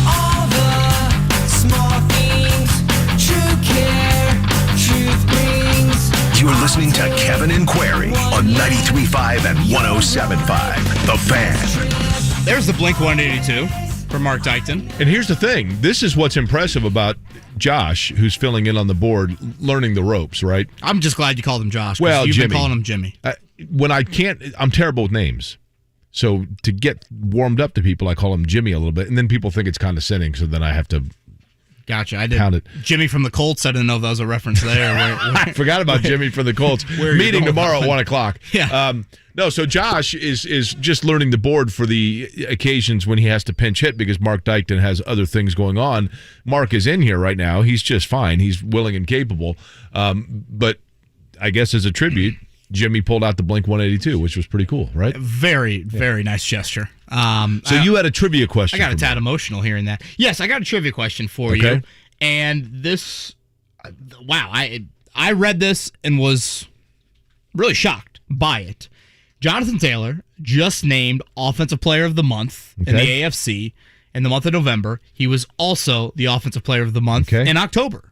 All the small things, true care, truth brings. You're listening to Kevin and Query on 93.5 and 107.5. The Fan. There's the Blink 182 for Marc Dykton. And here's the thing. This is what's impressive about Josh, who's filling in on the board, learning the ropes, right? I'm just glad you called him Josh. Well, you've Jimmy. been calling him Jimmy. When I can't, I'm terrible with names. So to get warmed up to people, I call him Jimmy a little bit. And then people think it's condescending, so then I have to Gotcha. I did. pound it. Jimmy from the Colts. I didn't know if that was a reference there. I forgot about Jimmy from the Colts. Meeting tomorrow at 1 o'clock. Yeah. No, so Josh is just learning the board for the occasions when he has to pinch hit because Marc Dykton has other things going on. Marc is in here right now. He's just fine. He's willing and capable. But I guess as a tribute, Jimmy pulled out the Blink 182, which was pretty cool, right? Very, very nice gesture. So you had a trivia question. I got a tad emotional hearing that. Yes, I got a trivia question for you. And this, wow, I read this and was really shocked by it. Jonathan Taylor just named Offensive Player of the Month in the AFC in the month of November. He was also the Offensive Player of the Month in October.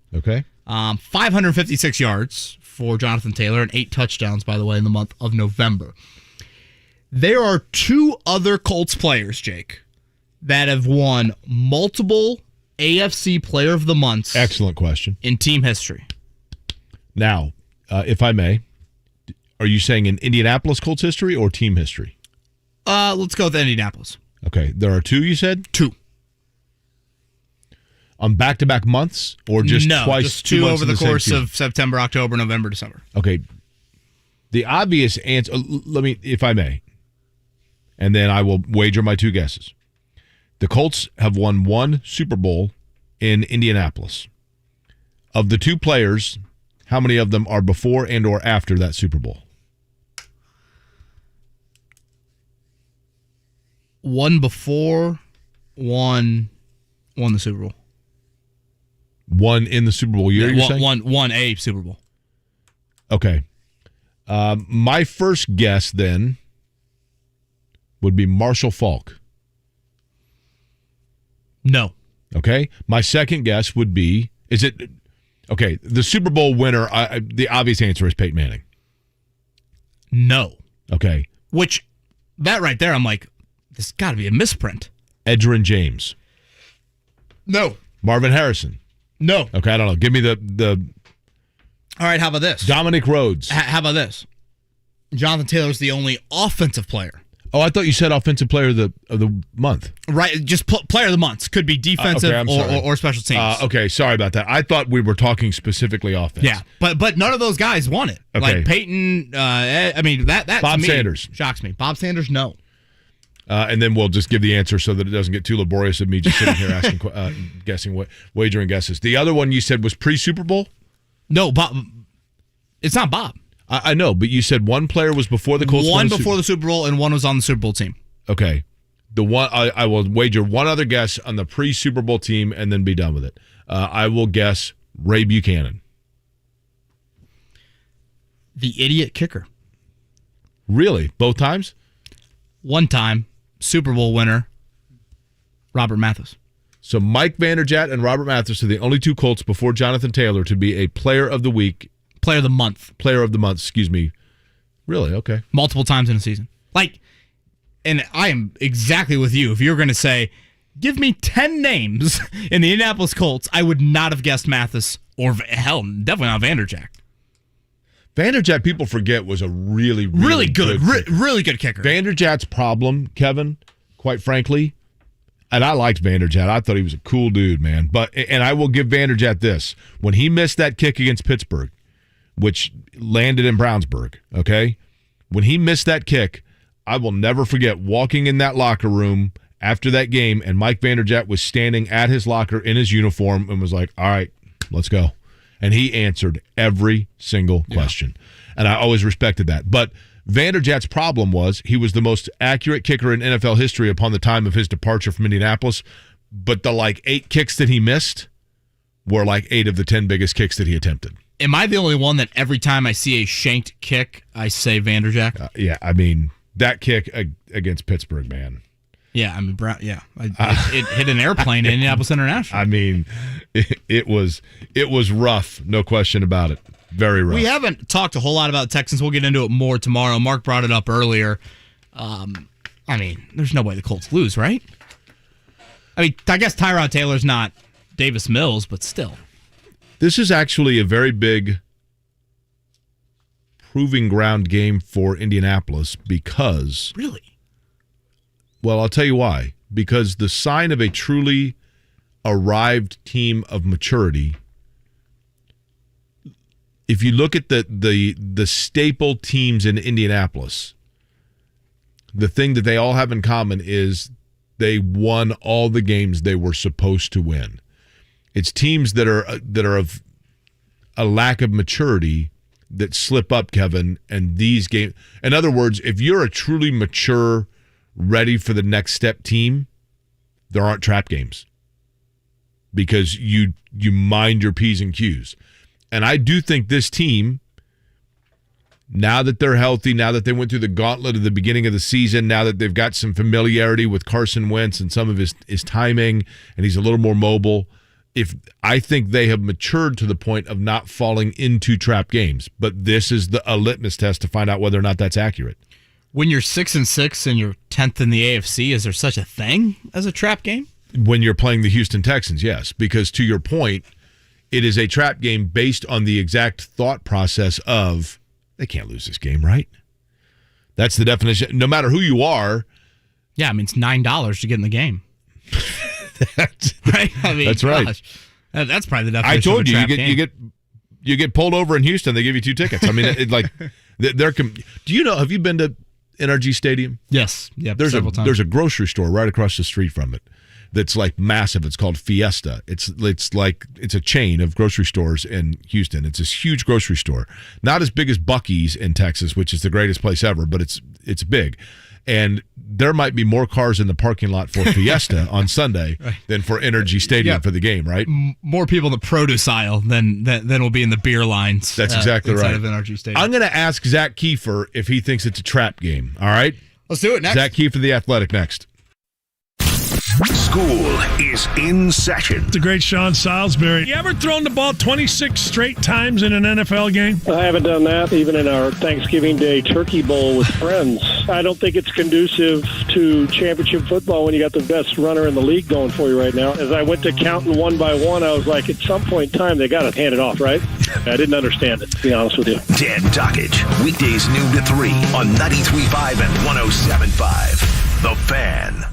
556 yards for Jonathan Taylor and 8 touchdowns, by the way, in the month of November. There are 2 other Colts players, Jake, that have won multiple AFC Player of the Months. Excellent question. In team history. Now, if I may, are you saying in Indianapolis Colts history or team history? Let's go with Indianapolis. Okay. There are 2, you said? 2. On back-to-back months or just twice? Just 2 over the course of September, October, November, December. Okay. The obvious answer, let me, if I may, and then I will wager my 2 guesses. The Colts have won 1 Super Bowl in Indianapolis. Of the 2 players, how many of them are before and or after that Super Bowl? 1 before, 1 won the Super Bowl. 1 in the Super Bowl year, you're saying? One a Super Bowl. Okay. My first guess then would be Marshall Faulk. No. Okay. My second guess would be, okay, the Super Bowl winner, the obvious answer is Peyton Manning. No. Okay. Which, that right there, I'm like, this got to be a misprint. Edgerrin James. No. Marvin Harrison. No. Okay, I don't know. Give me the. All right, how about this? Dominic Rhodes. How about this? Jonathan Taylor's the only offensive player. Oh, I thought you said offensive player of the month. Right, just player of the month. Could be defensive or special teams. Okay, sorry about that. I thought we were talking specifically offense. Yeah, but none of those guys won it. Okay. Like Peyton, I mean, that Bob to me Sanders. Shocks me. Bob Sanders, no. And then we'll just give the answer so that it doesn't get too laborious of me just sitting here asking, guessing, wagering guesses. The other one you said was pre-Super Bowl? No, Bob. It's not Bob. I know, but you said one player was before the Colts. One before the Super Bowl and one was on the Super Bowl team. Okay. The one I will wager one other guess on the pre-Super Bowl team and then be done with it. I will guess Ray Buchanan. The idiot kicker. Really? Both times? One time, Super Bowl winner, Robert Mathis. So Mike Vanderjagt and Robert Mathis are the only 2 Colts before Jonathan Taylor to be a player of the week Player of the month. Player of the month, excuse me. Really? Okay. Multiple times in a season. And I am exactly with you. If you're going to say, give me 10 names in the Indianapolis Colts, I would not have guessed Mathis or, hell, definitely not Vanderjagt. Vanderjagt, people forget, was a really good kicker. Vanderjagt's problem, Kevin, quite frankly, and I liked Vanderjagt. I thought he was a cool dude, man. And I will give Vanderjagt this. When he missed that kick against Pittsburgh, which landed in Brownsburg, okay? When he missed that kick, I will never forget walking in that locker room after that game, and Mike Vanderjagt was standing at his locker in his uniform and was like, all right, let's go. And he answered every single question. And I always respected that. But Vanderjagt's problem was he was the most accurate kicker in NFL history upon the time of his departure from Indianapolis. But the 8 kicks that he missed were 8 of the 10 biggest kicks that he attempted. Am I the only one that every time I see a shanked kick, I say Vanderjagt? Yeah, I mean, that kick against Pittsburgh, man. Yeah, I mean, it hit an airplane in Indianapolis International. I mean, it was rough, no question about it. Very rough. We haven't talked a whole lot about the Texans. We'll get into it more tomorrow. Marc brought it up earlier. I mean, there's no way the Colts lose, right? I mean, I guess Tyrod Taylor's not Davis Mills, but still. This is actually a very big proving ground game for Indianapolis because... Really? Well, I'll tell you why. Because the sign of a truly arrived team of maturity, if you look at the staple teams in Indianapolis, the thing that they all have in common is they won all the games they were supposed to win. It's teams that are of a lack of maturity that slip up, Kevin, and these games. In other words, if you're a truly mature, ready for the next step team, there aren't trap games because you mind your P's and Q's. And I do think this team, now that they're healthy, now that they went through the gauntlet at the beginning of the season, now that they've got some familiarity with Carson Wentz and some of his timing, and he's a little more mobile, I think they have matured to the point of not falling into trap games. But this is a litmus test to find out whether or not that's accurate. When you're 6-6 and you're 10th in the AFC, is there such a thing as a trap game? When you're playing the Houston Texans, yes. Because to your point, it is a trap game based on the exact thought process of they can't lose this game, right? That's the definition. No matter who you are. Yeah, I mean, it's $9 to get in the game. Right? I mean, that's right. Gosh, that's probably the definition. I told of a you, trap game. you get pulled over in Houston, they give you 2 tickets. I mean, do you know? Have you been to NRG Stadium? Yes. Yeah. Several times. There's a grocery store right across the street from it that's massive. It's called Fiesta. It's a chain of grocery stores in Houston. It's this huge grocery store, not as big as Buc-ee's in Texas, which is the greatest place ever, but it's big. And there might be more cars in the parking lot for Fiesta on Sunday than for NRG Stadium for the game, right? More people in the produce aisle than will be in the beer lines. That's exactly right. Of NRG Stadium. I'm going to ask Zach Keefer if he thinks it's a trap game. All right? Let's do it next. Zach Keefer, The Athletic, next. School is in session. The great Sean Salisbury. You ever thrown the ball 26 straight times in an NFL game? I haven't done that even in our Thanksgiving Day Turkey Bowl with friends. I don't think it's conducive to championship football when you got the best runner in the league going for you right now. As I went to counting one by one, I was like, at some point in time, they got to hand it off, right? I didn't understand it, to be honest with you. Dan Dockage, weekdays noon to 3 on 93.5 and 107.5. The Fan.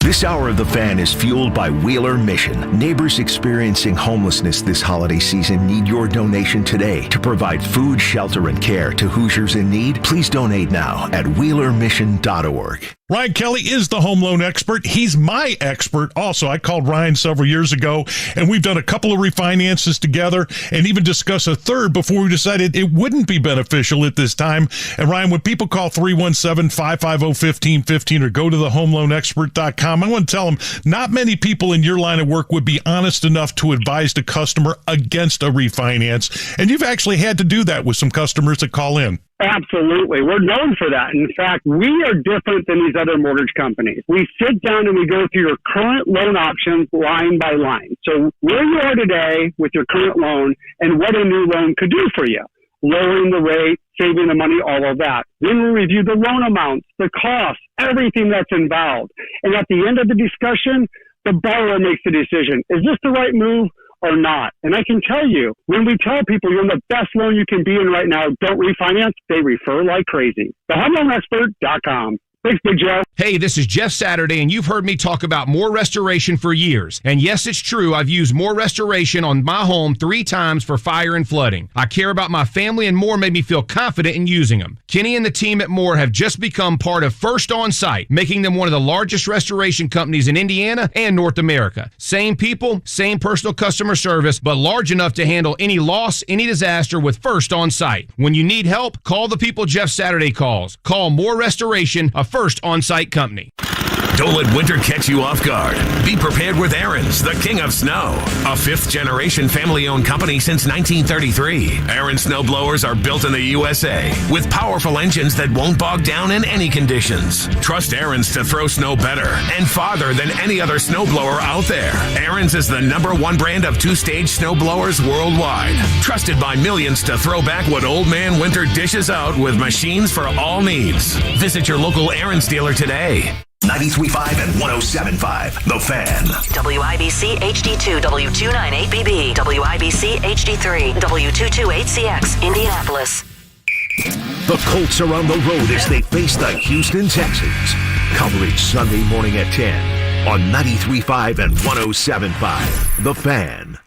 This hour of The Fan is fueled by Wheeler Mission. Neighbors experiencing homelessness this holiday season need your donation today to provide food, shelter, and care to Hoosiers in need. Please donate now at wheelermission.org. Ryan Kelly is the home loan expert. He's my expert also. I called Ryan several years ago, and we've done a couple of refinances together and even discussed a third before we decided it wouldn't be beneficial at this time. And Ryan, when people call 317-550-1515 or go to thehomeloanexpert.com, I want to tell them not many people in your line of work would be honest enough to advise the customer against a refinance. And you've actually had to do that with some customers that call in. Absolutely. We're known for that. In fact, we are different than these other mortgage companies. We sit down and we go through your current loan options line by line. So where you are today with your current loan and what a new loan could do for you. lowering the rate, saving the money, all of that. Then we review the loan amounts, the costs, everything that's involved. And at the end of the discussion, the borrower makes the decision. Is this the right move or not? And I can tell you, when we tell people you're in the best loan you can be in right now, don't refinance, they refer like crazy. TheHomeLoanExpert.com. Thanks, Big Joe. Hey, this is Jeff Saturday, and you've heard me talk about More Restoration for years. And yes, it's true, I've used More Restoration on my home 3 times for fire and flooding. I care about my family, and More made me feel confident in using them. Kenny and the team at More have just become part of First On Site, making them one of the largest restoration companies in Indiana and North America. Same people, same personal customer service, but large enough to handle any loss, any disaster with First On Site. When you need help, call the people Jeff Saturday calls. Call More Restoration, a First On Site company. Don't let winter catch you off guard. Be prepared with Aaron's, the king of snow. A 5th-generation family-owned company since 1933. Aaron's snowblowers are built in the USA with powerful engines that won't bog down in any conditions. Trust Aaron's to throw snow better and farther than any other snowblower out there. Aaron's is the #1 brand of 2-stage snowblowers worldwide. Trusted by millions to throw back what old man winter dishes out with machines for all needs. Visit your local Aaron's dealer today. 93.5 and 107.5, The Fan. WIBC HD2, W298BB, WIBC HD3, W228CX, Indianapolis. The Colts are on the road as they face the Houston Texans. Coverage Sunday morning at 10 on 93.5 and 107.5, The Fan.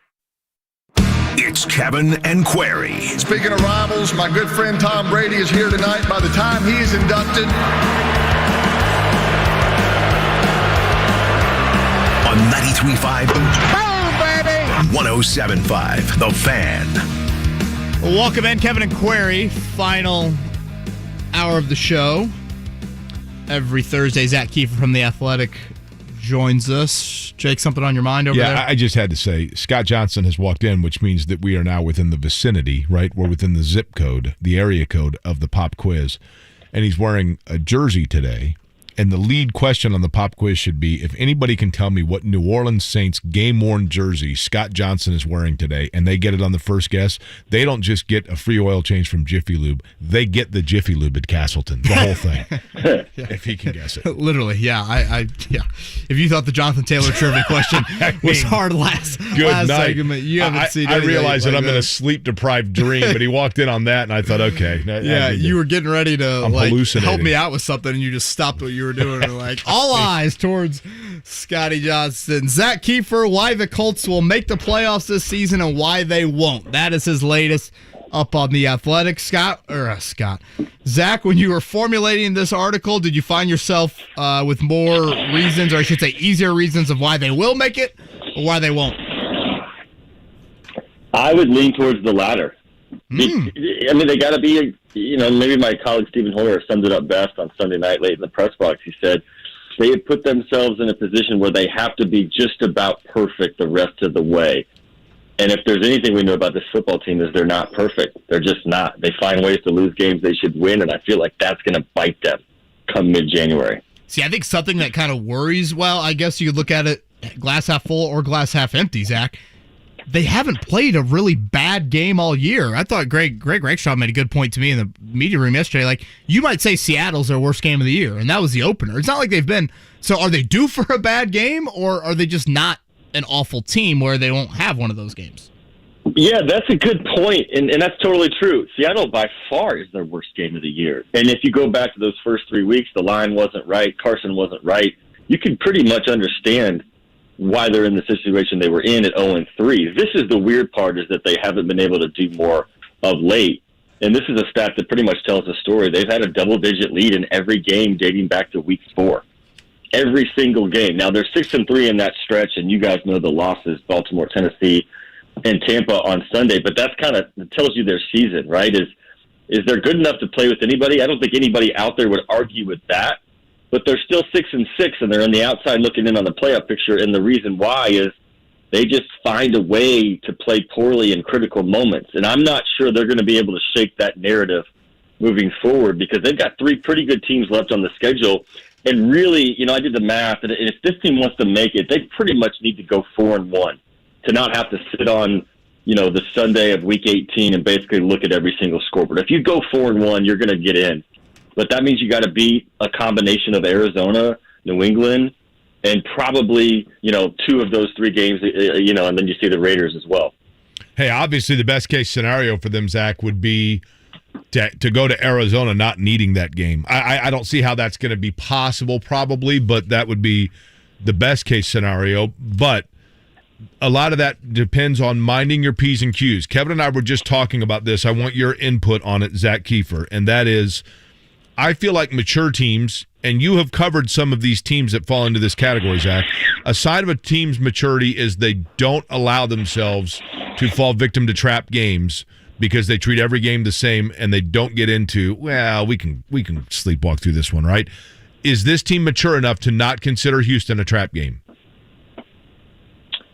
It's Kevin and Query. Speaking of rivals, my good friend Tom Brady is here tonight. By the time he is inducted... On 93.5 and 107.5, The Fan. Welcome in, Kevin and Query. Final hour of the show. Every Thursday, Zach Keefer from The Athletic joins us. Jake, something on your mind over there? Yeah, I just had to say, Scott Johnson has walked in, which means that we are now within the vicinity, right? We're within the zip code, the area code of the pop quiz. And he's wearing a jersey today. And the lead question on the pop quiz should be, if anybody can tell me what New Orleans Saints game-worn jersey Scott Johnson is wearing today, and they get it on the first guess, they don't just get a free oil change from Jiffy Lube. They get the Jiffy Lube at Castleton, the whole thing, if he can guess it. Literally, yeah. Yeah. If you thought the Jonathan Taylor trivia question was hard last segment, you haven't seen anything. I realized like that I'm in a sleep-deprived dream, but he walked in on that, and I thought, okay. Yeah, you were getting ready to hallucinating. Help me out with something, and you just stopped what you were doing. Like all eyes towards Scotty Johnson. Zach Keefer, why the Colts will make the playoffs this season and why they won't. That is his latest up on The Athletic. Zach, when you were formulating this article, did you find yourself with more reasons, or I should say easier reasons, of why they will make it or why they won't? I would lean towards the latter. I mean, they got to be, maybe my colleague Stephen Hoyer summed it up best on Sunday night late in the press box. He said they had put themselves in a position where they have to be just about perfect the rest of the way. And if there's anything we know about this football team is they're not perfect. They're just not. They find ways to lose games they should win, and I feel like that's going to bite them come mid-January. See, I think something that kind of worries, I guess you could look at it glass half full or glass half empty, Zach. They haven't played a really bad game all year. I thought Greg Reichstraw made a good point to me in the media room yesterday. Like, you might say Seattle's their worst game of the year, and that was the opener. It's not like they've been. So are they due for a bad game, or are they just not an awful team where they won't have one of those games? Yeah, that's a good point, and that's totally true. Seattle, by far, is their worst game of the year. And if you go back to those first 3 weeks, the line wasn't right, Carson wasn't right, you can pretty much understand why they're in the situation they were in at 0-3. This is the weird part, is that they haven't been able to do more of late. And this is a stat that pretty much tells the story. They've had a double-digit lead in every game dating back to week 4. Every single game. Now, they're 6-3 in that stretch, and you guys know the losses, Baltimore, Tennessee, and Tampa on Sunday. But that's kind of tells you their season, right? Is they're good enough to play with anybody? I don't think anybody out there would argue with that. But they're still 6-6, and they're on the outside looking in on the playoff picture. And the reason why is they just find a way to play poorly in critical moments. And I'm not sure they're going to be able to shake that narrative moving forward, because they've got 3 pretty good teams left on the schedule. And really, I did the math, and if this team wants to make it, they pretty much need to go 4-1 to not have to sit on, the Sunday of Week 18 and basically look at every single scoreboard. If you go 4-1, you're going to get in. But that means you got to beat a combination of Arizona, New England, and probably, 2 of those 3 games, and then you see the Raiders as well. Hey, obviously the best case scenario for them, Zach, would be to go to Arizona not needing that game. I don't see how that's going to be possible probably, but that would be the best case scenario. But a lot of that depends on minding your P's and Q's. Kevin and I were just talking about this. I want your input on it, Zach Keefer, and that is, I feel like mature teams, and you have covered some of these teams that fall into this category, Zach. A sign of a team's maturity is they don't allow themselves to fall victim to trap games because they treat every game the same and they don't get into, well, we can sleepwalk through this one, right? Is this team mature enough to not consider Houston a trap game?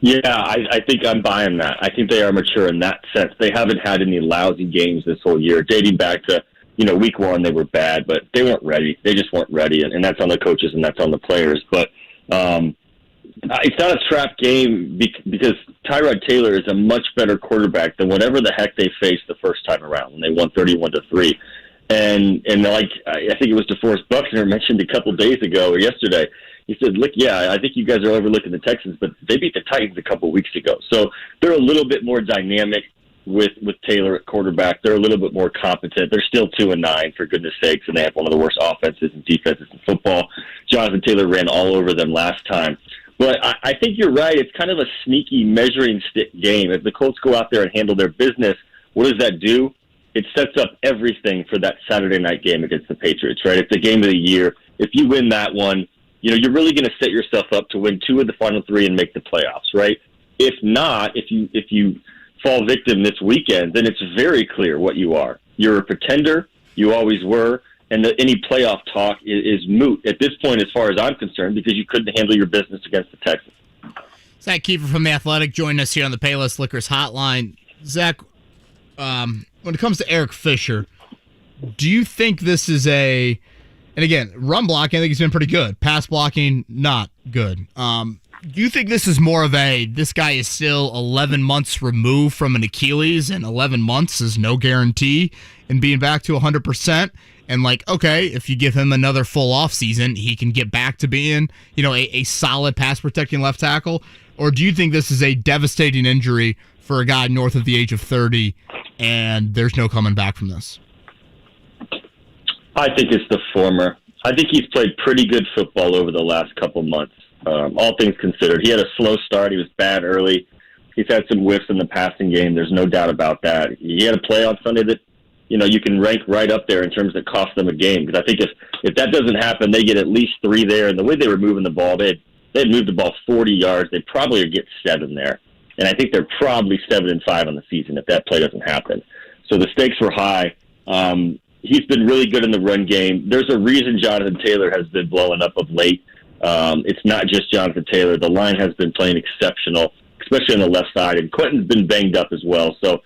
Yeah, I think I'm buying that. I think they are mature in that sense. They haven't had any lousy games this whole year, dating back to, week 1 they were bad, but they weren't ready. They just weren't ready, and that's on the coaches and that's on the players. But it's not a trap game because Tyrod Taylor is a much better quarterback than whatever the heck they faced the first time around when they won 31-3. And like I think it was DeForest Buckner mentioned a couple days ago or yesterday. He said, look, yeah, I think you guys are overlooking the Texans, but they beat the Titans a couple weeks ago. So they're a little bit more dynamic with Taylor at quarterback. They're a little bit more competent. They're still 2-9, for goodness sakes, and they have one of the worst offenses and defenses in football. Jonathan Taylor ran all over them last time. But I think you're right. It's kind of a sneaky measuring stick game. If the Colts go out there and handle their business, what does that do? It sets up everything for that Saturday night game against the Patriots, right? It's the game of the year. If you win that one, you're really going to set yourself up to win 2 of the final 3 and make the playoffs, right? If not, if you fall victim this weekend, then it's very clear what you are. You're a pretender. You always were. And any playoff talk is moot at this point as far as I'm concerned because you couldn't handle your business against the Texans. Zach Keefer from The Athletic joined us here on the Payless Liquors Hotline. Zach, when it comes to Eric Fisher, do you think this is and again, run blocking, I think he's been pretty good. Pass blocking, not good. Do you think this is more of this guy is still 11 months removed from an Achilles, and 11 months is no guarantee in being back to 100%? And okay, if you give him another full off season, he can get back to being, a solid pass protecting left tackle? Or do you think this is a devastating injury for a guy north of the age of 30 and there's no coming back from this? I think it's the former. I think he's played pretty good football over the last couple months, all things considered. He had a slow start. He was bad early. He's had some whiffs in the passing game. There's no doubt about that. He had a play on Sunday that, you can rank right up there in terms of cost them a game. Because I think if that doesn't happen, they get at least 3 there. And the way they were moving the ball, they'd move the ball 40 yards. They'd probably get 7 there. And I think they're probably 7-5 on the season if that play doesn't happen. So the stakes were high. He's been really good in the run game. There's a reason Jonathan Taylor has been blowing up of late. It's not just Jonathan Taylor. The line has been playing exceptional, especially on the left side. And Quenton's been banged up as well. So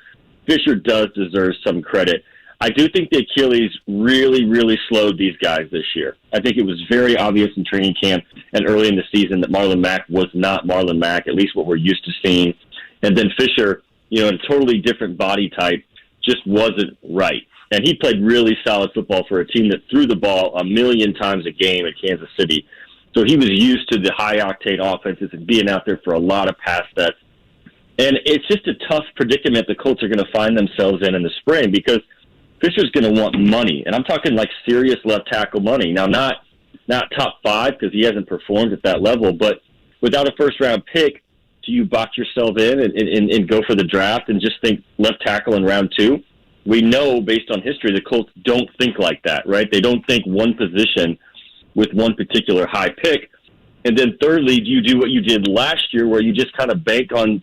Fisher does deserve some credit. I do think the Achilles really, really slowed these guys this year. I think it was very obvious in training camp and early in the season that Marlon Mack was not Marlon Mack, at least what we're used to seeing. And then Fisher, in a totally different body type, just wasn't right. And he played really solid football for a team that threw the ball 1 million times a game at Kansas City. So he was used to the high-octane offenses and being out there for a lot of pass sets. And it's just a tough predicament the Colts are going to find themselves in the spring because Fisher's going to want money. And I'm talking serious left tackle money. Now, not top 5 because he hasn't performed at that level, but without a first-round pick, do you box yourself in and go for the draft and just think left tackle in round 2? We know, based on history, the Colts don't think like that, right? They don't think one position with one particular high pick. And then thirdly, do you do what you did last year where you just kind of bank on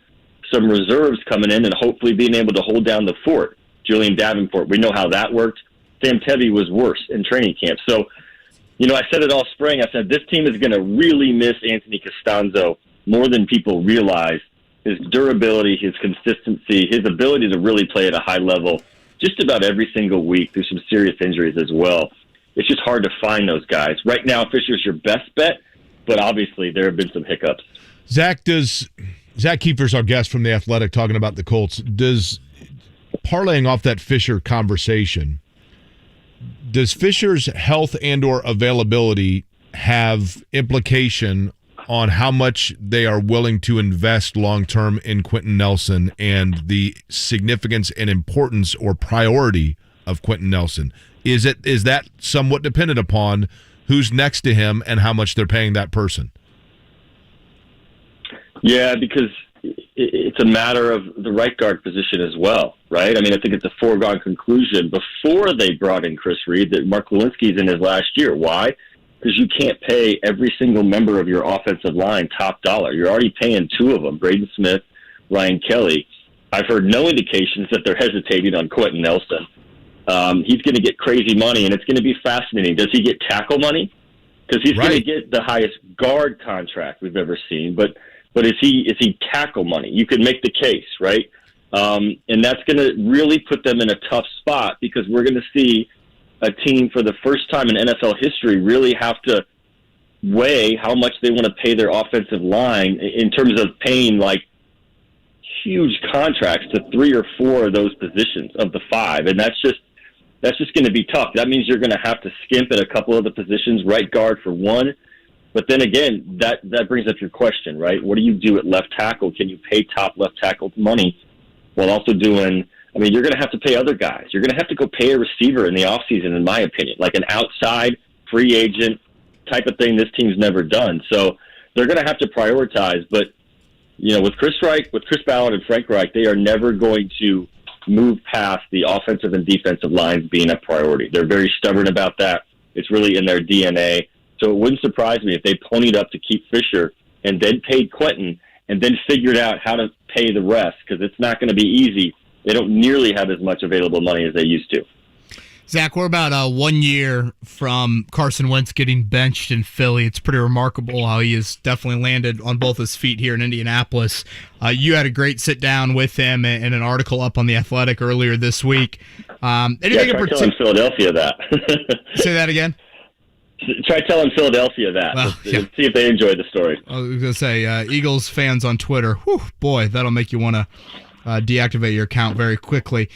some reserves coming in and hopefully being able to hold down the fort? Julian Davenport, we know how that worked. Sam Tevy was worse in training camp. So, I said it all spring. I said this team is going to really miss Anthony Costanzo more than people realize. His durability, his consistency, his ability to really play at a high level just about every single week through some serious injuries as well. It's just hard to find those guys. Right now, Fisher's your best bet, but obviously there have been some hiccups. Zach, does Zach Keefer's our guest from The Athletic talking about the Colts. Does, parlaying off that Fisher conversation, does Fisher's health and or availability have implication on how much they are willing to invest long-term in Quenton Nelson and the significance and importance or priority of Quenton Nelson? Is that somewhat dependent upon who's next to him and how much they're paying that person? Yeah, because it's a matter of the right guard position as well, right? I mean, I think it's a foregone conclusion before they brought in Chris Reed that Mark Lewinsky's in his last year. Why? Because you can't pay every single member of your offensive line top dollar. You're already paying two of them, Braden Smith, Ryan Kelly. I've heard no indications that they're hesitating on Quenton Nelson. He's going to get crazy money, and it's going to be fascinating. Does he get tackle money? Because he's going to get the highest guard contract we've ever seen. But is he tackle money? You could make the case, right? And that's going to really put them in a tough spot because we're going to see a team for the first time in NFL history really have to weigh how much they want to pay their offensive line in terms of paying like huge contracts to 3 or 4 of those positions of the 5. And that's just going to be tough. That means you're going to have to skimp at a couple of the positions, right guard for one. But then again, that brings up your question, right? What do you do at left tackle? Can you pay top left tackle money while also doing – I mean, you're going to have to pay other guys. You're going to have to go pay a receiver in the offseason, in my opinion, like an outside free agent type of thing this team's never done. So they're going to have to prioritize. But, you know, with Chris Ballard and Frank Reich, they are never going to move past the offensive and defensive lines being a priority. They're very stubborn about that. It's really in their DNA. So it wouldn't surprise me if they ponied up to keep Fisher and then paid Quenton and then figured out how to pay the rest because it's not going to be easy. They don't nearly have as much available money as they used to. Zach, we're about 1 year from Carson Wentz getting benched in Philly. It's pretty remarkable how he has definitely landed on both his feet here in Indianapolis. You had a great sit-down with him and an article up on The Athletic earlier this week. Try telling Philadelphia that. Say that again? Try telling Philadelphia that. Well, See if they enjoyed the story. I was going to say, Eagles fans on Twitter, whew, boy, that'll make you want to deactivate your account very quickly.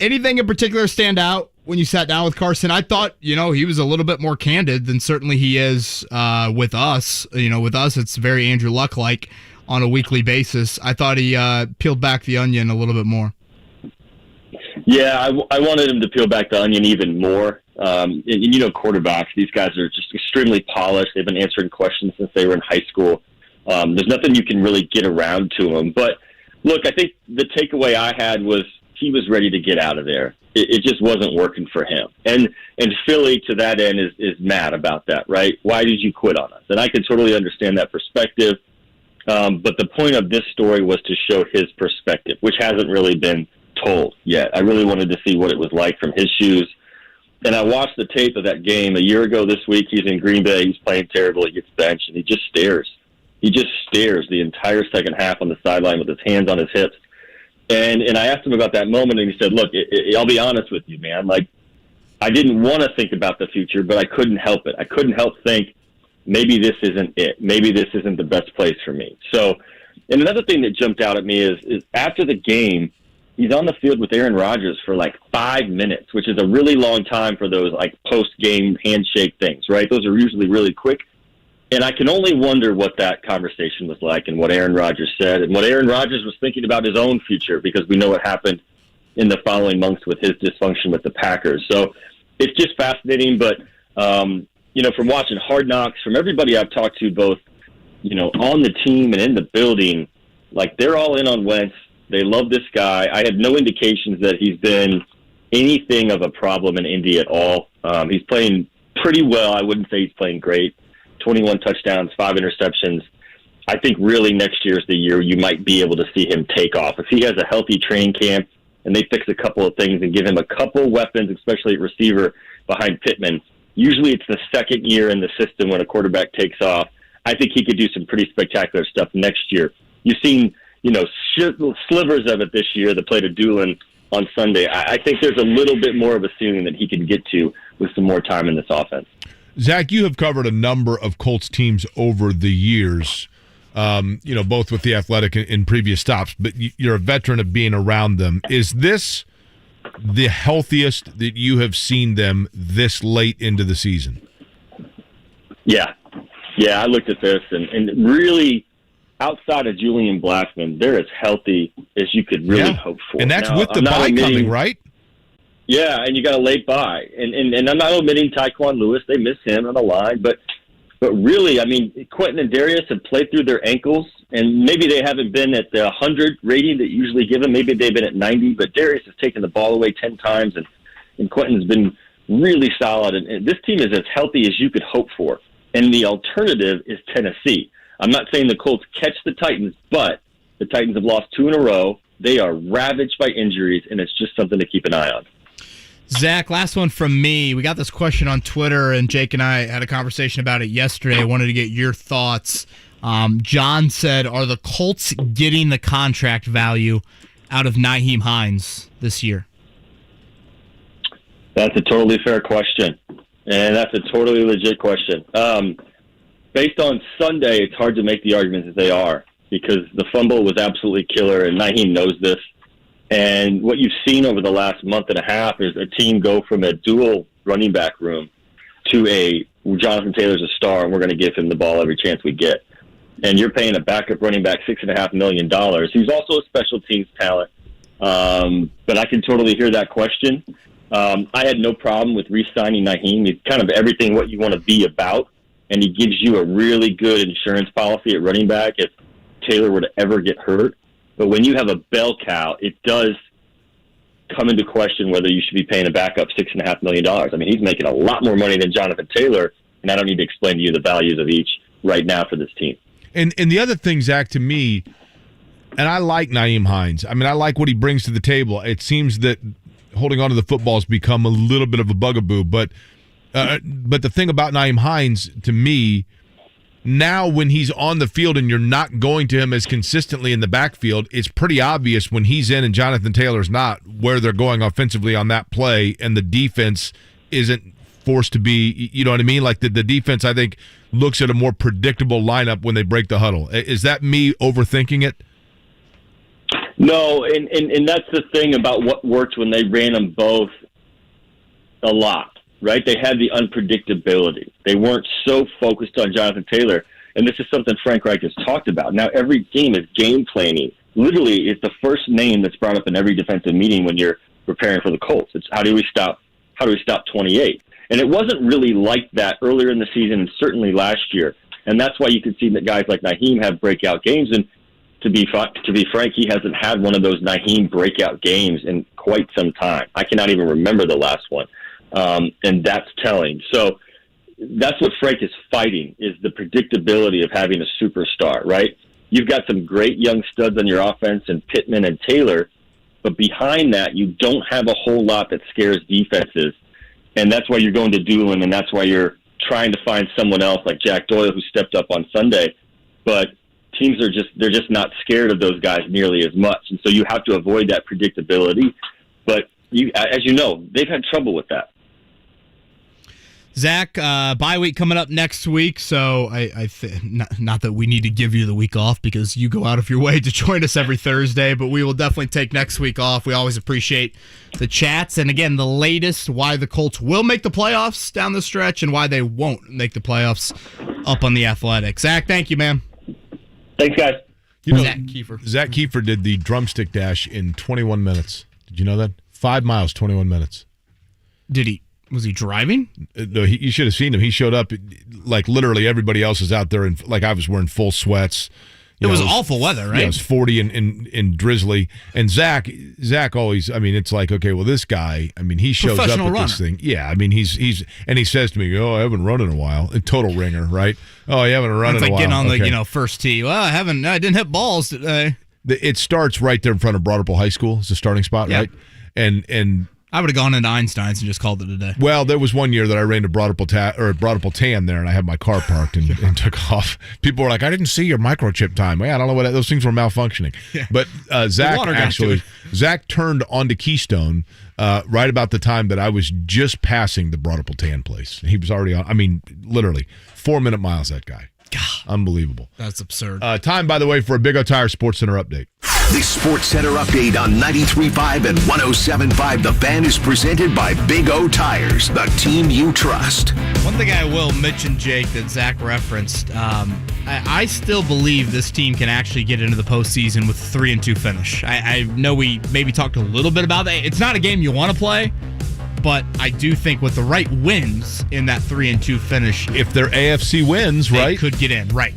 Anything in particular stand out when you sat down with Carson? I thought, he was a little bit more candid than certainly he is with us. With us, it's very Andrew Luck-like on a weekly basis. I thought he peeled back the onion a little bit more. Yeah, I wanted him to peel back the onion even more. Quarterbacks, these guys are just extremely polished. They've been answering questions since they were in high school. There's nothing you can really get around to them. But, look, I think the takeaway I had was he was ready to get out of there. It just wasn't working for him. And Philly, to that end, is mad about that, right? Why did you quit on us? And I can totally understand that perspective. But the point of this story was to show his perspective, which hasn't really been told yet. I really wanted to see what it was like from his shoes. And I watched the tape of that game a year ago this week. He's in Green Bay. He's playing terrible. He gets benched, and he just stares. He just stares the entire second half on the sideline with his hands on his hips. And I asked him about that moment, and he said, look, I'll be honest with you, man. Like, I didn't want to think about the future, but I couldn't help it. I couldn't help think, maybe this isn't it. Maybe this isn't the best place for me. So, and another thing that jumped out at me is after the game, he's on the field with Aaron Rodgers for like 5 minutes, which is a really long time for those like post-game handshake things, right? Those are usually really quick. And I can only wonder what that conversation was like and what Aaron Rodgers said and what Aaron Rodgers was thinking about his own future, because we know what happened in the following months with his dysfunction with the Packers. So it's just fascinating. But, from watching Hard Knocks, from everybody I've talked to, both, on the team and in the building, like they're all in on Wentz. They love this guy. I had no indications that he's been anything of a problem in Indy at all. He's playing pretty well. I wouldn't say he's playing great. 21 touchdowns, 5 interceptions. I think really next year's the year you might be able to see him take off. If he has a healthy training camp and they fix a couple of things and give him a couple weapons, especially at receiver behind Pittman, usually it's the second year in the system when a quarterback takes off. I think he could do some pretty spectacular stuff next year. You've seen, slivers of it this year that played at Doolin on Sunday. I think there's a little bit more of a ceiling that he can get to with some more time in this offense. Zach, you have covered a number of Colts teams over the years. both with the Athletic in previous stops, but you're a veteran of being around them. Is this the healthiest that you have seen them this late into the season? Yeah, I looked at this, and really, outside of Julian Blackmon, they're as healthy as you could really hope for. And that's now, with the bye coming, right? Yeah, and you got a late bye. And I'm not omitting Tyquan Lewis. They miss him on the line. But really, I mean, Quenton and Darius have played through their ankles, and maybe they haven't been at the 100 rating that you usually give them. Maybe they've been at 90, but Darius has taken the ball away 10 times, and Quenton's been really solid. And this team is as healthy as you could hope for. And the alternative is Tennessee. I'm not saying the Colts catch the Titans, but the Titans have lost 2 in a row. They are ravaged by injuries, and it's just something to keep an eye on. Zach, last one from me. We got this question on Twitter, and Jake and I had a conversation about it yesterday. I wanted to get your thoughts. John said, are the Colts getting the contract value out of Nyheim Hines this year? That's a totally fair question, and that's a totally legit question. Based on Sunday, it's hard to make the arguments that they are because the fumble was absolutely killer, and Nyheim knows this. And what you've seen over the last month and a half is a team go from a dual running back room to a Jonathan Taylor's a star, and we're going to give him the ball every chance we get. And you're paying a backup running back $6.5 million. He's also a special teams talent. But I can totally hear that question. I had no problem with re-signing Nyheim. He's kind of everything what you want to be about, and he gives you a really good insurance policy at running back if Taylor were to ever get hurt. But when you have a bell cow, it does come into question whether you should be paying a backup $6.5 million. I mean, he's making a lot more money than Jonathan Taylor, and I don't need to explain to you the values of each right now for this team. And the other thing, Zach, to me, and I like Nyheim Hines. I mean, I like what he brings to the table. It seems that holding on to the football has become a little bit of a bugaboo. But the thing about Nyheim Hines, to me, now when he's on the field and you're not going to him as consistently in the backfield, it's pretty obvious when he's in and Jonathan Taylor's not where they're going offensively on that play, and the defense isn't forced to be, you know what I mean? Like the defense, I think, looks at a more predictable lineup when they break the huddle. Is that me overthinking it? No, and that's the thing about what worked when they ran them both a lot. Right? They had the unpredictability. They weren't so focused on Jonathan Taylor. And this is something Frank Reich has talked about. Now, every team is game planning. Literally, it's the first name that's brought up in every defensive meeting when you're preparing for the Colts. It's how do we stop 28? And it wasn't really like that earlier in the season and certainly last year. And that's why you can see that guys like Nyheim have breakout games. And to be frank, he hasn't had one of those Nyheim breakout games in quite some time. I cannot even remember the last one. And that's telling. So that's what Frank is fighting, is the predictability of having a superstar, right? You've got some great young studs on your offense and Pittman and Taylor, but behind that, you don't have a whole lot that scares defenses. And that's why you're going to Doolin, and that's why you're trying to find someone else like Jack Doyle, who stepped up on Sunday. But teams they're just not scared of those guys nearly as much. And so you have to avoid that predictability. But as you know, they've had trouble with that. Zach, bye week coming up next week, so not that we need to give you the week off because you go out of your way to join us every Thursday, but we will definitely take next week off. We always appreciate the chats, and again, the latest why the Colts will make the playoffs down the stretch and why they won't make the playoffs up on The Athletic. Zach, thank you, man. Thanks, guys. Zach Keefer. Zach Keefer did the drumstick dash in 21 minutes. Did you know that? 5 miles, 21 minutes. Did he? Was he driving? No, you should have seen him. He showed up like literally everybody else is out there, and like I was wearing full sweats. It was awful weather, right? Yeah, it was 40 and drizzly. And Zach always, I mean, it's like, okay, well, this guy, I mean, he shows up at this thing. Yeah, I mean, he's and he says to me, "Oh, I haven't run in a while." A total ringer, right? "Oh, you haven't run in a while." It's like getting on the first tee. Well, I didn't hit balls today. It starts right there in front of Broderpool High School. It's the starting spot, right? And I would have gone into Einstein's and just called it a day. Well, there was one year that I ran to Broderpool Tan there, and I had my car parked and took off. People were like, "I didn't see your microchip time." Yeah, I don't know what those things were malfunctioning. Yeah. But Zach turned onto Keystone right about the time that I was just passing the Broderpool Tan place. He was already on. I mean, literally 4-minute miles. That guy. Unbelievable. That's absurd. Time, by the way, for a Big O Tires Sportscenter update. This Sports Center update on 93.5 and 107.5 The Fan is presented by Big O Tires, the team you trust. One thing I will mention, Jake, that Zach referenced, I still believe this team can actually get into the postseason with a 3-2 finish. I know we maybe talked a little bit about that. It's not a game you want to play, but I do think with the right wins in that 3-2 finish, if they're AFC wins, they could get in. Right.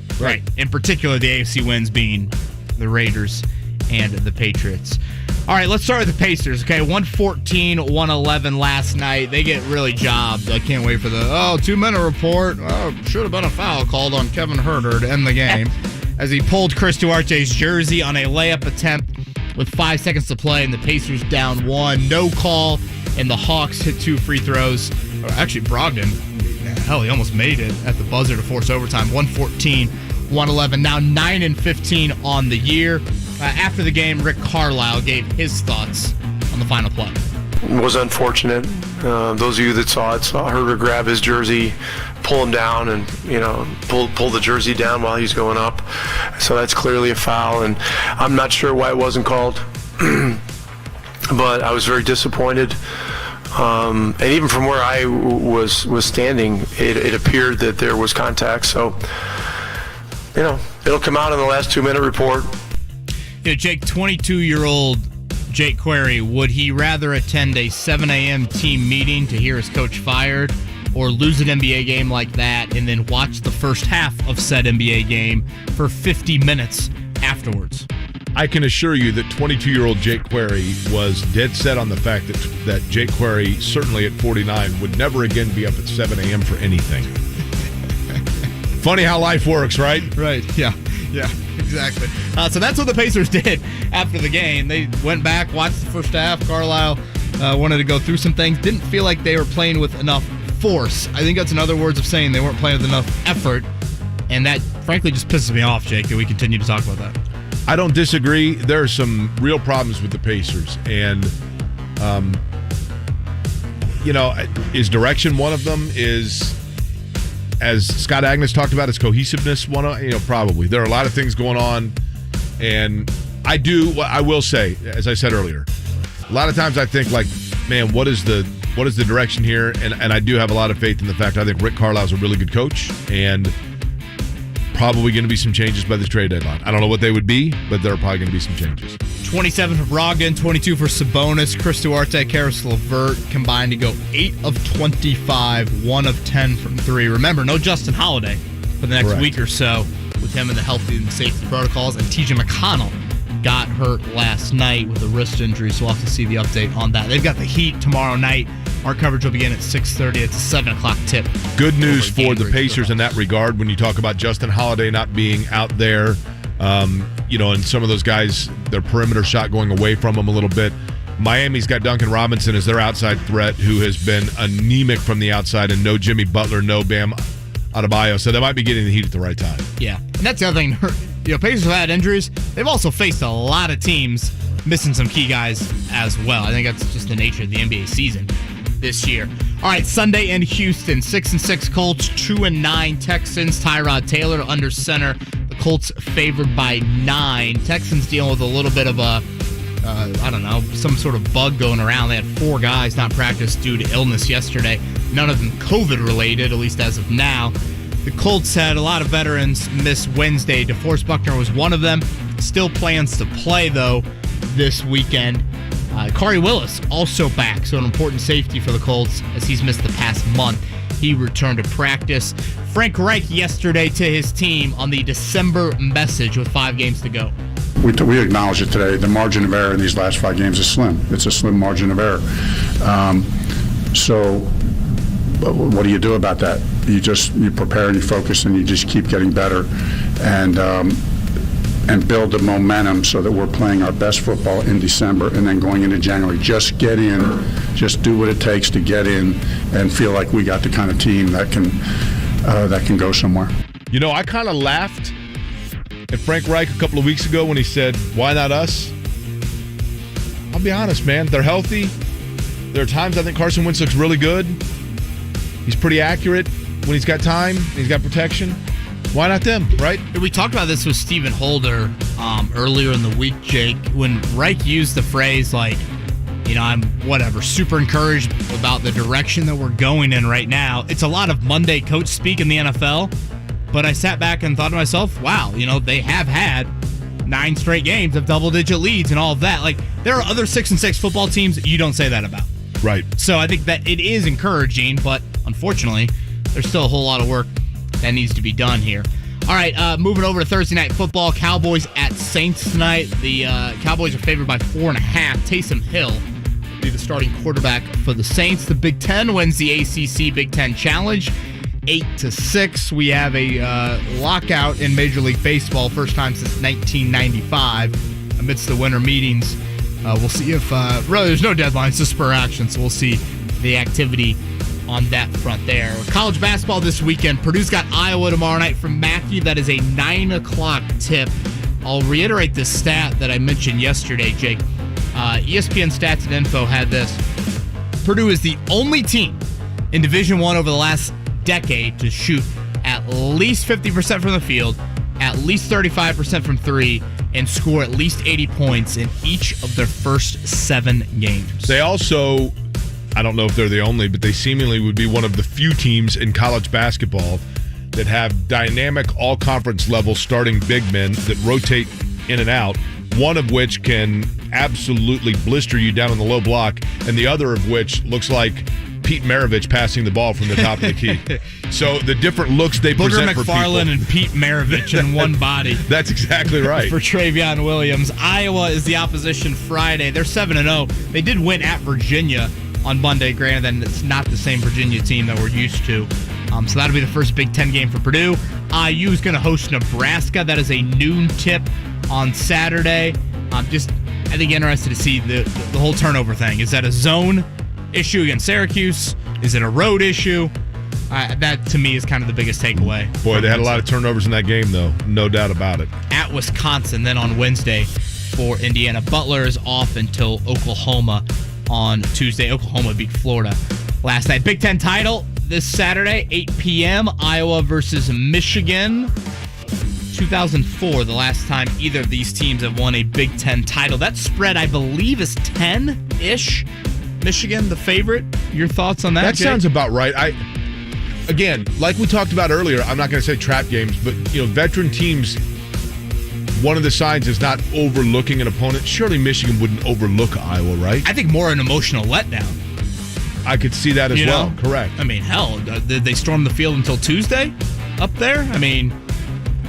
In particular, the AFC wins being the Raiders and the Patriots. All right, let's start with the Pacers. Okay, 114-111 last night. They get really jobbed. I can't wait for the 2-minute report. Should have been a foul called on Kevin Huerter to end the game as he pulled Chris Duarte's jersey on a layup attempt with 5 seconds to play, and the Pacers down 1. No call, and the Hawks hit 2 free throws. Actually, Brogdon, he almost made it at the buzzer to force overtime. 114-111. Now 9-15 on the year. After the game, Rick Carlisle gave his thoughts on the final play. It was unfortunate. Those of you that saw Huerter grab his jersey, pull him down, and pull the jersey down while he's going up. So that's clearly a foul, and I'm not sure why it wasn't called. But I was very disappointed. And even from where I was standing, it appeared that there was contact. So, it'll come out in the last 2-minute report. Jake, 22-year-old Jake Query, would he rather attend a 7 a.m. team meeting to hear his coach fired or lose an NBA game like that and then watch the first half of said NBA game for 50 minutes afterwards? I can assure you that 22-year-old Jake Query was dead set on the fact that Jake Query, certainly at 49, would never again be up at 7 a.m. for anything. Funny how life works, right? Right, yeah, exactly. So that's what the Pacers did after the game. They went back, watched the first half. Carlisle wanted to go through some things. Didn't feel like they were playing with enough force. I think that's in other words of saying they weren't playing with enough effort. And that, frankly, just pisses me off, Jake, that we continue to talk about that. I don't disagree. There are some real problems with the Pacers. And, is direction one of them? Is, as Scott Agness talked about, is cohesiveness one of, probably. There are a lot of things going on. And I will say, as I said earlier, a lot of times I think, man, what is the direction here? And I do have a lot of faith in the fact I think Rick Carlisle's a really good coach, and probably going to be some changes by the trade deadline. I don't know what they would be, but there are probably going to be some changes. 27 for Brogdon, 22 for Sabonis. Chris Duarte, Karis LeVert combined to go 8 of 25, 1 of 10 from 3. Remember, no Justin Holiday for the next week or so with him in the healthy and safety protocols. And TJ McConnell got hurt last night with a wrist injury, so we'll have to see the update on that. They've got the Heat tomorrow night. Our coverage will begin at 6:30. It's a 7 o'clock tip. Good news for the Pacers in that regard when you talk about Justin Holiday not being out there. And some of those guys, their perimeter shot going away from them a little bit. Miami's got Duncan Robinson as their outside threat, who has been anemic from the outside, and no Jimmy Butler, no Bam Adebayo. So they might be getting the Heat at the right time. Yeah, and that's the other thing. Pacers have had injuries. They've also faced a lot of teams missing some key guys as well. I think that's just the nature of the NBA season this year. All right, Sunday in Houston, 6-6 Colts, 2-9 Texans. Tyrod Taylor under center. The Colts favored by 9. Texans dealing with a little bit of a, some sort of bug going around. They had 4 guys not practice due to illness yesterday. None of them COVID related, at least as of now. The Colts had a lot of veterans miss Wednesday. DeForest Buckner was one of them. Still plans to play, though, this weekend. Khari Willis also back, so an important safety for the Colts as he's missed the past month. He returned to practice. Frank Reich yesterday to his team on the December message with 5 games to go. We acknowledge it today. The margin of error in these last 5 games is slim. It's a slim margin of error. So what do you do about that? You prepare and you focus and you just keep getting better and build the momentum so that we're playing our best football in December and then going into January. Just get in, just do what it takes to get in and feel like we got the kind of team that can go somewhere. I kind of laughed at Frank Reich a couple of weeks ago when he said, "Why not us?" I'll be honest, man. They're healthy. There are times I think Carson Wentz looks really good. He's pretty accurate when he's got time, he's got protection. Why not them, right? We talked about this with Stephen Holder earlier in the week, Jake, when Reich used the phrase like, I'm super encouraged about the direction that we're going in right now. It's a lot of Monday coach speak in the NFL, but I sat back and thought to myself, wow, they have had 9 straight games of double-digit leads and all of that. Like, there are other 6-6 football teams you don't say that about. Right. So I think that it is encouraging, but unfortunately, there's still a whole lot of work that needs to be done here. All right, moving over to Thursday Night Football. Cowboys at Saints tonight. The Cowboys are favored by 4.5. Taysom Hill will be the starting quarterback for the Saints. The Big Ten wins the ACC Big Ten Challenge 8-6. We have a lockout in Major League Baseball, first time since 1995. Amidst the winter meetings, we'll see if really there's no deadlines to spur action, so we'll see the activity on that front there. College basketball this weekend. Purdue's got Iowa tomorrow night from Mackey. That is a 9 o'clock tip. I'll reiterate the stat that I mentioned yesterday, Jake. ESPN Stats and Info had this. Purdue is the only team in Division I over the last decade to shoot at least 50% from the field, at least 35% from 3, and score at least 80 points in each of their first 7 games. They also, I don't know if they're the only, but they seemingly would be one of the few teams in college basketball that have dynamic all-conference level starting big men that rotate in and out, one of which can absolutely blister you down on the low block, and the other of which looks like Pete Maravich passing the ball from the top of the key. So the different looks they present for people. Booger McFarland and Pete Maravich in one body. That's exactly right. For Travion Williams. Iowa is the opposition Friday. They're 7-0. They did win at Virginia on Monday. Granted, then it's not the same Virginia team that we're used to. So that'll be the first Big Ten game for Purdue. IU is going to host Nebraska. That is a noon tip on Saturday. I think interested to see the whole turnover thing. Is that a zone issue against Syracuse? Is it a road issue? That, to me, is kind of the biggest takeaway. Boy, they had a lot of turnovers in that game, though. No doubt about it. At Wisconsin, then on Wednesday for Indiana. Butler is off until Oklahoma on Tuesday. Oklahoma beat Florida last night. Big Ten title this Saturday, 8 p.m. Iowa versus Michigan. 2004, the last time either of these teams have won a Big Ten title. That spread, I believe, is 10-ish. Michigan, the favorite. Your thoughts on that, That Jake? sounds about right. Again, like we talked about earlier, I'm not going to say trap games, but veteran teams, one of the signs is not overlooking an opponent. Surely Michigan wouldn't overlook Iowa, right? I think more an emotional letdown. I could see that as well. Correct. I mean, hell, did they storm the field until Tuesday up there? I mean,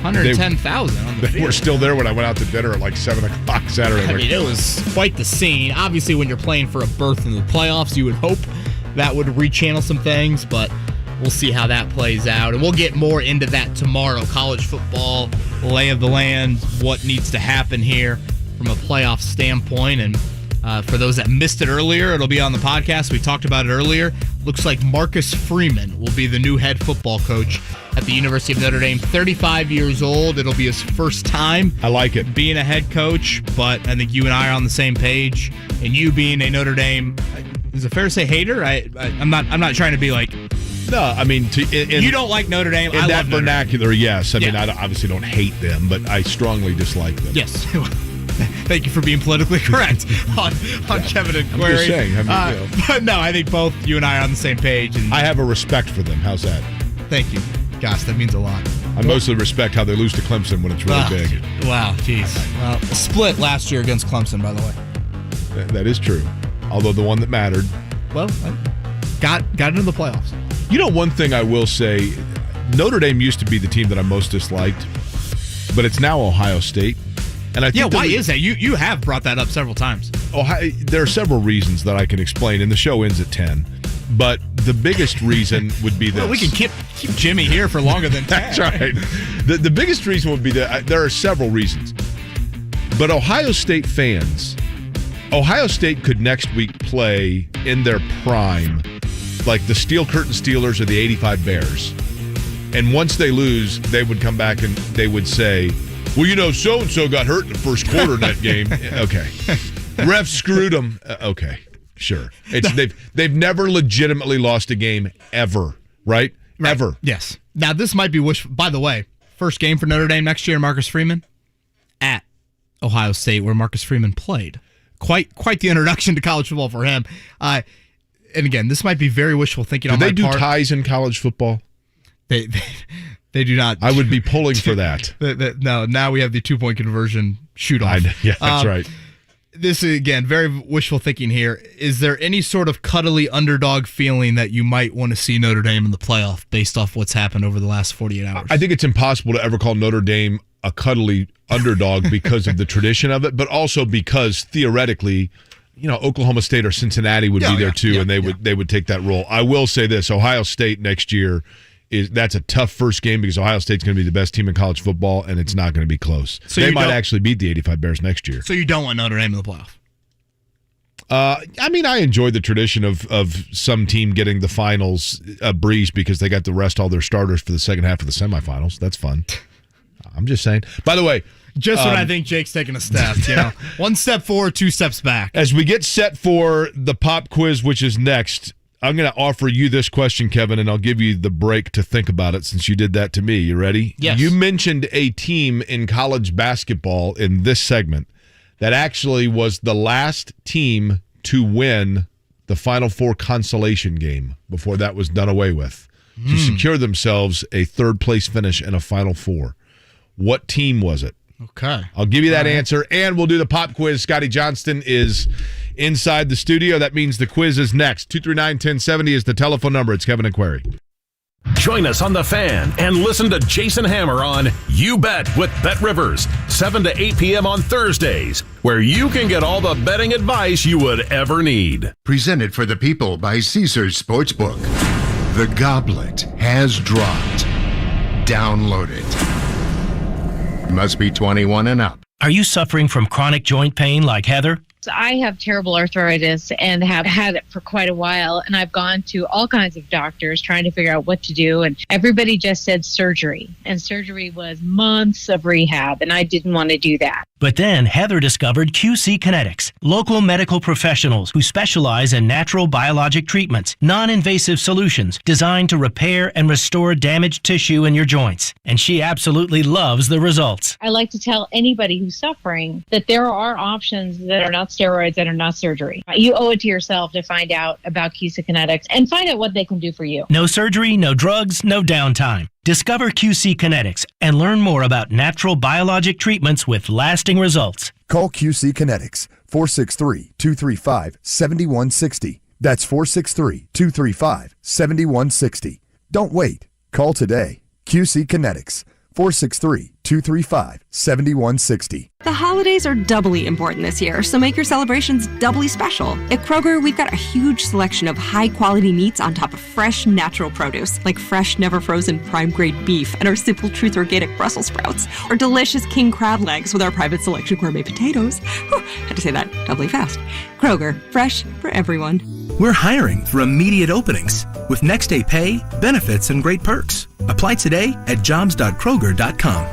110,000 on the field. They were still there when I went out to dinner at like 7 o'clock Saturday. I mean, it was quite the scene. Obviously, when you're playing for a berth in the playoffs, you would hope that would rechannel some things, but we'll see how that plays out. And we'll get more into that tomorrow. College football, lay of the land, what needs to happen here from a playoff standpoint. And for those that missed it earlier, it'll be on the podcast. We talked about it earlier. Looks like Marcus Freeman will be the new head football coach at the University of Notre Dame. 35 years old. It'll be his first time. I like it. Being a head coach, but I think you and I are on the same page. And you being a Notre Dame, is it fair to say hater? I'm not trying to be like. No, I mean, you don't like Notre Dame. In I that love vernacular, yes. I mean, I obviously don't hate them, but I strongly dislike them. Yes. Thank you for being politically correct on Kevin and Query. I'm just saying. But no, I think both you and I are on the same page. And I have a respect for them. How's that? Thank you. Gosh, that means a lot. I mostly respect how they lose to Clemson when it's really big. Wow, jeez. Well, a split last year against Clemson, by the way. That is true. Although the one that mattered. Well, got into the playoffs. One thing I will say, Notre Dame used to be the team that I most disliked, but it's now Ohio State. And I think why is that? You have brought that up several times. There are several reasons that I can explain, and the show ends at 10. But the biggest reason would be this. Well, we can keep Jimmy here for longer than 10. That's right. The biggest reason would be that there are several reasons. But Ohio State fans, Ohio State could next week play in their prime like the Steel Curtain Steelers or the 85 Bears. And once they lose, they would come back and they would say, well, so-and-so got hurt in the first quarter in that game. Okay. Refs screwed them. Okay. Sure. They've never legitimately lost a game ever, right? Ever. Yes. Now, this might be by the way, First game for Notre Dame next year, Marcus Freeman, at Ohio State, where Marcus Freeman played. Quite the introduction to college football for him. And again, this might be very wishful thinking on my part. Do they do ties in college football? They do not. I would be pulling for that. No, now we have the 2-point conversion shoot-off. Yeah, that's right. This is, again, very wishful thinking here. Is there any sort of cuddly underdog feeling that you might want to see Notre Dame in the playoff based off what's happened over the last 48 hours? I think it's impossible to ever call Notre Dame a cuddly underdog because of the tradition of it, but also because theoretically, Oklahoma State or Cincinnati would be there too, and they would take that role. I will say this: Ohio State next year that's a tough first game because Ohio State's going to be the best team in college football, and it's not going to be close. So they might actually beat the 85 Bears next year. So you don't want Notre Dame in the playoff? I enjoy the tradition of some team getting the finals a breeze because they got to rest all their starters for the second half of the semifinals. That's fun. I'm just saying. By the way, just when I think Jake's taking a step, one step forward, 2 steps back. As we get set for the pop quiz, which is next, I'm going to offer you this question, Kevin, and I'll give you the break to think about it since you did that to me. You ready? Yes. You mentioned a team in college basketball in this segment that actually was the last team to win the Final Four consolation game before that was done away with to secure themselves a third-place finish in a Final Four. What team was it? Okay. I'll give you that answer, and we'll do the pop quiz. Scotty Johnston is inside the studio. That means the quiz is next. 239-1070 is the telephone number. It's Kevin and Query. Join us on The Fan and listen to Jason Hammer on You Bet with Bet Rivers, 7 to 8 p.m. on Thursdays, where you can get all the betting advice you would ever need. Presented for the people by Caesars Sportsbook. The Goblet has dropped. Download it. Must be 21 and up. Are you suffering from chronic joint pain like Heather? I have terrible arthritis and have had it for quite a while. And I've gone to all kinds of doctors trying to figure out what to do. And everybody just said surgery. And surgery was months of rehab. And I didn't want to do that. But then Heather discovered QC Kinetics, local medical professionals who specialize in natural biologic treatments, non-invasive solutions designed to repair and restore damaged tissue in your joints. And she absolutely loves the results. I like to tell anybody who's suffering that there are options that are not steroids, that are not surgery. You owe it to yourself to find out about QC Kinetics and find out what they can do for you. No surgery, no drugs, no downtime. Discover QC Kinetics and learn more about natural biologic treatments with lasting results. Call QC Kinetics, 463-235-7160. That's 463-235-7160. Don't wait. Call today. QC Kinetics, 463-235-7160. The holidays are doubly important this year, so make your celebrations doubly special. At Kroger, we've got a huge selection of high-quality meats on top of fresh, natural produce, like fresh, never-frozen prime-grade beef and our Simple Truth organic Brussels sprouts, or delicious king crab legs with our private selection gourmet potatoes. Whew, had to say that doubly fast. Kroger, fresh for everyone. We're hiring for immediate openings with next-day pay, benefits, and great perks. Apply today at jobs.kroger.com.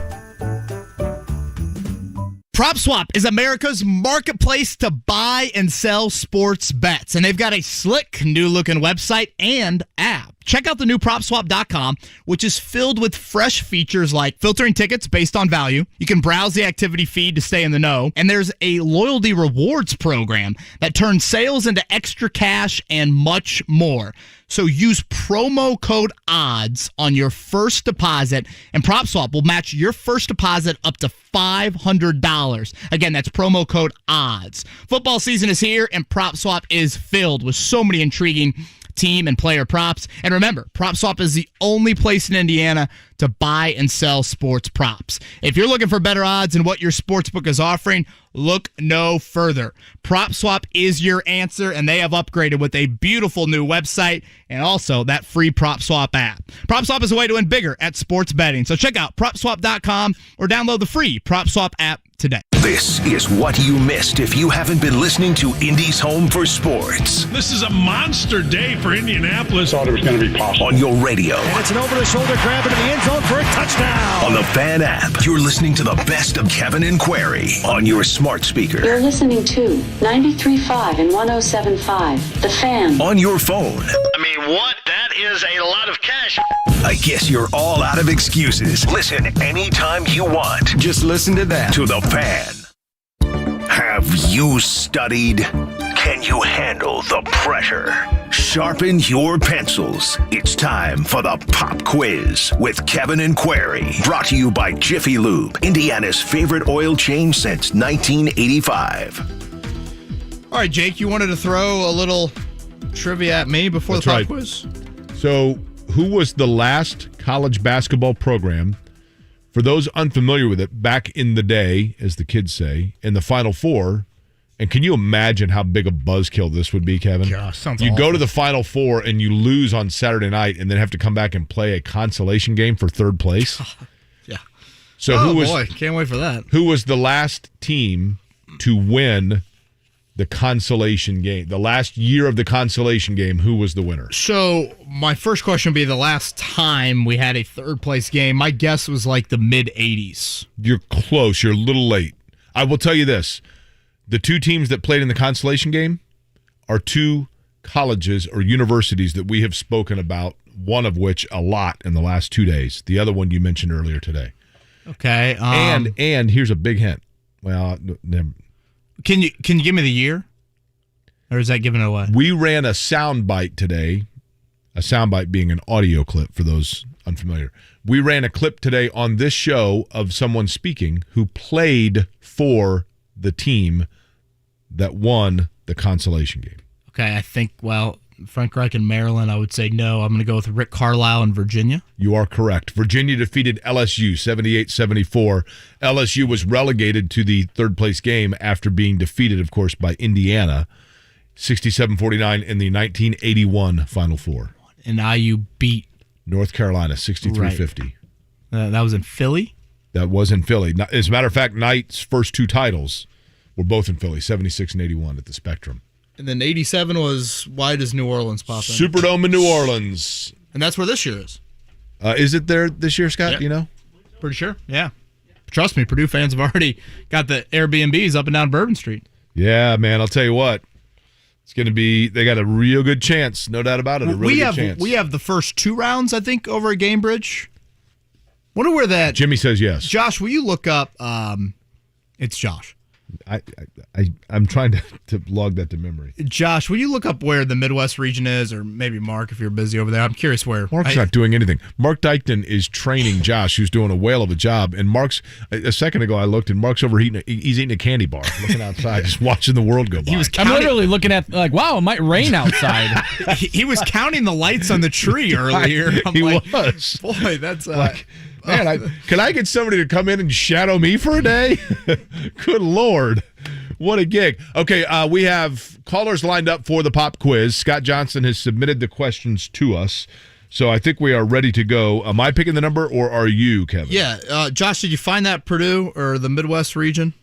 PropSwap is America's marketplace to buy and sell sports bets, and they've got a slick new-looking website and app. Check out the new PropSwap.com, which is filled with fresh features like filtering tickets based on value. You can browse the activity feed to stay in the know. And there's a loyalty rewards program that turns sales into extra cash and much more. So use promo code ODDS on your first deposit, and PropSwap will match your first deposit up to $500. Again, that's promo code ODDS. Football season is here, and PropSwap is filled with so many intriguing team and player props. And remember, PropSwap is the only place in Indiana to buy and sell sports props. If you're looking for better odds than what your sportsbook is offering, look no further. PropSwap is your answer, and they have upgraded with a beautiful new website and also that free PropSwap app. PropSwap is a way to win bigger at sports betting. So check out PropSwap.com or download the free PropSwap app today. This is what you missed if you haven't been listening to Indy's Home for Sports. This is a monster day for Indianapolis. Thought it was going to be possible. On your radio. And it's an over-the-shoulder grab into the end zone for a touchdown. On the Fan app. You're listening to the best of Kevin and Query on your smart speaker. You're listening to 93.5 and 107.5, The Fan. On your phone. I mean, what? That is a lot of cash. I guess you're all out of excuses. Listen anytime you want. Just listen to that. To The Fan. Have you studied? Can you handle the pressure? Sharpen your pencils. It's time for the Pop Quiz with Kevin and Query. Brought to you by Jiffy Lube, Indiana's favorite oil change since 1985. All right, Jake, you wanted to throw a little trivia at me before That's the Pop right. Quiz? So, who was the last college basketball program, for those unfamiliar with it, back in the day, as the kids say, in the Final Four? And can you imagine how big a buzzkill this would be, Kevin? Gosh, sounds You awful. go to the Final Four and you lose on Saturday night and then have to come back and play a consolation game for third place? Yeah. So oh, who was, boy, can't wait for that. Who was the last team to win the consolation game? The last year of the consolation game, who was the winner? So my first question would be the last time we had a third place game. My guess was like the mid-'80s. You're close. You're a little late. I will tell you this. The two teams that played in the consolation game are two colleges or universities that we have spoken about, one of which a lot in the last 2 days. The other one you mentioned earlier today. Okay. And here's a big hint. Well, Can you give me the year? Or is that giving it away? we ran a soundbite today, a soundbite being an audio clip for those unfamiliar. We ran a clip today on this show of someone speaking who played for the team that won the consolation game. Okay, I think, Frank Reich in Maryland, I would say no. I'm going to go with Rick Carlisle in Virginia. You are correct. Virginia defeated LSU 78-74. LSU was relegated to the third place game after being defeated, of course, by Indiana 67-49 in the 1981 Final Four. And IU beat North Carolina 63-50. that was in Philly? That was in Philly. As a matter of fact, Knight's first two titles were both in Philly, 76 and 81 at the Spectrum. And then 87 was, why does New Orleans pop in? Superdome in New Orleans. And that's where this year is. Is it there this year, Scott? Yep. Do you know? Pretty sure, yeah. Trust me, Purdue fans have already got the Airbnbs up and down Bourbon Street. Yeah, man, I'll tell you what. It's going to be, they got a real good chance, no doubt about it, a really good chance. We have the first two rounds, I think, over at Gamebridge. Wonder where that... Jimmy says yes. Josh, will you look up... it's Josh. I'm trying to log that to memory. Josh, will you look up where the Midwest region is, or maybe Mark if you're busy over there? I'm curious where. Mark's not doing anything. Mark Dykton is training Josh, who's doing a whale of a job. And Mark's, a second ago I looked, and Mark's he's eating a candy bar, looking outside, just watching the world go by. I'm literally looking at, wow, it might rain outside. he was counting the lights on the tree earlier. He was. Boy, that's... Man, can I get somebody to come in and shadow me for a day? Good Lord. What a gig. Okay, we have callers lined up for the pop quiz. Scott Johnson has submitted the questions to us, so I think we are ready to go. Am I picking the number, or are you, Kevin? Yeah. Josh, did you find that Purdue or the Midwest region?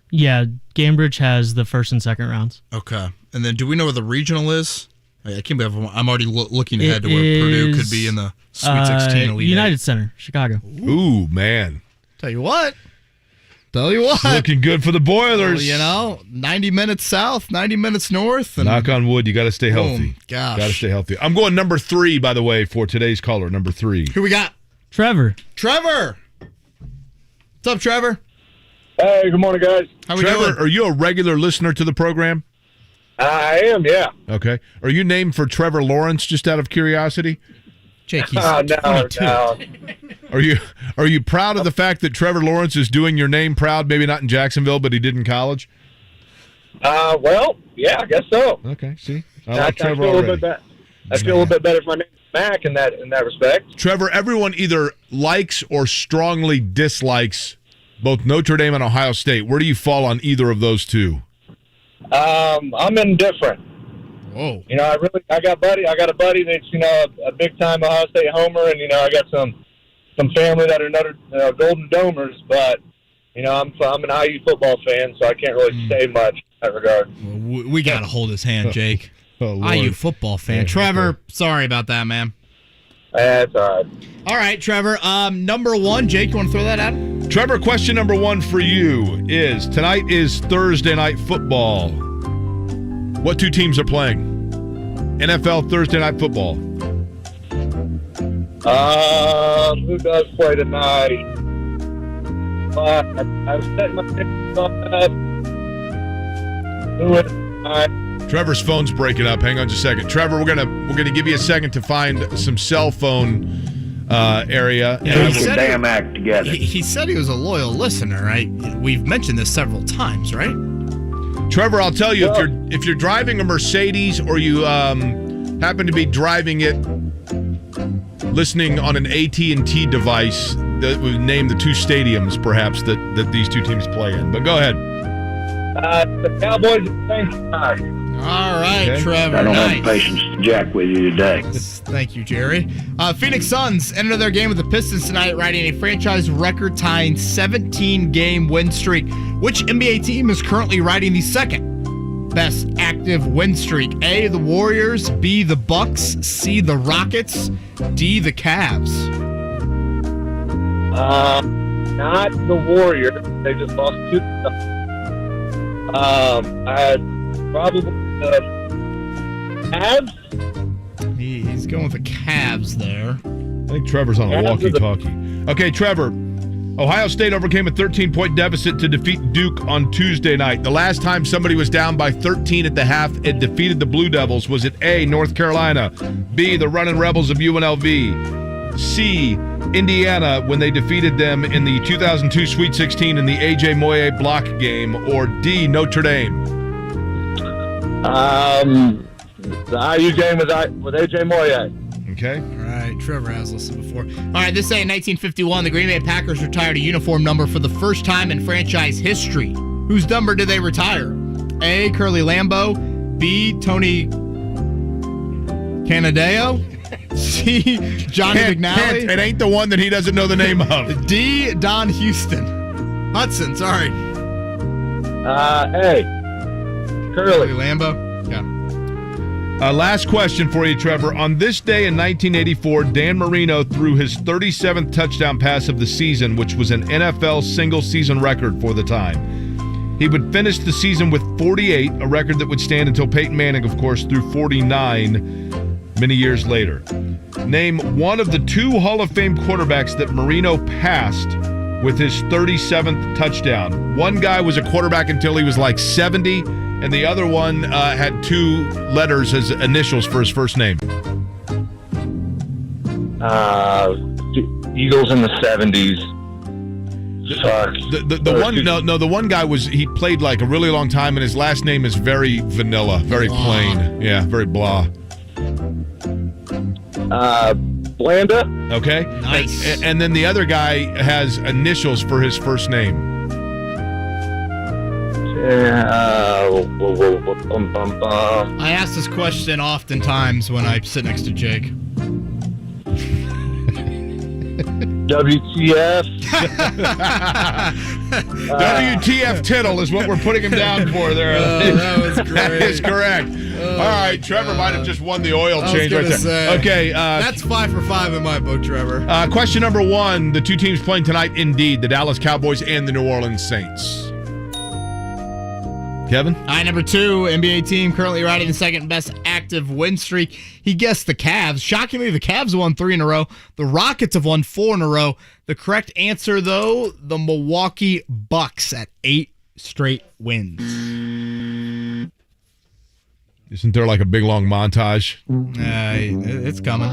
Yeah, Gamebridge has the first and second rounds. Okay. And then do we know where the regional is? I can't believe I'm already looking ahead to where Purdue could be in the Sweet 16 Elite United Eight. Center, Chicago. Ooh, man. Tell you what. It's looking good for the Boilers. Well, 90 minutes south, 90 minutes north. And knock on wood, you got to stay healthy. Gosh. Got to stay healthy. I'm going number 3, by the way, for today's caller, number 3. Who we got? Trevor. What's up, Trevor? Hey, good morning, guys. How we Trevor, doing? are you a regular listener to the program? I am, yeah. Okay. Are you named for Trevor Lawrence, just out of curiosity? Jake, he's 22. No. Are you proud of the fact that Trevor Lawrence is doing your name proud? Maybe not in Jacksonville, but he did in college. Well, yeah, I guess so. Okay, see, I feel a little bit better for my name, Mac, in that respect. Trevor, everyone either likes or strongly dislikes both Notre Dame and Ohio State. Where do you fall on either of those two? I'm indifferent. Whoa. I got a buddy that's a big time Ohio State homer, and I got some family that are Golden Domers, but I'm an IU football fan, so I can't really say much in that regard. Well, we got to hold his hand, Jake. IU football fan. Yeah, Trevor, sorry about that, man. That's all right. All right, Trevor. Number 1, Jake, you want to throw that out? Trevor, question number 1 for you is, tonight is Thursday Night Football. What two teams are playing? NFL Thursday Night Football. Who does play tonight? I've set my picks on that. Who is tonight? Trevor's phone's breaking up. Hang on just a second. Trevor, we're gonna give you a second to find some cell phone area. Yeah, act together. He said he was a loyal listener, right? We've mentioned this several times, right? Trevor, I'll tell you, if you're driving a Mercedes or you happen to be driving it, listening on an AT&T device, that would name the two stadiums perhaps that these two teams play in. But go ahead. The Cowboys and Saints tonight. All right, Okay. Trevor. I don't nice. have patience to jack with you today. Thank you, Jerry. Phoenix Suns enter their game with the Pistons tonight, riding a franchise record-tying 17-game win streak. Which NBA team is currently riding the second best active win streak? A, the Warriors, B, the Bucks, C, the Rockets, D, the Cavs. Not the Warriors. They just lost 2. I'd probably the Cavs. He's going with the Cavs there. I think Trevor's on a walkie-talkie. Okay, Trevor. Ohio State overcame a 13-point deficit to defeat Duke on Tuesday night. The last time somebody was down by 13 at the half and defeated the Blue Devils, was it A, North Carolina, B, the Running Rebels of UNLV, C, Indiana when they defeated them in the 2002 Sweet 16 in the A.J. Moye block game, or D, Notre Dame? The IU game with A.J. Moye. Okay. All right, Trevor has listened before. All right, this day in 1951, the Green Bay Packers retired a uniform number for the first time in franchise history. Whose number did they retire? A, Curly Lambeau, B, Tony Canadeo, C, Johnny McNally. It ain't the one that he doesn't know the name of. D, Don Houston. Hudson, sorry. A, Curly Lambeau. Yeah. Last question for you, Trevor. On this day in 1984, Dan Marino threw his 37th touchdown pass of the season, which was an NFL single-season record for the time. He would finish the season with 48, a record that would stand until Peyton Manning, of course, threw 49 many years later. Name one of the 2 Hall of Fame quarterbacks that Marino passed with his 37th touchdown. One guy was a quarterback until he was like 70, and the other one had 2 letters as initials for his first name. Eagles in the 70s. The one guy he played like a really long time, and his last name is very vanilla, very plain. Yeah, very blah. Blanda. Okay. Nice. And then the other guy has initials for his first name. I ask this question oftentimes when I sit next to Jake. WTF. WTF Tittle is what we're putting him down for there. That was great. That is correct. All right, Trevor might have just won the oil change right there. Say, okay. That's 5 for 5 in my book, Trevor. Question number 1. The 2 teams playing tonight, indeed, the Dallas Cowboys and the New Orleans Saints. Kevin? All right, number 2, NBA team currently riding the second best active win streak. He guessed the Cavs. Shockingly, the Cavs won 3 in a row. The Rockets have won 4 in a row. The correct answer, though, the Milwaukee Bucks at 8 straight wins. Isn't there like a big long montage? It's coming.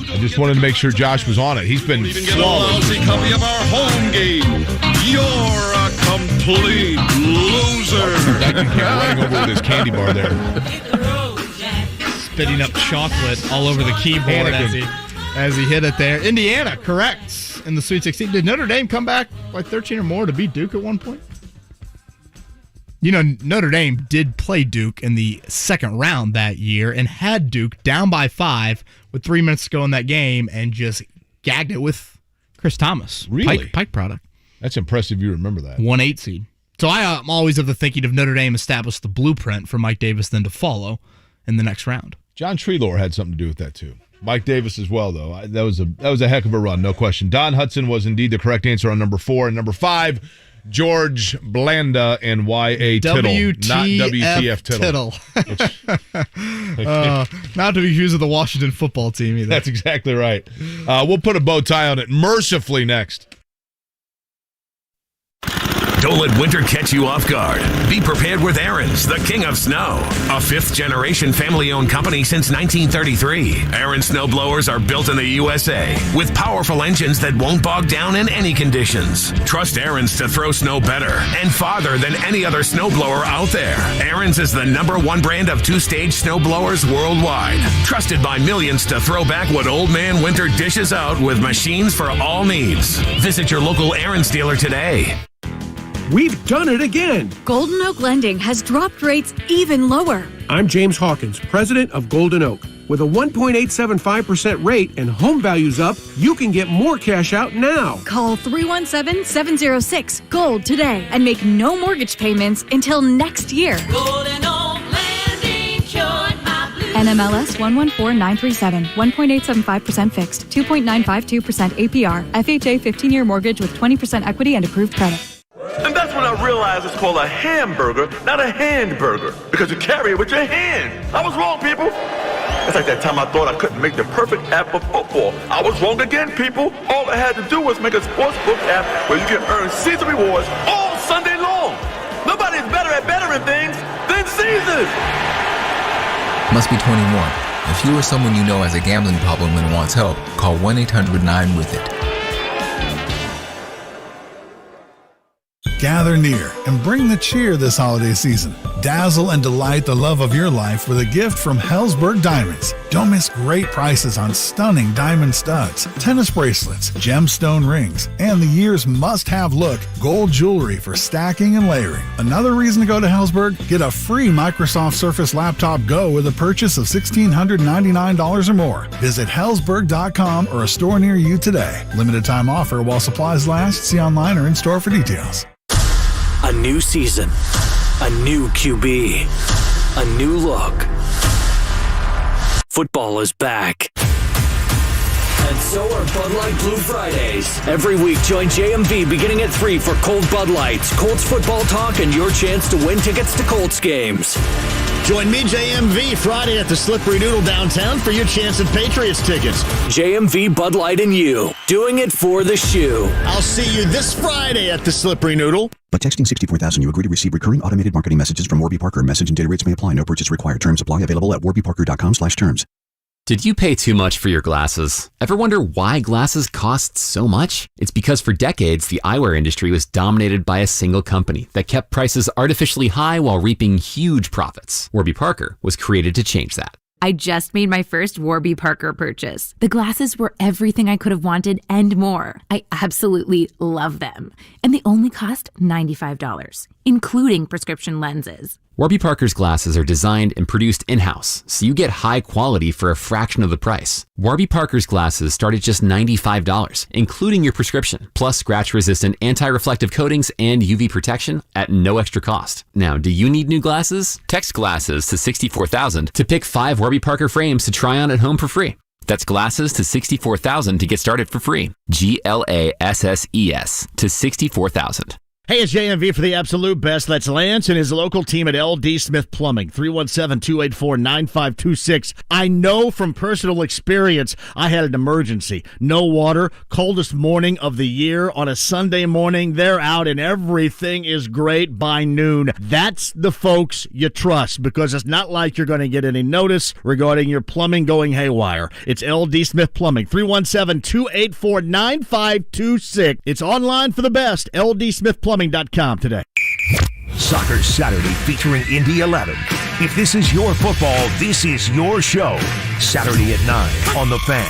I just wanted to make sure Josh was on it. He's been Even get a lousy copy of our home game. You're a complete loser. That can keep running over with his candy bar there. Spitting up chocolate all over the keyboard as he hit it there. Indiana, correct, in the Sweet 16. Did Notre Dame come back by 13 or more to beat Duke at one point? You know, Notre Dame did play Duke in the second round that year and had Duke down by 5 with 3 minutes to go in that game and just gagged it with Chris Thomas. Really? Pike product. That's impressive you remember that. 1-8 seed. So I'm always of the thinking of Notre Dame established the blueprint for Mike Davis then to follow in the next round. John Treelor had something to do with that too. Mike Davis as well, though. That was a heck of a run, no question. Don Hudson was indeed the correct answer on number 4. And number 5, George Blanda and Y.A. Tittle. Not WTF Tittle. Not to be confused with the Washington football team either. That's exactly right. We'll put a bow tie on it mercifully next. Don't let winter catch you off guard. Be prepared with Aaron's, the king of snow. A fifth-generation family-owned company since 1933. Aaron's snowblowers are built in the USA with powerful engines that won't bog down in any conditions. Trust Aaron's to throw snow better and farther than any other snowblower out there. Aaron's is the #1 brand of two-stage snowblowers worldwide. Trusted by millions to throw back what old man winter dishes out with machines for all needs. Visit your local Aaron's dealer today. We've done it again. Golden Oak Lending has dropped rates even lower. I'm James Hawkins, president of Golden Oak. With a 1.875% rate and home values up, you can get more cash out now. Call 317-706-GOLD today and make no mortgage payments until next year. Golden Oak Lending, cured my blues. NMLS 114937, 1.875% fixed, 2.952% APR, FHA 15-year mortgage with 20% equity and approved credit. And that's when I realized it's called a hamburger, not a handburger, because you carry it with your hand. I was wrong, people. It's like that time I thought I couldn't make the perfect app for football. I was wrong again, people. All I had to do was make a sportsbook app where you can earn season rewards all Sunday long. Nobody's better at bettering things than Caesars. Must be 21. If you or someone you know has a gambling problem and wants help, call 1-800-9-WITH-IT. Gather near and bring the cheer this holiday season. Dazzle and delight the love of your life with a gift from Helzberg Diamonds. Don't miss great prices on stunning diamond studs, tennis bracelets, gemstone rings, and the year's must-have look, gold jewelry for stacking and layering. Another reason to go to Helzberg? Get a free Microsoft Surface Laptop Go with a purchase of $1,699 or more. Visit Helzberg.com or a store near you today. Limited time offer while supplies last. See online or in-store for details. A new season, a new QB, a new look. Football is back. And so are Bud Light Blue Fridays. Every week, join JMV beginning at 3 for Cold Bud Lights, Colts football talk, and your chance to win tickets to Colts games. Join me, JMV, Friday at the Slippery Noodle downtown for your chance at Patriots tickets. JMV, Bud Light, and you. Doing it for the shoe. I'll see you this Friday at the Slippery Noodle. By texting 64,000, you agree to receive recurring automated marketing messages from Warby Parker. Message and data rates may apply. No purchase required. Terms apply. Available at warbyparker.com/terms. Did you pay too much for your glasses? Ever wonder why glasses cost so much? It's because for decades, the eyewear industry was dominated by a single company that kept prices artificially high while reaping huge profits. Warby Parker was created to change that. I just made my first Warby Parker purchase. The glasses were everything I could have wanted and more. I absolutely love them. And they only cost $95, including prescription lenses. Warby Parker's glasses are designed and produced in-house, so you get high quality for a fraction of the price. Warby Parker's glasses start at just $95, including your prescription, plus scratch-resistant anti-reflective coatings and UV protection at no extra cost. Now, do you need new glasses? Text GLASSES to 64,000 to pick 5 Warby Parker frames to try on at home for free. That's GLASSES to 64,000 to get started for free. GLASSES to 64,000. Hey, it's JMV for the absolute best. That's Lance and his local team at LD Smith Plumbing, 317-284-9526. I know from personal experience I had an emergency. No water, coldest morning of the year. On a Sunday morning, they're out and everything is great by noon. That's the folks you trust because it's not like you're going to get any notice regarding your plumbing going haywire. It's LD Smith Plumbing, 317-284-9526. It's online for the best, LDSmithPlumbing.com today. Soccer Saturday featuring Indy 11. If this is your football, this is your show. Saturday at 9 on The Fan.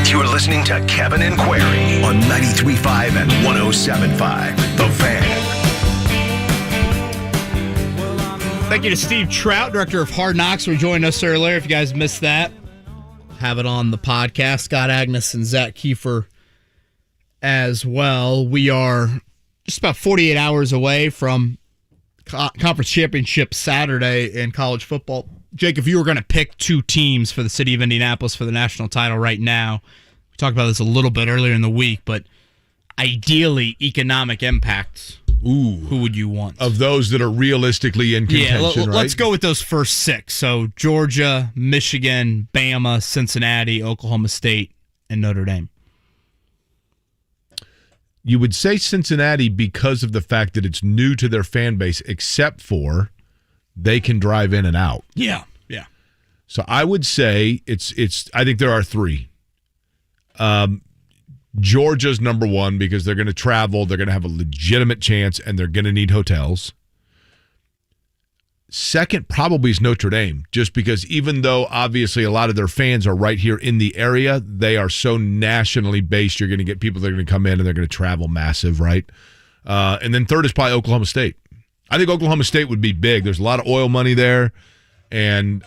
You're listening to Kevin and Query on 93.5 and 107.5. The Fan. Thank you to Steve Trout, director of Hard Knocks, for joining us earlier. If you guys missed that, have it on the podcast. Scott Agness and Zach Keefer as well. We are just about 48 hours away from conference championship Saturday in college football. Jake, if you were going to pick two teams for the city of Indianapolis for the national title right now, we talked about this a little bit earlier in the week, but ideally economic impacts. Ooh, who would you want? Of those that are realistically in contention, right? Let's go with those first six. So Georgia, Michigan, Bama, Cincinnati, Oklahoma State, and Notre Dame. You would say Cincinnati because of the fact that it's new to their fan base, except for they can drive in and out. Yeah. So I would say it's. I think there are three. Georgia's number one because they're going to travel, they're going to have a legitimate chance, and they're going to need hotels. Second probably is Notre Dame, just because even though obviously a lot of their fans are right here in the area, they are so nationally based, you're going to get people that are going to come in and they're going to travel massive, right? And then third is probably Oklahoma State. I think Oklahoma State would be big. There's a lot of oil money there, and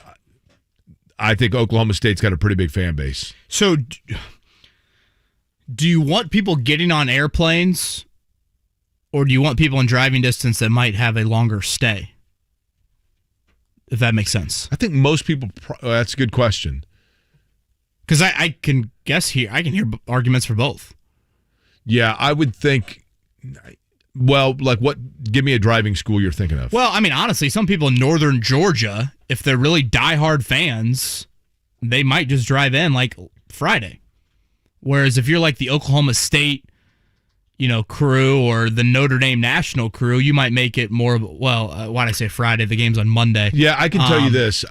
I think Oklahoma State's got a pretty big fan base. So do you want people getting on airplanes, or do you want people in driving distance that might have a longer stay? If that makes sense. I think most people, that's a good question. Because I can guess here, I can hear arguments for both. Yeah, I would think, well, like what, give me a driving school you're thinking of. Well, I mean, honestly, some people in northern Georgia, if they're really diehard fans, they might just drive in like Friday. Whereas if you're like the Oklahoma State, crew or the Notre Dame national crew, you might make it more of, why'd I say Friday? The game's on Monday. Yeah, I can tell you this.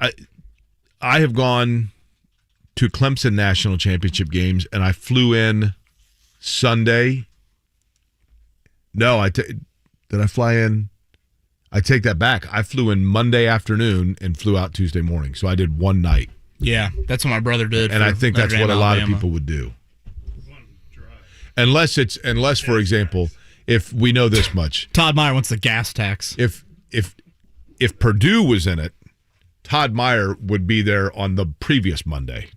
I have gone to Clemson national championship games, and I flew in Sunday. No, did I fly in? I take that back. I flew in Monday afternoon and flew out Tuesday morning. So I did one night. Yeah, that's what my brother did. And I think that's what a lot of people would do. Unless, for example, if we know this much, Todd Meyer wants the gas tax. If Purdue was in it, Todd Meyer would be there on the previous Monday.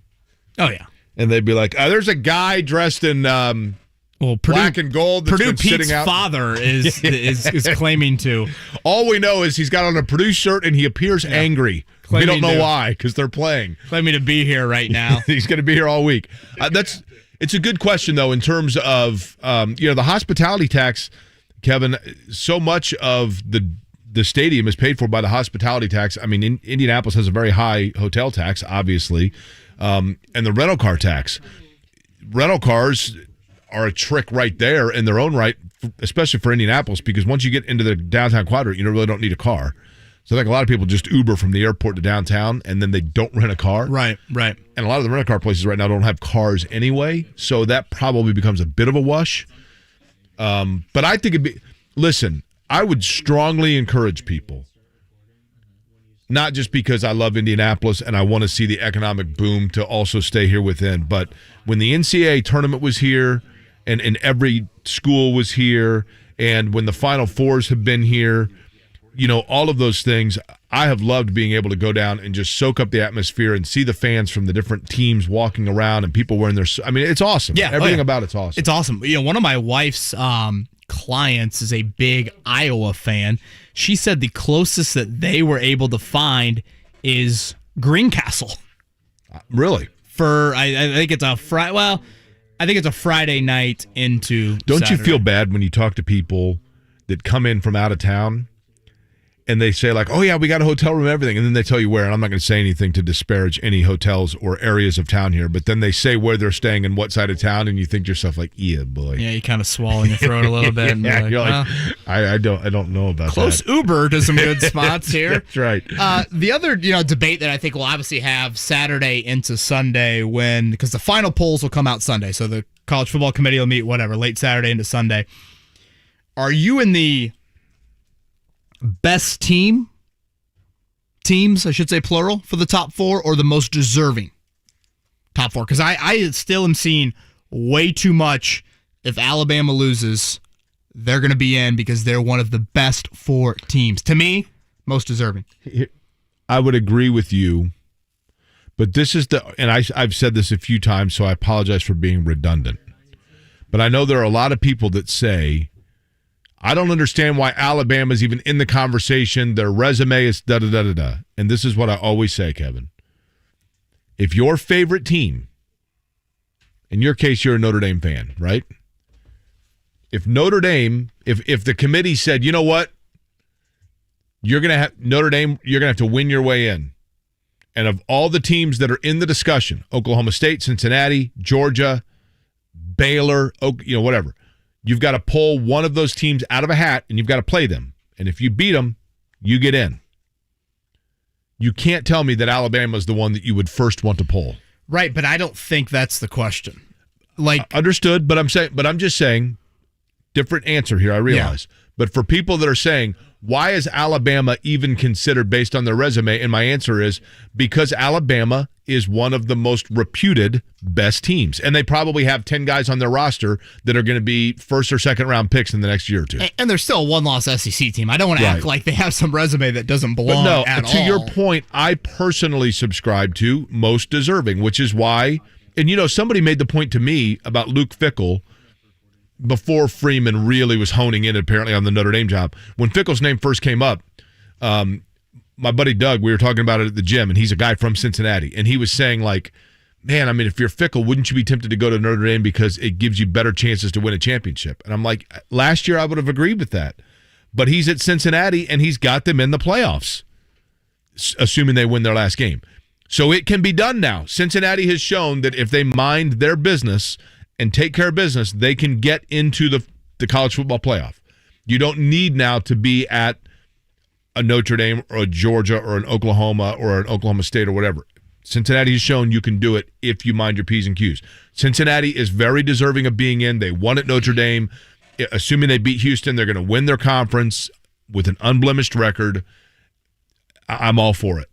Oh yeah, and they'd be like, "There's a guy dressed in black and gold." That's Purdue been sitting Pete's out. father is claiming to. All we know is he's got on a Purdue shirt and he appears angry. We don't know why because they're playing. Claiming to be here right now. He's going to be here all week. It's a good question, though, in terms of the hospitality tax, Kevin. So much of the stadium is paid for by the hospitality tax. I mean, Indianapolis has a very high hotel tax, obviously, and the rental car tax. Rental cars are a trick right there in their own right, especially for Indianapolis, because once you get into the downtown quadrant, you really don't need a car. So I think a lot of people just Uber from the airport to downtown, and then they don't rent a car. Right. And a lot of the rental car places right now don't have cars anyway, so that probably becomes a bit of a wash. But I think listen, I would strongly encourage people, not just because I love Indianapolis and I want to see the economic boom to also stay here within, but when the NCAA tournament was here and every school was here, and when the Final Fours have been here, all of those things, I have loved being able to go down and just soak up the atmosphere and see the fans from the different teams walking around and people wearing their. I mean, it's awesome. Yeah, everything about it's awesome. It's awesome. One of my wife's clients is a big Iowa fan. She said the closest that they were able to find is Greencastle. Really? For I think it's a Friday. Well, I think it's a Friday night into. Don't Saturday. you feel bad when you talk to people that come in from out of town? And they say like, "Oh yeah, we got a hotel room, everything," and then they tell you where. And I'm not going to say anything to disparage any hotels or areas of town here, but then they say where they're staying and what side of town, and you think to yourself like, "Yeah, boy." Yeah, you kind of swallow in your throat a little bit. And yeah, you're like, I don't know about close that. Uber to some good spots here. That's right. The other debate that I think we'll obviously have Saturday into Sunday because the final polls will come out Sunday, so the college football committee will meet late Saturday into Sunday. Are you in the best teams, I should say plural, for the top four, or the most deserving top four? Because I still am seeing way too much. If Alabama loses, they're going to be in because they're one of the best four teams. To me, most deserving. I would agree with you, but this is and I've said this a few times, so I apologize for being redundant. But I know there are a lot of people that say, I don't understand why Alabama's even in the conversation. Their resume is da-da-da-da-da. And this is what I always say, Kevin. If your favorite team, in your case, you're a Notre Dame fan, right? If Notre Dame, if the committee said, you know what, you're going to have Notre Dame, you're going to have to win your way in. And of all the teams that are in the discussion, Oklahoma State, Cincinnati, Georgia, Baylor, whatever, you've got to pull one of those teams out of a hat and you've got to play them. And if you beat them, you get in. You can't tell me that Alabama is the one that you would first want to pull. Right, but I don't think that's the question. Understood, but I'm just saying, different answer here, I realize. Yeah. But for people that are saying, why is Alabama even considered based on their resume? And my answer is because Alabama is one of the most reputed best teams. And they probably have 10 guys on their roster that are going to be first or second round picks in the next year or two. And they're still a one-loss SEC team. I don't want to act like they have some resume that doesn't belong at all. To your point, I personally subscribe to most deserving, which is why, and somebody made the point to me about Luke Fickell before Freeman really was honing in apparently on the Notre Dame job. When Fickell's name first came up, my buddy Doug, we were talking about it at the gym, and he's a guy from Cincinnati, and he was saying, like, man, I mean, if you're Fickell, wouldn't you be tempted to go to Notre Dame because it gives you better chances to win a championship? And I'm like, last year I would have agreed with that. But he's at Cincinnati, and he's got them in the playoffs, assuming they win their last game. So it can be done now. Cincinnati has shown that if they mind their business and take care of business, they can get into the college football playoff. You don't need now to be at a Notre Dame or a Georgia or an Oklahoma or an Oklahoma State or whatever. Cincinnati has shown you can do it if you mind your P's and Q's. Cincinnati is very deserving of being in. They won at Notre Dame. Assuming they beat Houston, they're going to win their conference with an unblemished record. I'm all for it.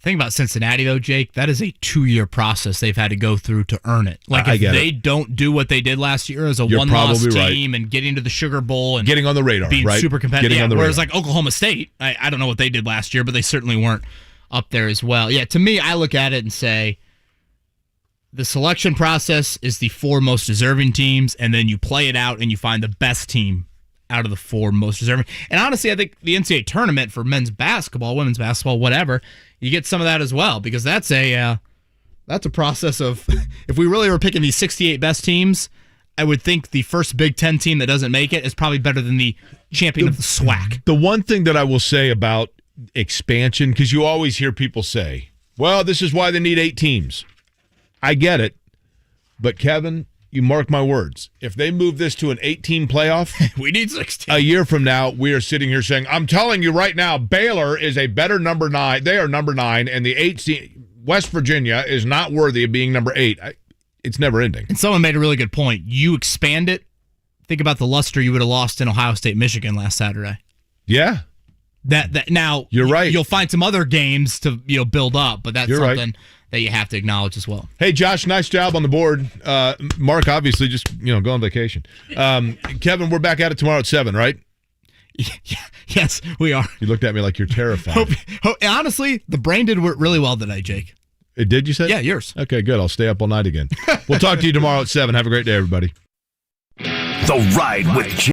Thing about Cincinnati, though, Jake, that is a 2-year process they've had to go through to earn it. Like, if they don't do what they did last year as a one-loss team and getting to the Sugar Bowl and getting on the radar, being right? super competitive. Getting on the whereas, radar. like, Oklahoma State, I don't know what they did last year, but they certainly weren't up there as well. Yeah, to me, I look at it and say the selection process is the 4 most deserving teams, and then you play it out and you find the best team out of the 4 most deserving. And honestly, I think the NCAA tournament for men's basketball, women's basketball, whatever, you get some of that as well, because that's a process of, if we really were picking these 68 best teams, I would think the first Big Ten team that doesn't make it is probably better than the champion of the SWAC. The one thing that I will say about expansion, because you always hear people say, well, this is why they need 8 teams. I get it, but Kevin, you mark my words. If they move this to an 8-team playoff, we need 16. A year from now, we are sitting here saying, I'm telling you right now, Baylor is a better number 9. They are number 9, and the 8 West Virginia is not worthy of being number 8. It's never ending. And someone made a really good point. You expand it. Think about the luster you would have lost in Ohio State, Michigan last Saturday. Yeah. That now you're right. You'll find some other games to build up, but that's something that you have to acknowledge as well. Hey, Josh, nice job on the board. Marc, obviously, just go on vacation. Kevin, we're back at it tomorrow at 7, right? Yes, we are. You looked at me like you're terrified. Honestly, the brain did really well today, Jake. It did, you say? Yeah, yours. Okay, good. I'll stay up all night again. We'll talk to you tomorrow at 7. Have a great day, everybody. The Ride with